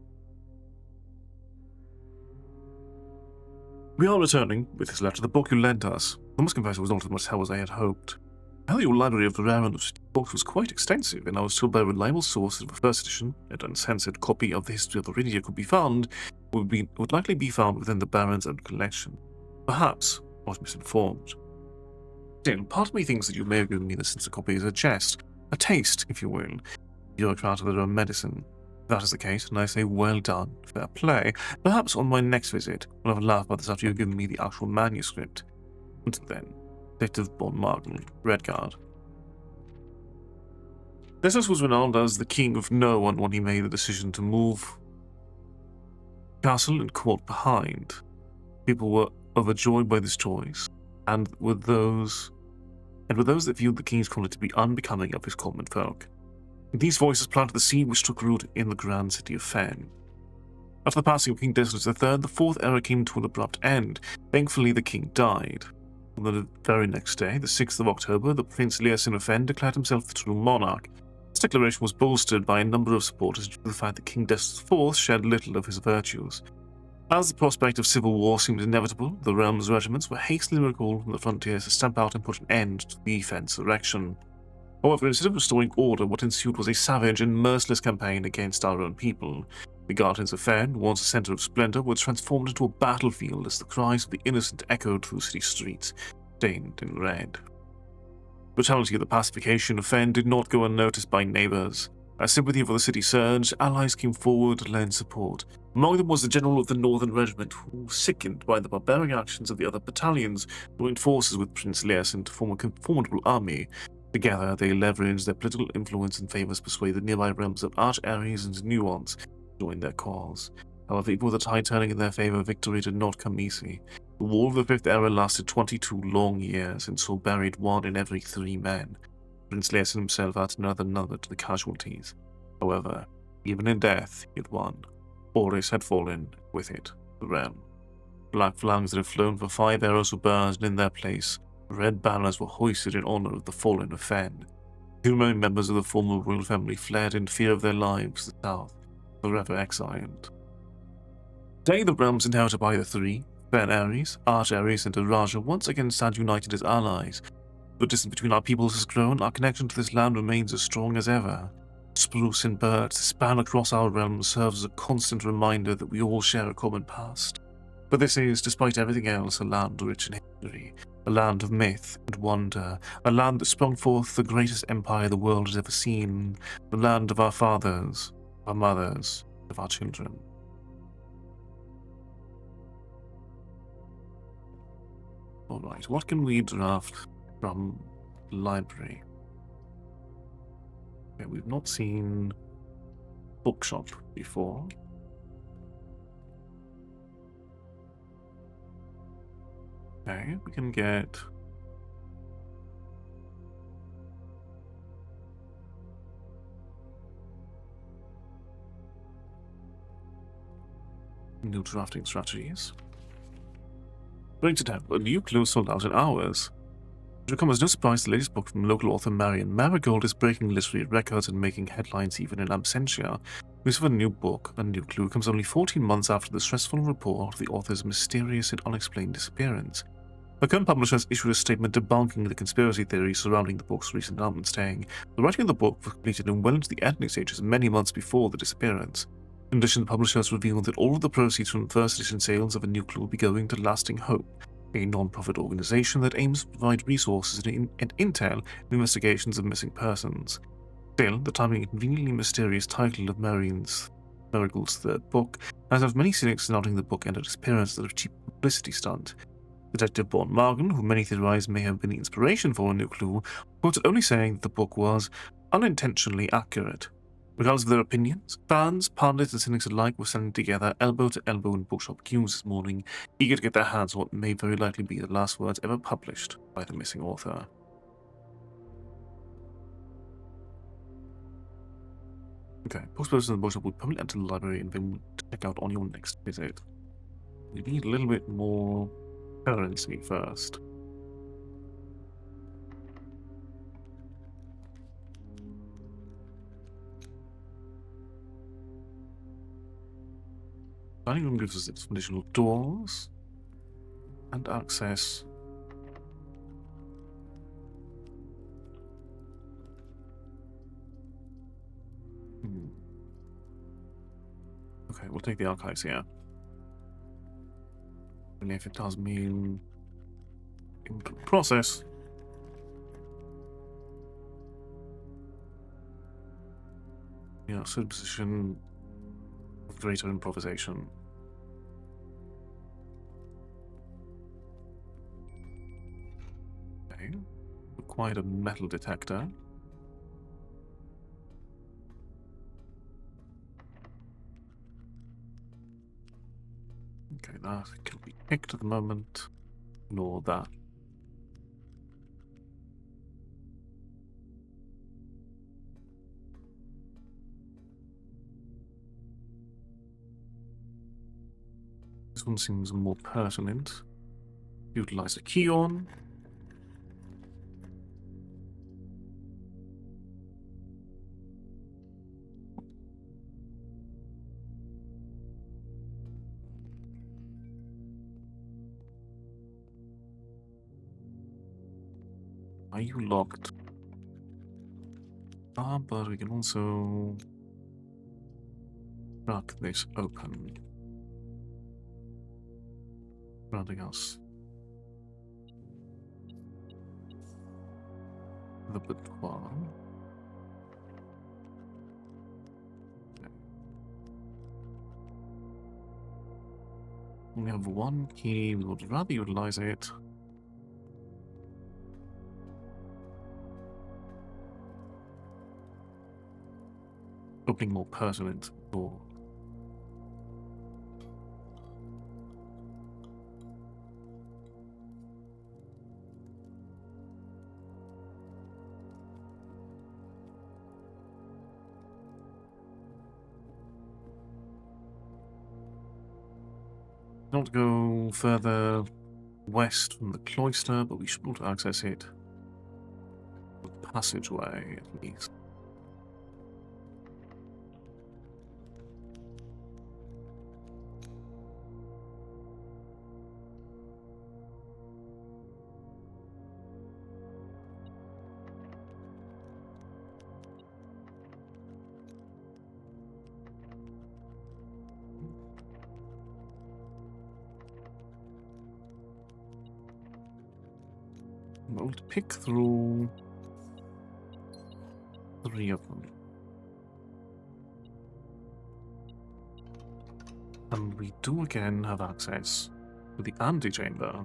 We are returning with this letter, the book you lent us. I must confess it was not as much help as I had hoped. I heard your library of rare and obscure books was quite extensive, and I was told by reliable sources of a 1st edition, an uncensored copy of the history of Iridia could be found, would likely be found within the Baron's own collection. Perhaps I was misinformed. Still, part of me thinks that you may have given me the censored copy as a jest, a taste, if you will, bureaucrat of their own medicine. If that is the case, and I say well done, fair play, perhaps on my next visit, we'll have a laugh about this after you've given me the actual manuscript. Until then, Detective Bon Martin, Redguard. Nessus was renowned as the king of no one when he made the decision to move castle and court behind. People were overjoyed by this choice, and with those that viewed the king's conduct to be unbecoming of his common folk. These voices planted the seed which took root in the grand city of Fen. After the passing of King Desolate III, the 4th Era came to an abrupt end. Thankfully, the king died. On the very next day, the 6th of October, the Prince Leosin of Fen declared himself the true monarch. This declaration was bolstered by a number of supporters due to the fact that King Desolate IV shared little of his virtues. As the prospect of civil war seemed inevitable, the realm's regiments were hastily recalled from the frontiers to stamp out and put an end to the insurrection. However, instead of restoring order, what ensued was a savage and merciless campaign against our own people. The gardens of Fen, once a center of splendor, were transformed into a battlefield as the cries of the innocent echoed through city streets, stained in red. The brutality of the pacification of Fen did not go unnoticed by neighbors. As sympathy for the city surged, allies came forward to lend support. Among them was the general of the Northern Regiment, who, sickened by the barbaric actions of the other battalions, joined forces with Prince Leosin to form a formidable army. Together, they leveraged their political influence and favors to persuade the nearby realms of Arch Ares and Nuance to join their cause. However, even with the tide turning in their favor, victory did not come easy. The War of the 5th Era lasted 22 long years and saw buried 1 in every 3 men. Prince Leosin himself added another number to the casualties. However, even in death, he had won. Oris had fallen, with it, the realm. Black flags that had flown for 5 eras were burned, and in their place, red banners were hoisted in honor of the fallen of Fen. The remaining members of the former royal family fled in fear of their lives to the south, forever exiled. Today, the realms inherited by the 3 Ben Ares, Arch Ares, and Araja once again stand united as allies. The distance between our peoples has grown, our connection to this land remains as strong as ever. Spruce and birds span across our realm serves as a constant reminder that we all share a common past. But this is, despite everything else, a land rich in history, a land of myth and wonder, a land that sprung forth the greatest empire the world has ever seen, the land of our fathers, our mothers, of our children. Alright, what can we draft from the library? Okay, we've not seen bookshop before. Okay, we can get new drafting strategies. Going to tap, a new clue sold out in hours. It will come as no surprise the latest book from local author Marion Marigold is breaking literary records and making headlines even in absentia. News of a new book, A New Clue, comes only 14 months after the stressful report of the author's mysterious and unexplained disappearance. The current publisher has issued a statement debunking the conspiracy theories surrounding the book's recent development, saying the writing of the book was completed and well into the editing stages many months before the disappearance. In addition, the publisher has revealed that all of the proceeds from first edition sales of A New Clue will be going to Lasting Hope, a non-profit organization that aims to provide resources and intel in investigations of missing persons. Still, the timing and conveniently mysterious title of Marigold's third book has had many cynics doubting the book ended its appearance as a cheap publicity stunt. Detective Bon Morgan, who many theorize may have been the inspiration for A New Clue, quoted only saying that the book was unintentionally accurate. Regardless of their opinions, fans, pundits, and cynics alike were standing together, elbow to elbow in bookshop queues this morning, eager to get their hands on what may very likely be the last words ever published by the missing author. Okay, posters in the bookshop would probably enter the library and then check out on your next visit. You need a little bit more currency first. Dining room gives us its additional doors and access. Okay, we'll take the archives here. And if it does mean process. Yeah, so position of greater improvisation. Okay. Required a metal detector. Okay, that can be picked at the moment. Ignore that. This one seems more pertinent. Utilize a key on. Are you locked? But we can also crack this open. Granting us the boudoir. We have one key, we would rather utilize it. Opening more pertinent door. Not go further west from the cloister, but we should be able to access it. The passageway, at least. We'll pick through 3 of them. And we do again have access to the antechamber.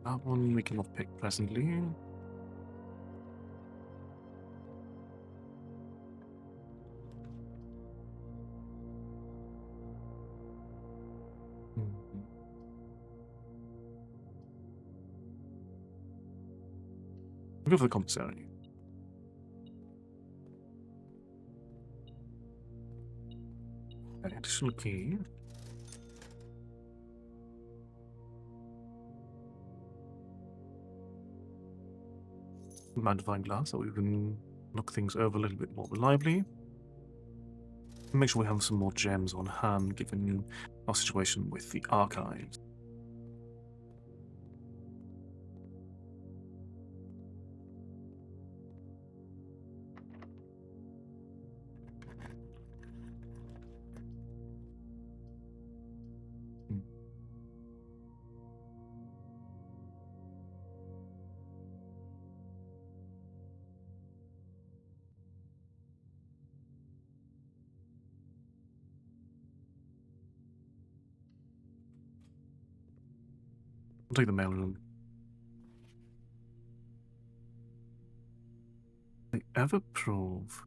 That one we cannot pick presently. Go for the commissary. An additional key. Magnifying glass, so we can look things over a little bit more reliably. Make sure we have some more gems on hand, given our situation with the archives. I'll take the mail room. Did they ever prove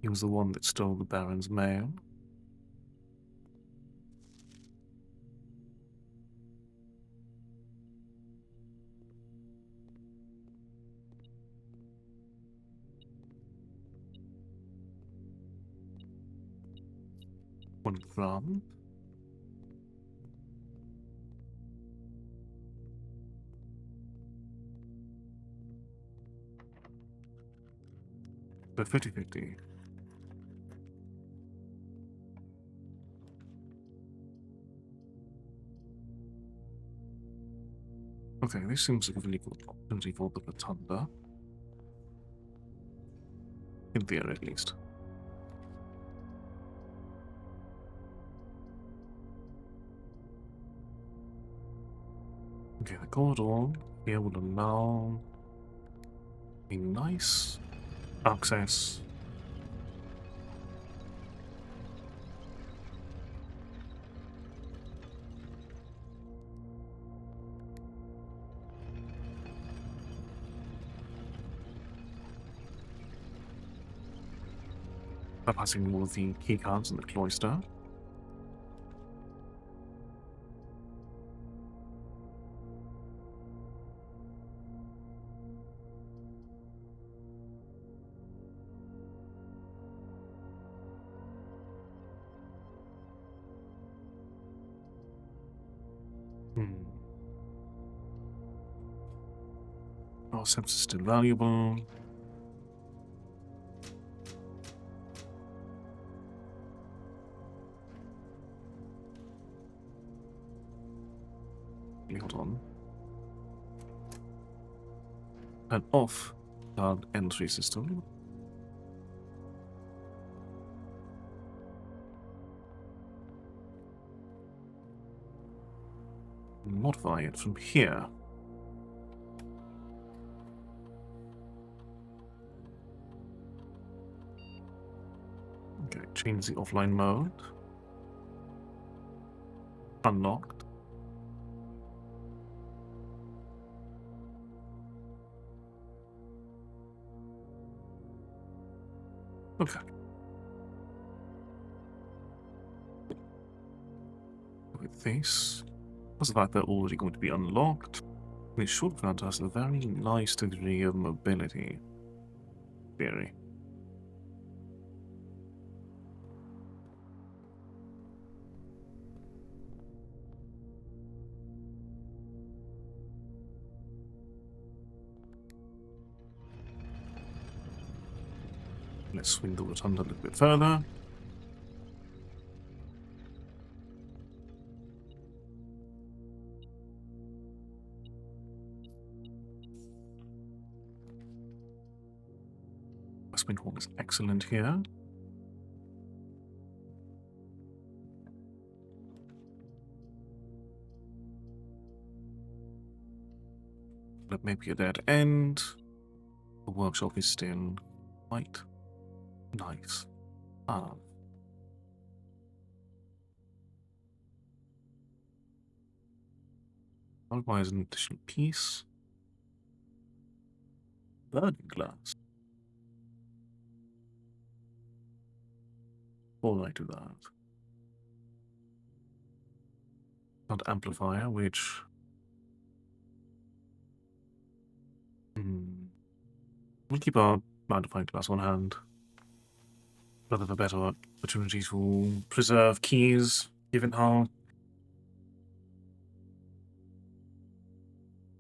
he was the one that stole the Baron's mail? One from. So 50-50. Okay, this seems like a really good opportunity for the Rotunda. In theory, at least. Okay, the corridor here will allow a nice access. Bypassing all of the keycards in the cloister. Our sense is still valuable. Hold on. An off card entry system. Modify it from here. Okay, change the offline mode. Unlocked. Okay. With this, plus the fact they're already going to be unlocked, it should grant us a very nice degree of mobility. Theory. Let's swing the rotunda a little bit further. main hall is excellent here. But maybe a dead end. The workshop is still quite nice. Otherwise, an additional piece. Burning glass. All I do that. Not amplifier, which. We'll keep our magnifying glass on hand. Rather for better opportunity to preserve keys, given how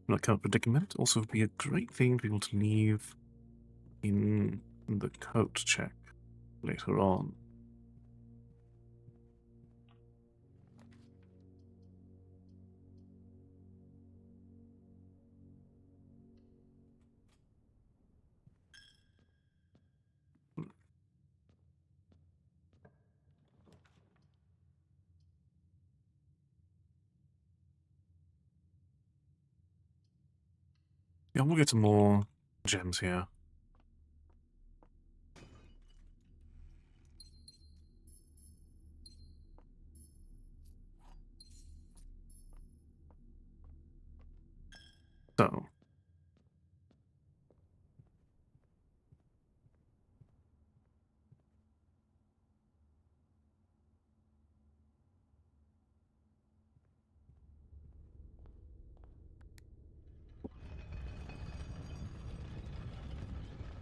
that kind of predicament. Also would be a great thing to be able to leave in the code check later on. Yeah, we'll get some more gems here. So,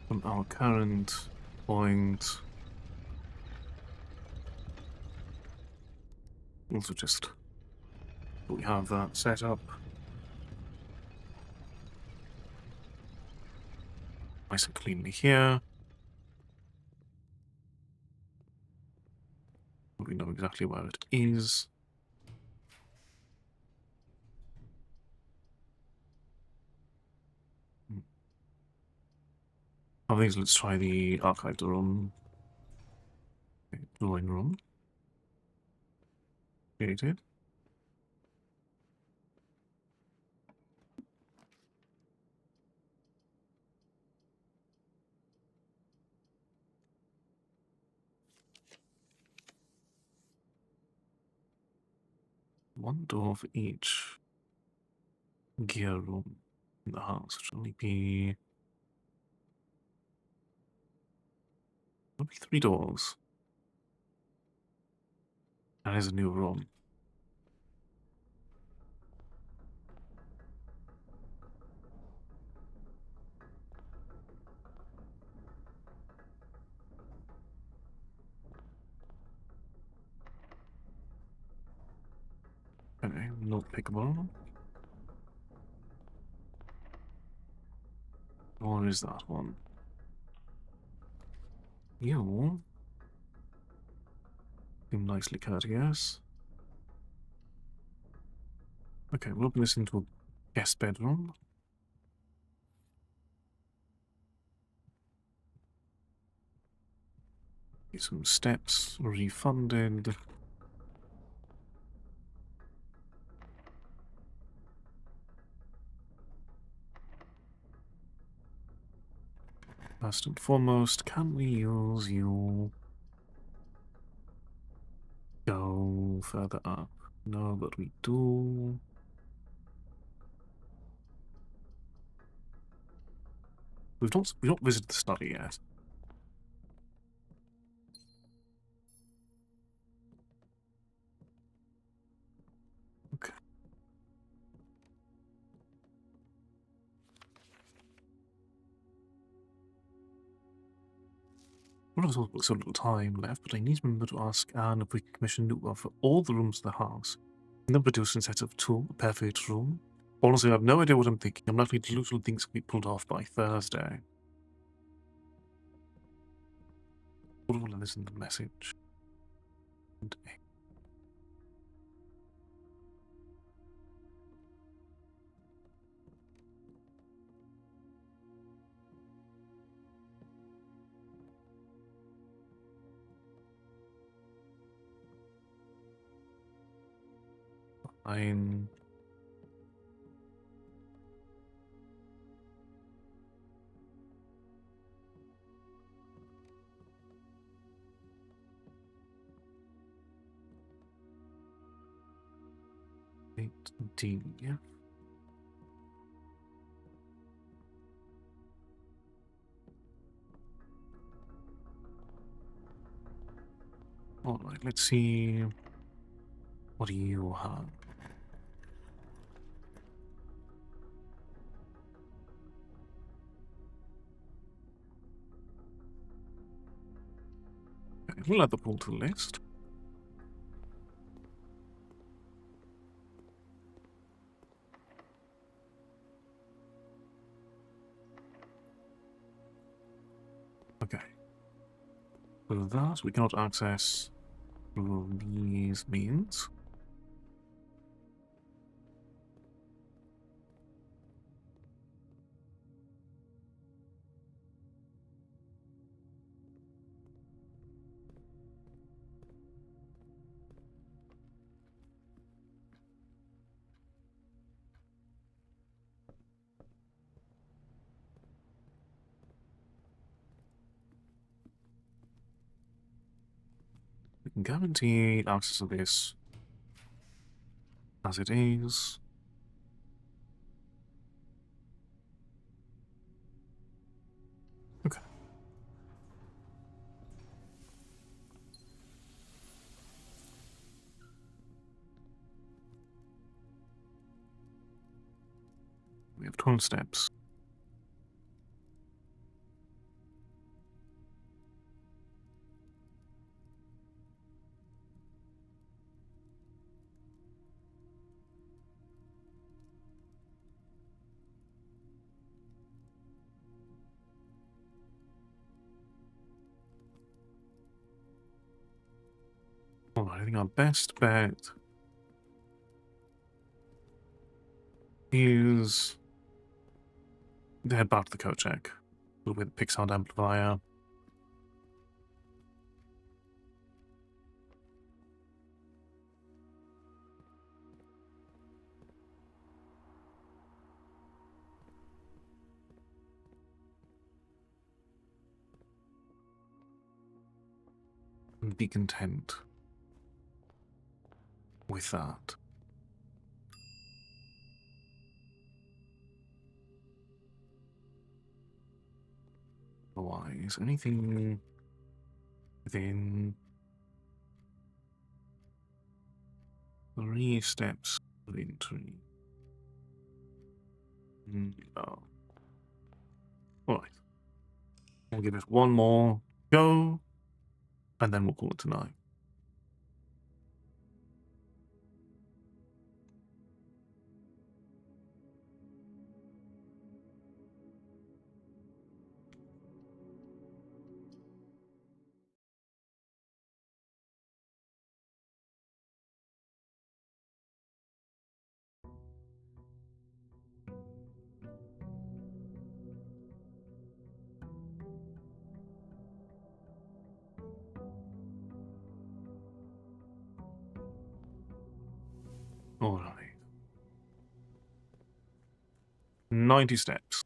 from our current point, also just we have that set up. Nice and cleanly here. We know exactly where it is. I think let's try the archived room. Okay, drawing room. Created. One door for each gear room in the house, which will only be. There'll be 3 doors. That is a new room. Okay, not pickable. Or is that one? You seem nicely courteous. Okay, we'll open this into a guest bedroom. Get some steps refunded. First and foremost, can we use you? Go further up. No, but we do. We've not visited the study yet. Okay. Well, there's also so little time left, but I need to remember to ask Anne if we can commission Nuwa for all the rooms of the house, and then produce a set of 2 a perfect room. Honestly, I have no idea what I'm thinking. I'm likely delusional things can be pulled off by Thursday. What will I listen to the message? And Fine. D. Yeah. All right. Let's see. What do you have? Okay, we'll add the pool to the list. Okay. For that, we cannot access these means. We can guarantee access to this as it is. Okay. We have 12 steps. Alright, I think our best bet is to head back to the code check with the Pixar amplifier. And be content with that. Otherwise, anything within 3 steps of entry. No. Alright. We'll give it one more go, and then we'll call it tonight. Alright. 90 steps.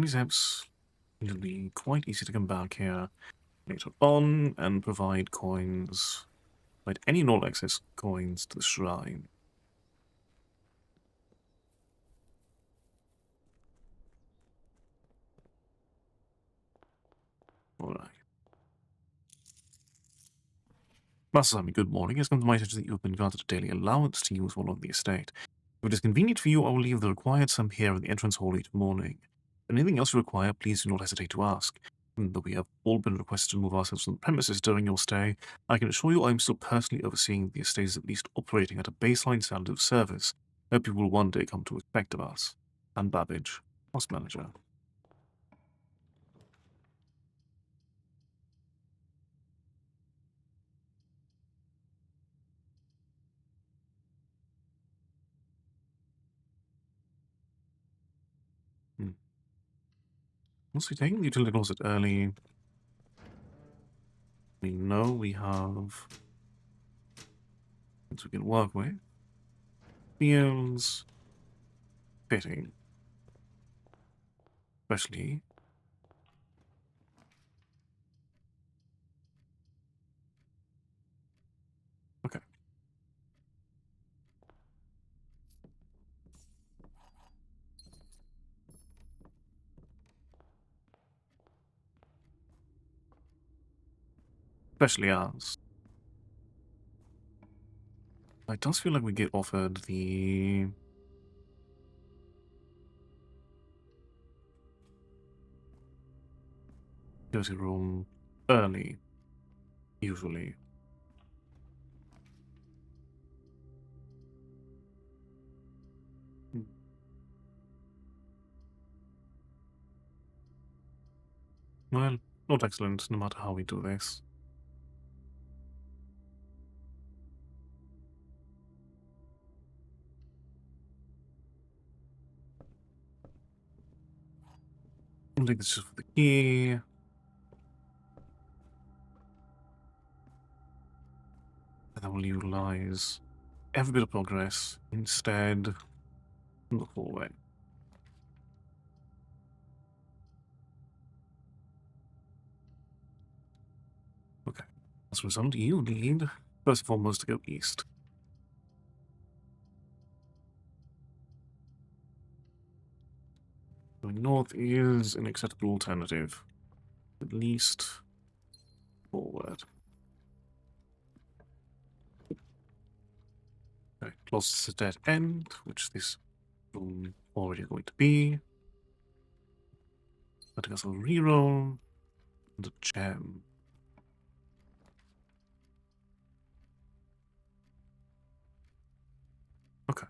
Steps. It'll be quite easy to come back here later on and provide coins, provide any null access coins to the shrine. Alright. Master Simon, good morning. It has come to my attention that you have been granted a daily allowance to use while on the estate. If it is convenient for you, I will leave the required sum here in the entrance hall each morning. If anything else you require, please do not hesitate to ask. Though we have all been requested to move ourselves from the premises during your stay, I can assure you I am still personally overseeing the estate is at least operating at a baseline standard of service. I hope you will one day come to expect of us. And Babbage, host manager. Once we take the utility closet early, we know we have things we can work with. Feels fitting. Especially okay. Especially as it does feel like we get offered the dirty room early, usually. Well, not excellent, no matter how we do this. I'll take this just for the key. And then we'll utilize every bit of progress instead in the hallway. Okay. As a result, you need, first and foremost, to go east. Going north is an acceptable alternative. At least forward. Okay, close to the dead end, which this room already going to be. Letting us a reroll and a gem. Okay.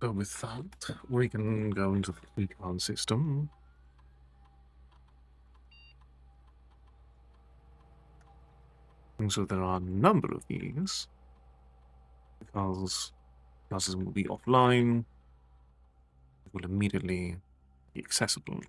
So with that, we can go into the recon system. And so there are a number of these, because classes will be offline, it will immediately be accessible.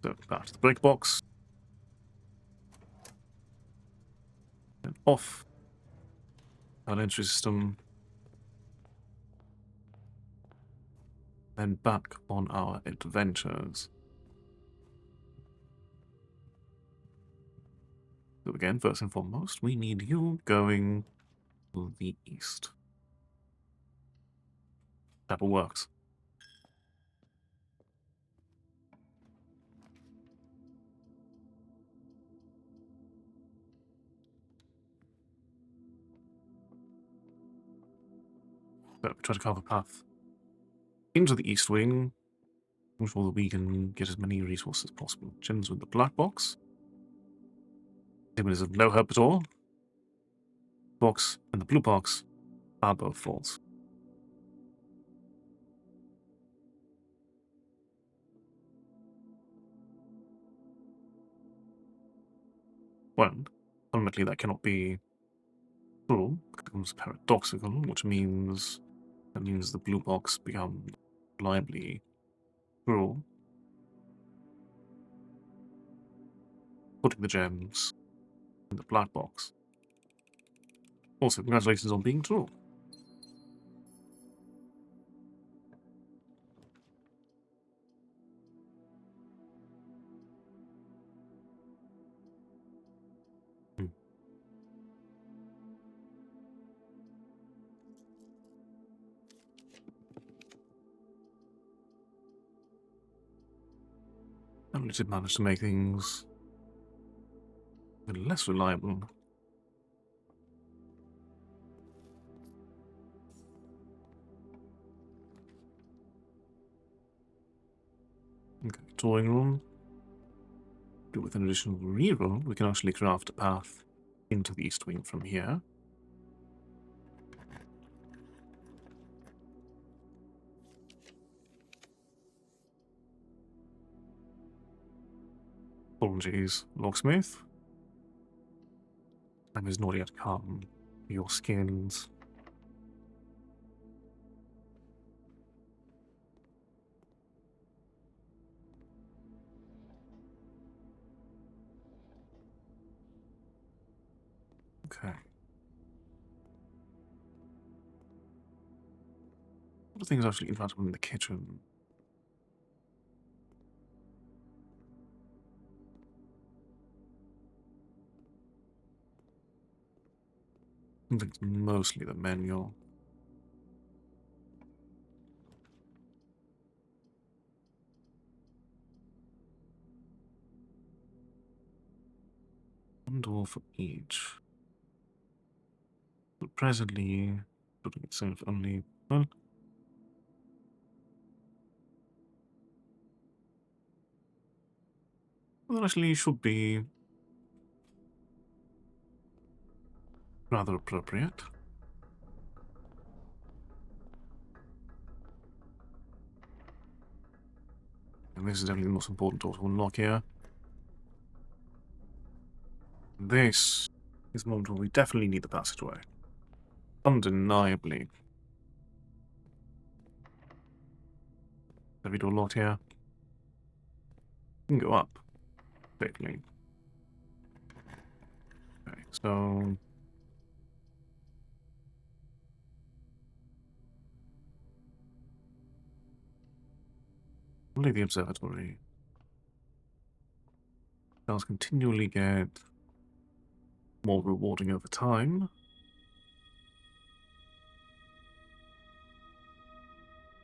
So back to the break box. And off our entry system. Then back on our adventures. So again, first and foremost, we need you going to the east. That works. So try to carve a path into the east wing, ensure that we can get as many resources as possible. Gems with the black box. Is of no help at all. Box and the blue box are both false. Well, ultimately that cannot be true. It becomes paradoxical, which means the blue box becomes reliably true. Putting the gems in the black box. Also, congratulations on being true. Hmm. And we did manage to make things a bit less reliable. touring room. With an additional reroll, we can actually craft a path into the East Wing from here. Apologies, locksmith. Time is not yet come. Your skins. Okay. What are things actually invented in the kitchen? I think it's mostly the menu. One door for each. But presently, putting it safe only. Well, that actually should be rather appropriate. And this is definitely the most important door to unlock here. This is the moment where we definitely need the passageway. Undeniably. Every door locked here. You can go up. Safely. Okay, so only the observatory does continually get more rewarding over time.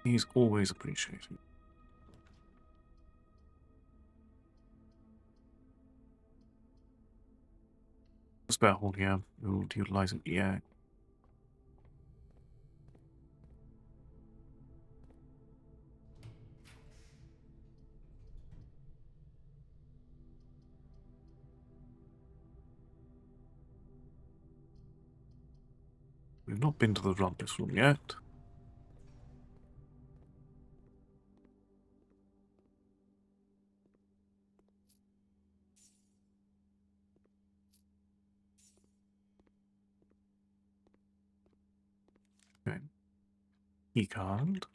He's always appreciated. Spare hole here. We'll utilize an EA. We've not been to the rumpus room yet. Okay. Key card.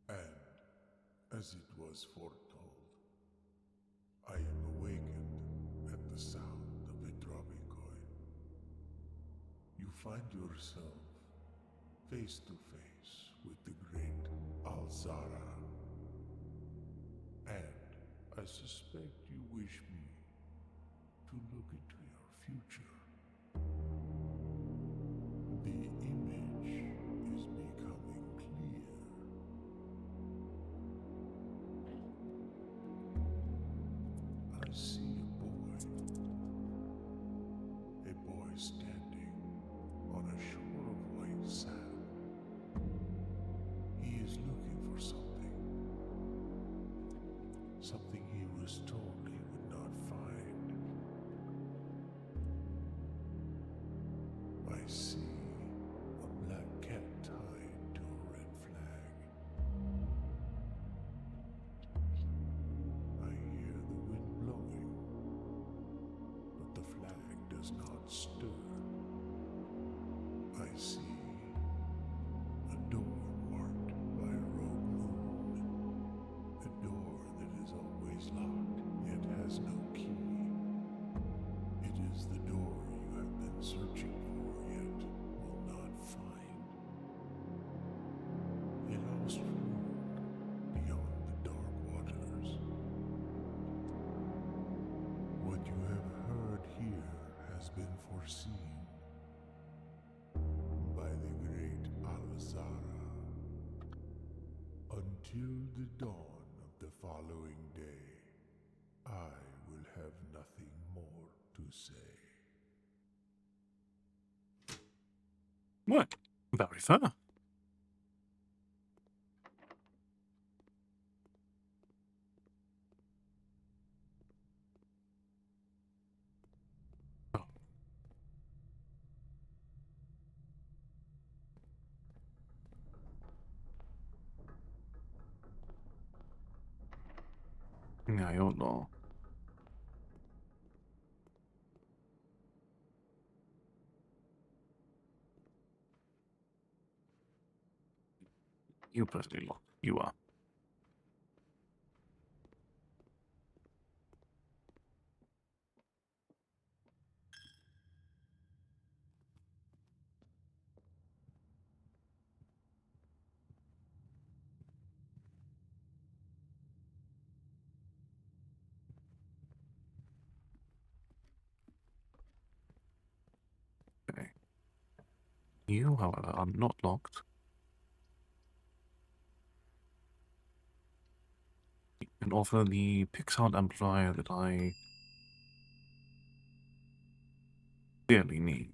And, as it was foretold, I am awakened at the sound of a dropping coin. You find yourself face to face with the great Alzara. And I suspect you wish me to look into your future. The image is becoming clear. I see a boy standing on a shore of white sand. He is looking for something. Something he was told he would not find. I see a black cat tied to a red flag. I hear the wind blowing, but the flag does not stir. I see a door marked by a rogue moon. A door that is always locked, yet has no key. It is the door you have been searching for, yet will not find. A lost room beyond the dark waters. What you have heard here has been foreseen by the great Alzara. Until the dawn of the following day. have nothing more to say. Well, very fair. Oh, yeah, I don't know. You personally look. You are. Okay. You, however, are not locked. You can offer the Pixar amplifier that I dearly need.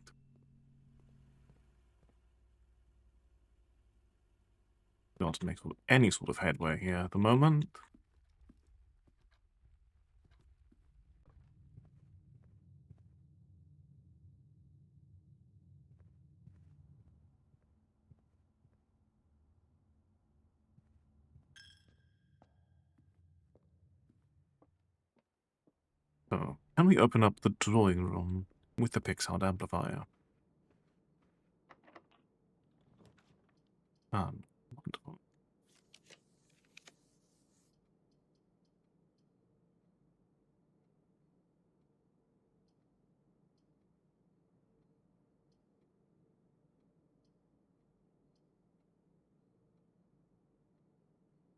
Not to make any sort of headway here at the moment. So, can we open up the drawing room with the Pixar amplifier? Wonderful.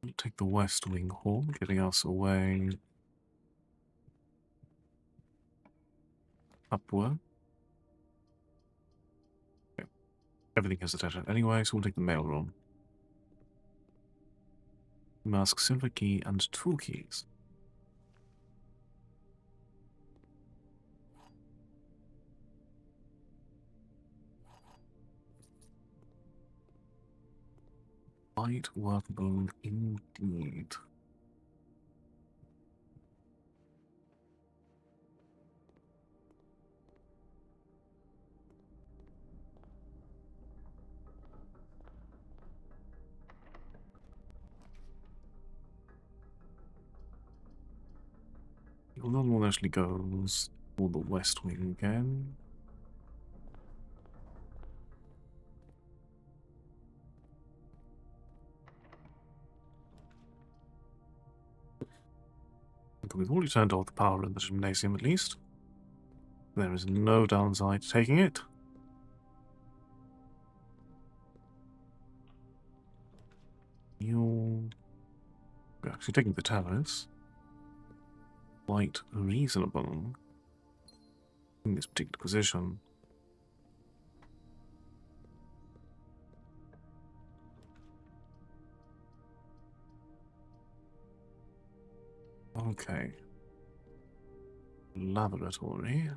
We'll take the West Wing Hall, getting us away upward. Okay. Everything has attention anyway, so we'll take the mail room. Mask, silver key, and tool keys. Quite workable indeed. The other one actually goes for the West Wing again. But we've already turned off the power in the gymnasium at least. There is no downside to taking it. We're actually taking the terrace. Quite reasonable in this particular position. Okay. Laboratory.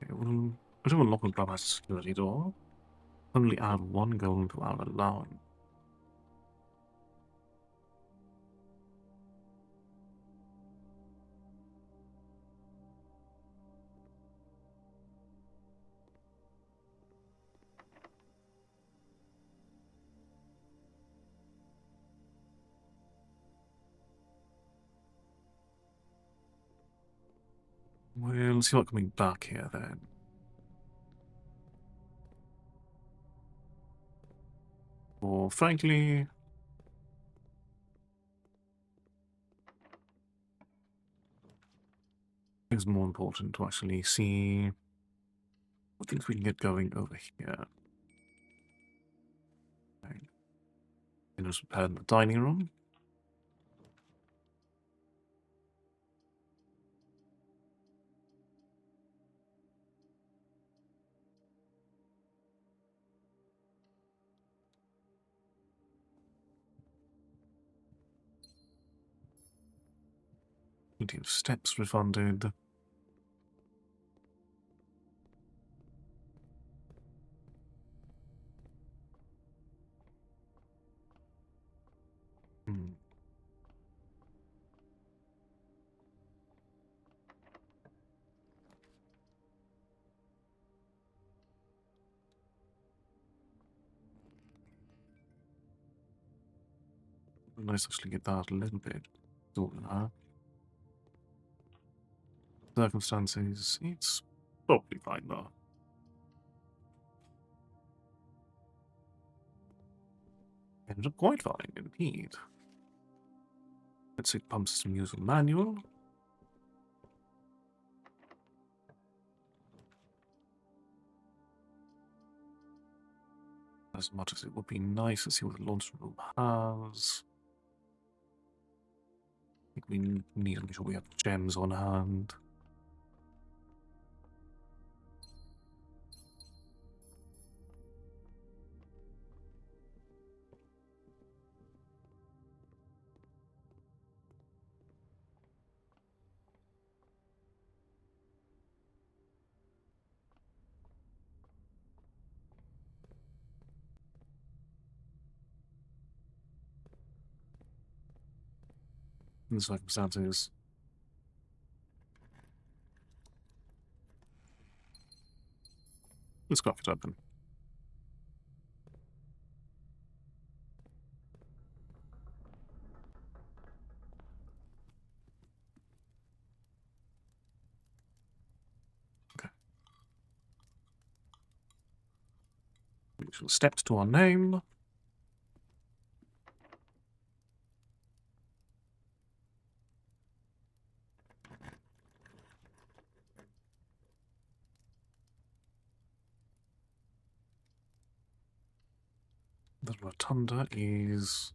Okay, we'll do a lock and grab our security door. Only add one gold to our allowance. We'll see what coming back here then. Or frankly, it's more important to actually see what things we can get going over here. Okay. And just prepare the dining room. Plenty of steps refunded. Hmm. Nice actually get that a little bit sorted out. Circumstances, it's probably fine though. Ended up quite fine indeed. Let's see, pump system user manual. As much as it would be nice to see what the launch room has. I think we need to make sure we have gems on hand. In the circumstances. Let's crack it open. Okay. We shall step to our name. The rotunda is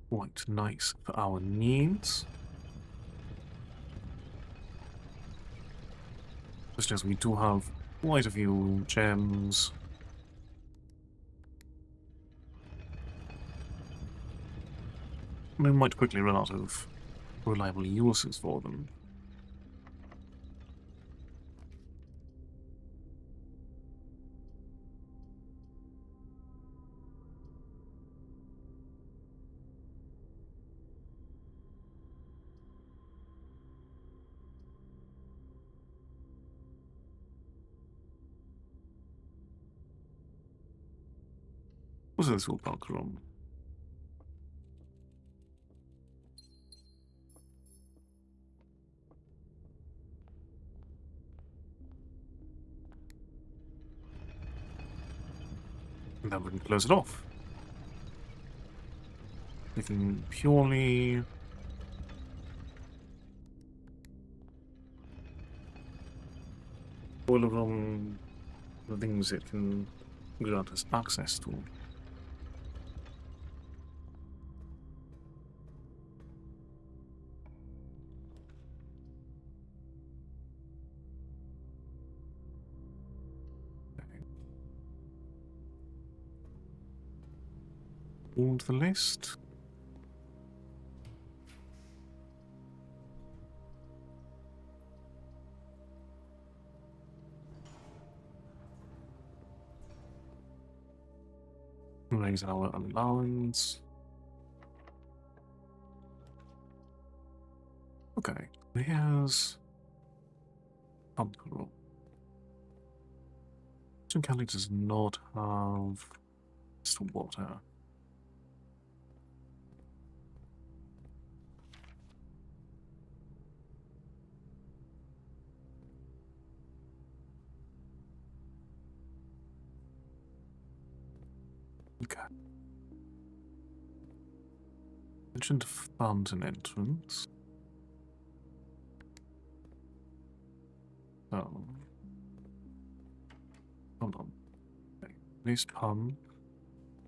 quite nice for our needs. Just as we do have quite a few gems. We might quickly run out of reliable uses for them. What's this all park room? And then we can close it off. We can purely boiler room, the things it can grant us access to. Hold the list. Raise our allowance. Okay, here's pump room. Jim Kelly does not have still water. Okay. Mentioned fountain entrance. Oh. Hold on. Okay. This pump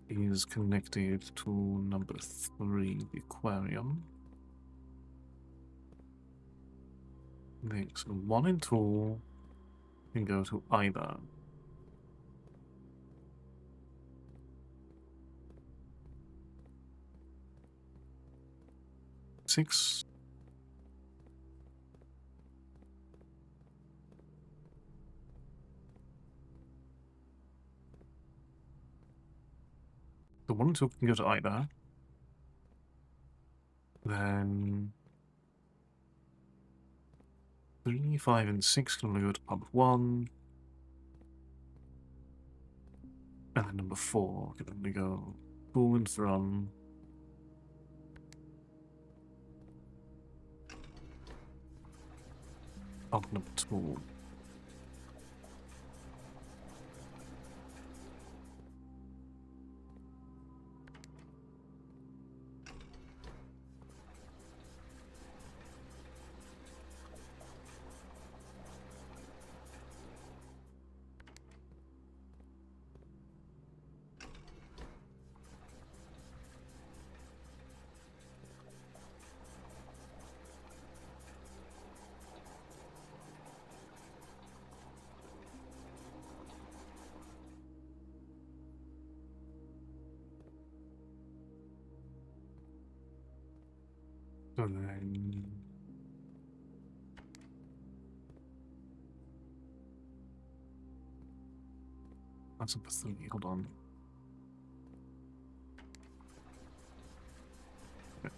is connected to number 3, the aquarium. Thanks. So 1 in 2 can go to either. Six. So 1 and 2 can go to either. Then 3, 5, and 6 can only go to pub 1. And then number 4 can only go to and from pub number 2. So then that's number 3. Hold on. Okay.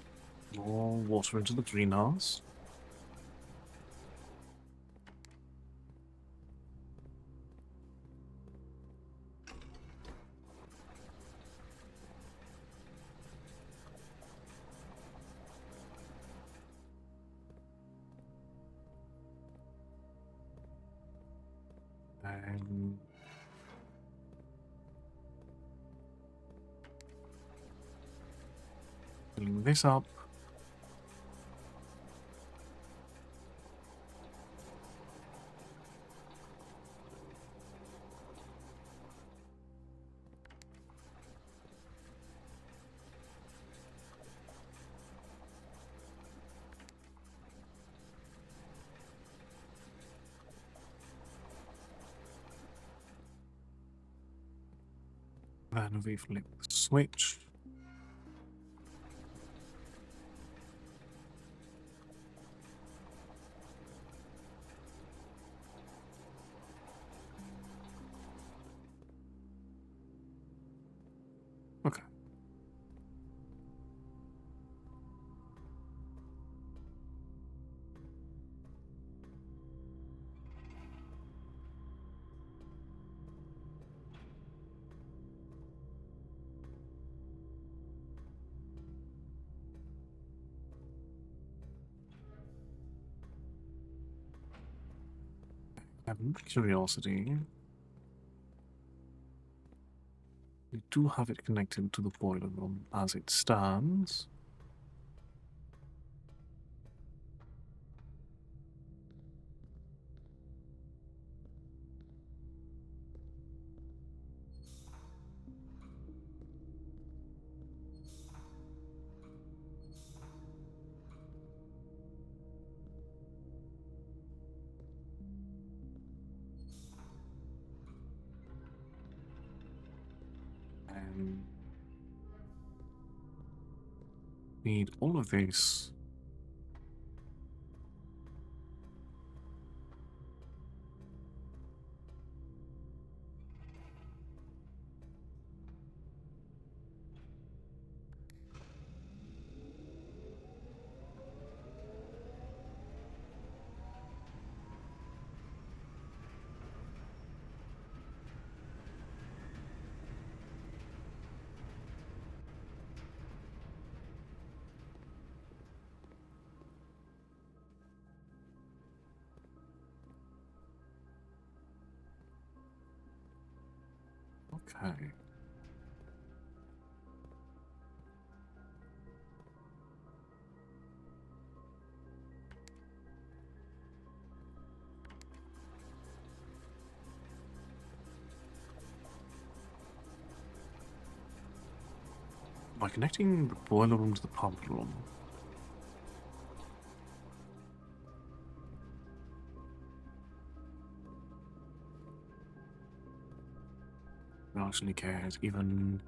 More water into the greenhouse. And filling this up. Then we flip the switch. Okay. Out of curiosity, we do have it connected to the boiler room as it stands. And need all of this. Okay. By connecting the boiler room to the pump room, actually cared even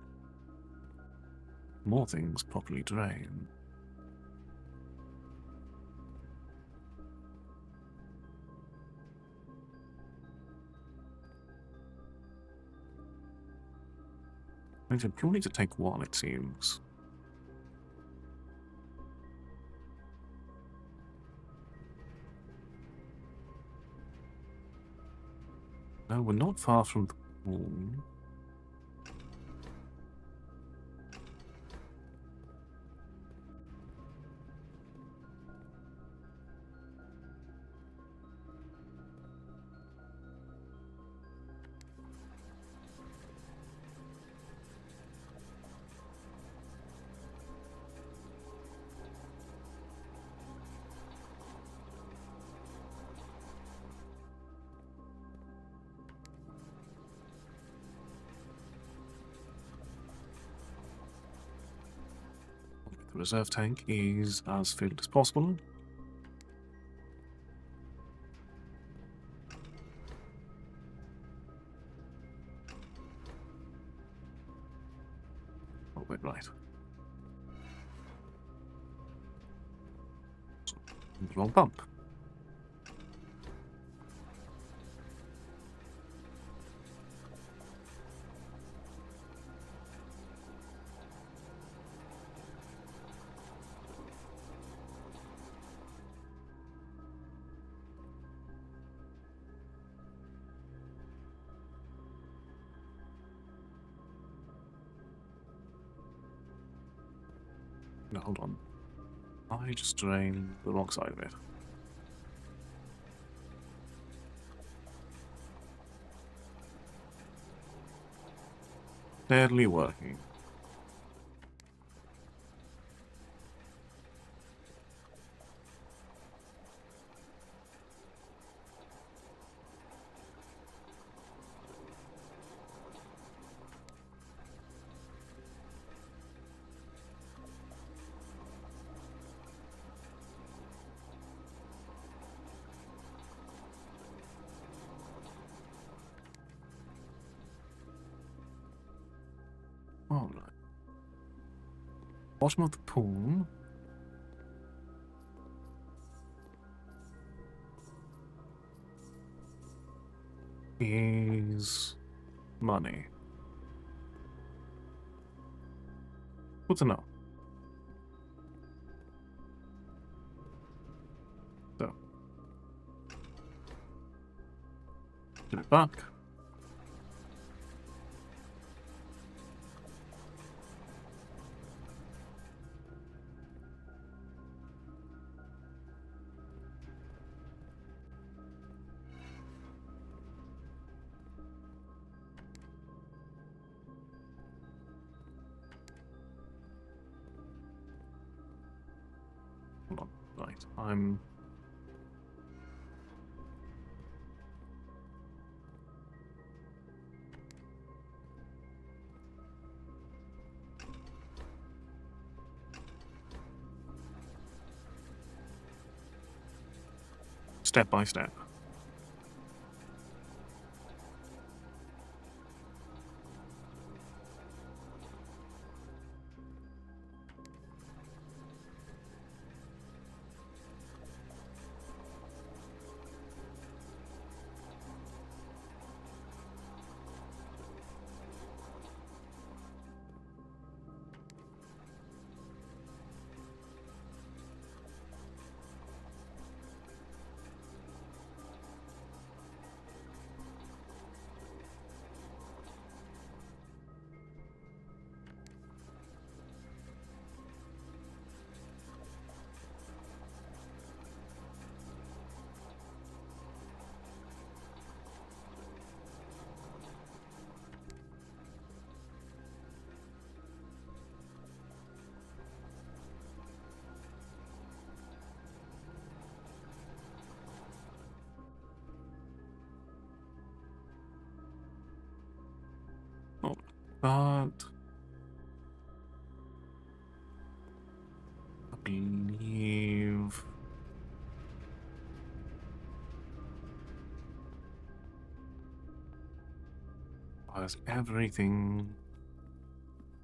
more things properly drained. It'd probably to take one, it seems. No, we're not far from the pool. The reserve tank is as filled as possible. Oh, wait, right. The wrong pump. No, hold on. I just drained the wrong side of it. Barely working. Alright. Bottom of the pool. Is money. Good to know. So, give it back. Hold on. Right. I'm step by step. Oh, but I believe requires everything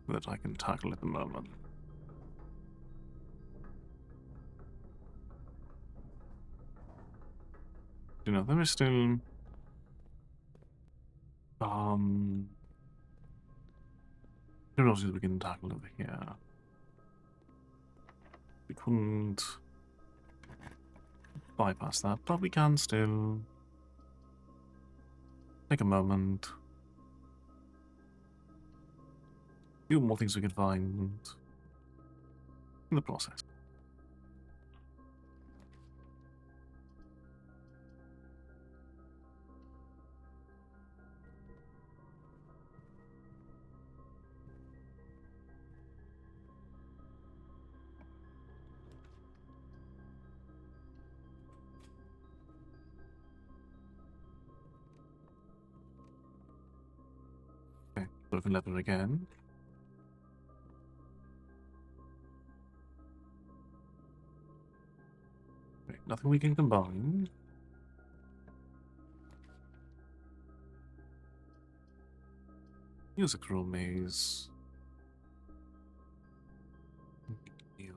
that I can tackle at the moment. You know, there is still curiosities we can tackle over here. We couldn't bypass that, but we can still take a moment. Few more things we can find in the process. Okay, open lever again. Okay, nothing we can combine. Use a cruel maze. Deal.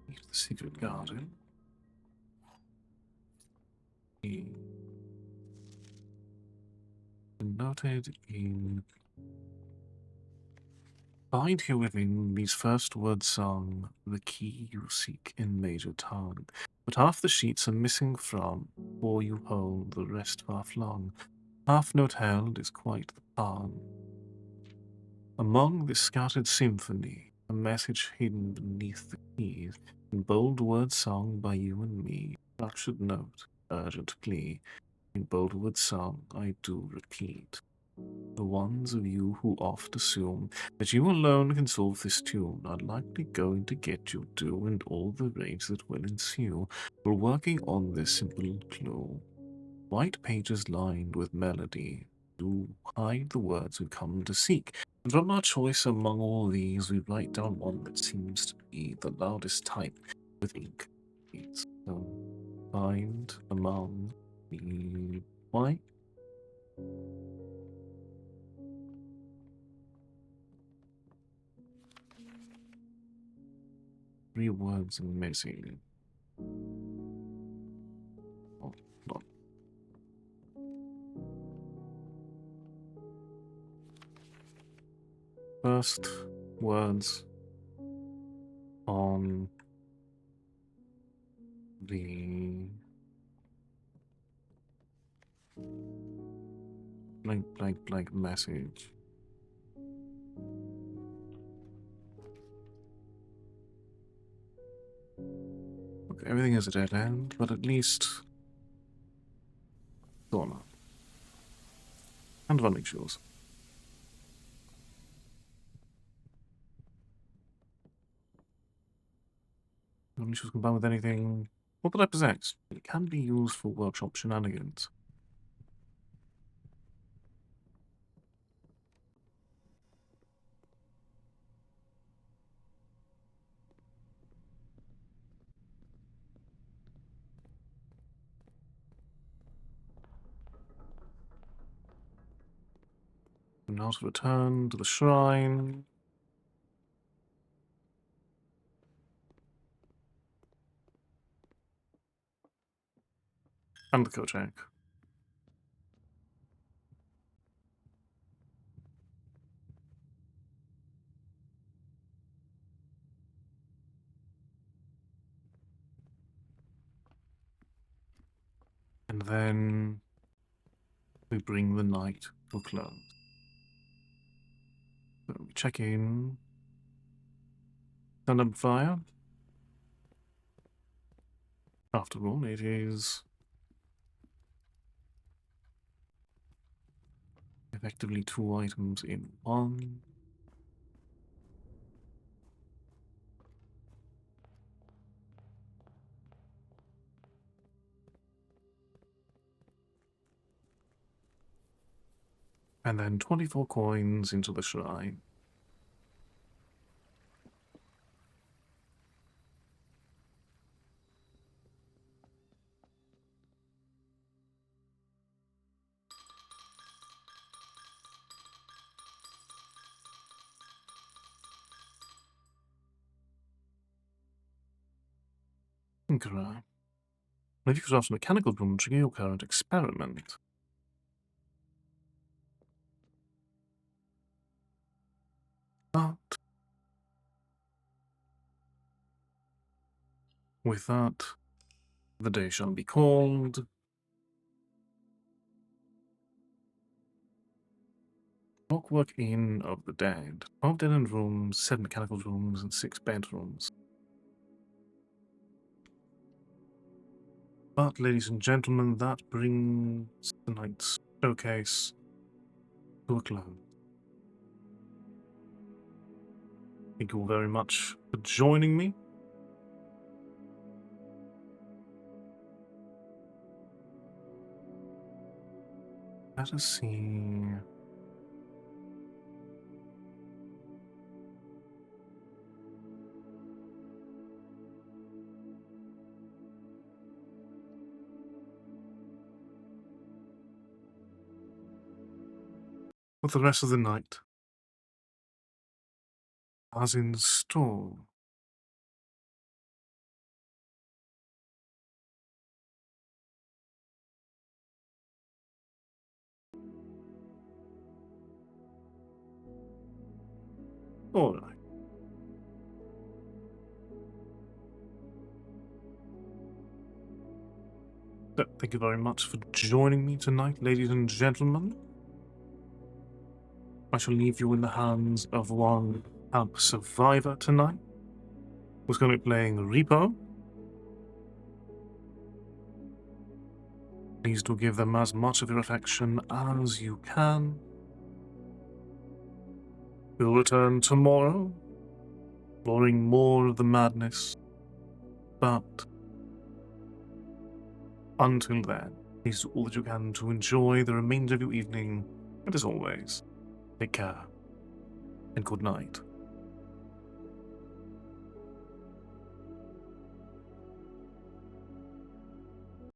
Here's the secret garden. Noted in. Find here within these first words sung the key you seek in major tongue. But half the sheets are missing from, or you hold the rest far flung. Half note held is quite the palm. Among this scattered symphony, a message hidden beneath the keys, in bold words sung by you and me, fractured note, urgent plea, in bold words sung I do repeat. The ones of you who oft assume that you alone can solve this tune are likely going to get your due and all the rage that will ensue. We're working on this simple clue. White pages lined with melody do hide the words we've come to seek. And from our choice among all these, we write down one that seems to be the loudest type with ink. So find among the white. 3 words missing. Oh, no. First words on the blank message. Okay, everything is a dead end, but at least corner. And running shoes. Running shoes combined with anything. What did I possess? It can be used for workshop shenanigans. And now to return to the shrine. And the Kochak. And then we bring the night to a close. So we check in. Stand up fire. After all, it is effectively 2 items in 1. And then 24 coins into the shrine. Correct. If you could ask a mechanical room to trigger your current experiment. But with that, the day shall be called Clockwork Inn of the Dead. 12 dead-end rooms, 7 mechanical rooms, and 6 bedrooms. But, ladies and gentlemen, that brings tonight's showcase to a close. Thank you all very much for joining me. Let us see. What the rest of the night has in store. Alright. So, thank you very much for joining me tonight, ladies and gentlemen. I shall leave you in the hands of one camp survivor tonight, who's going to be playing Repo. Please do give them as much of your affection as you can. We'll return tomorrow, exploring more of the madness. But until then, please do all that you can to enjoy the remainder of your evening, and as always, take care and good night.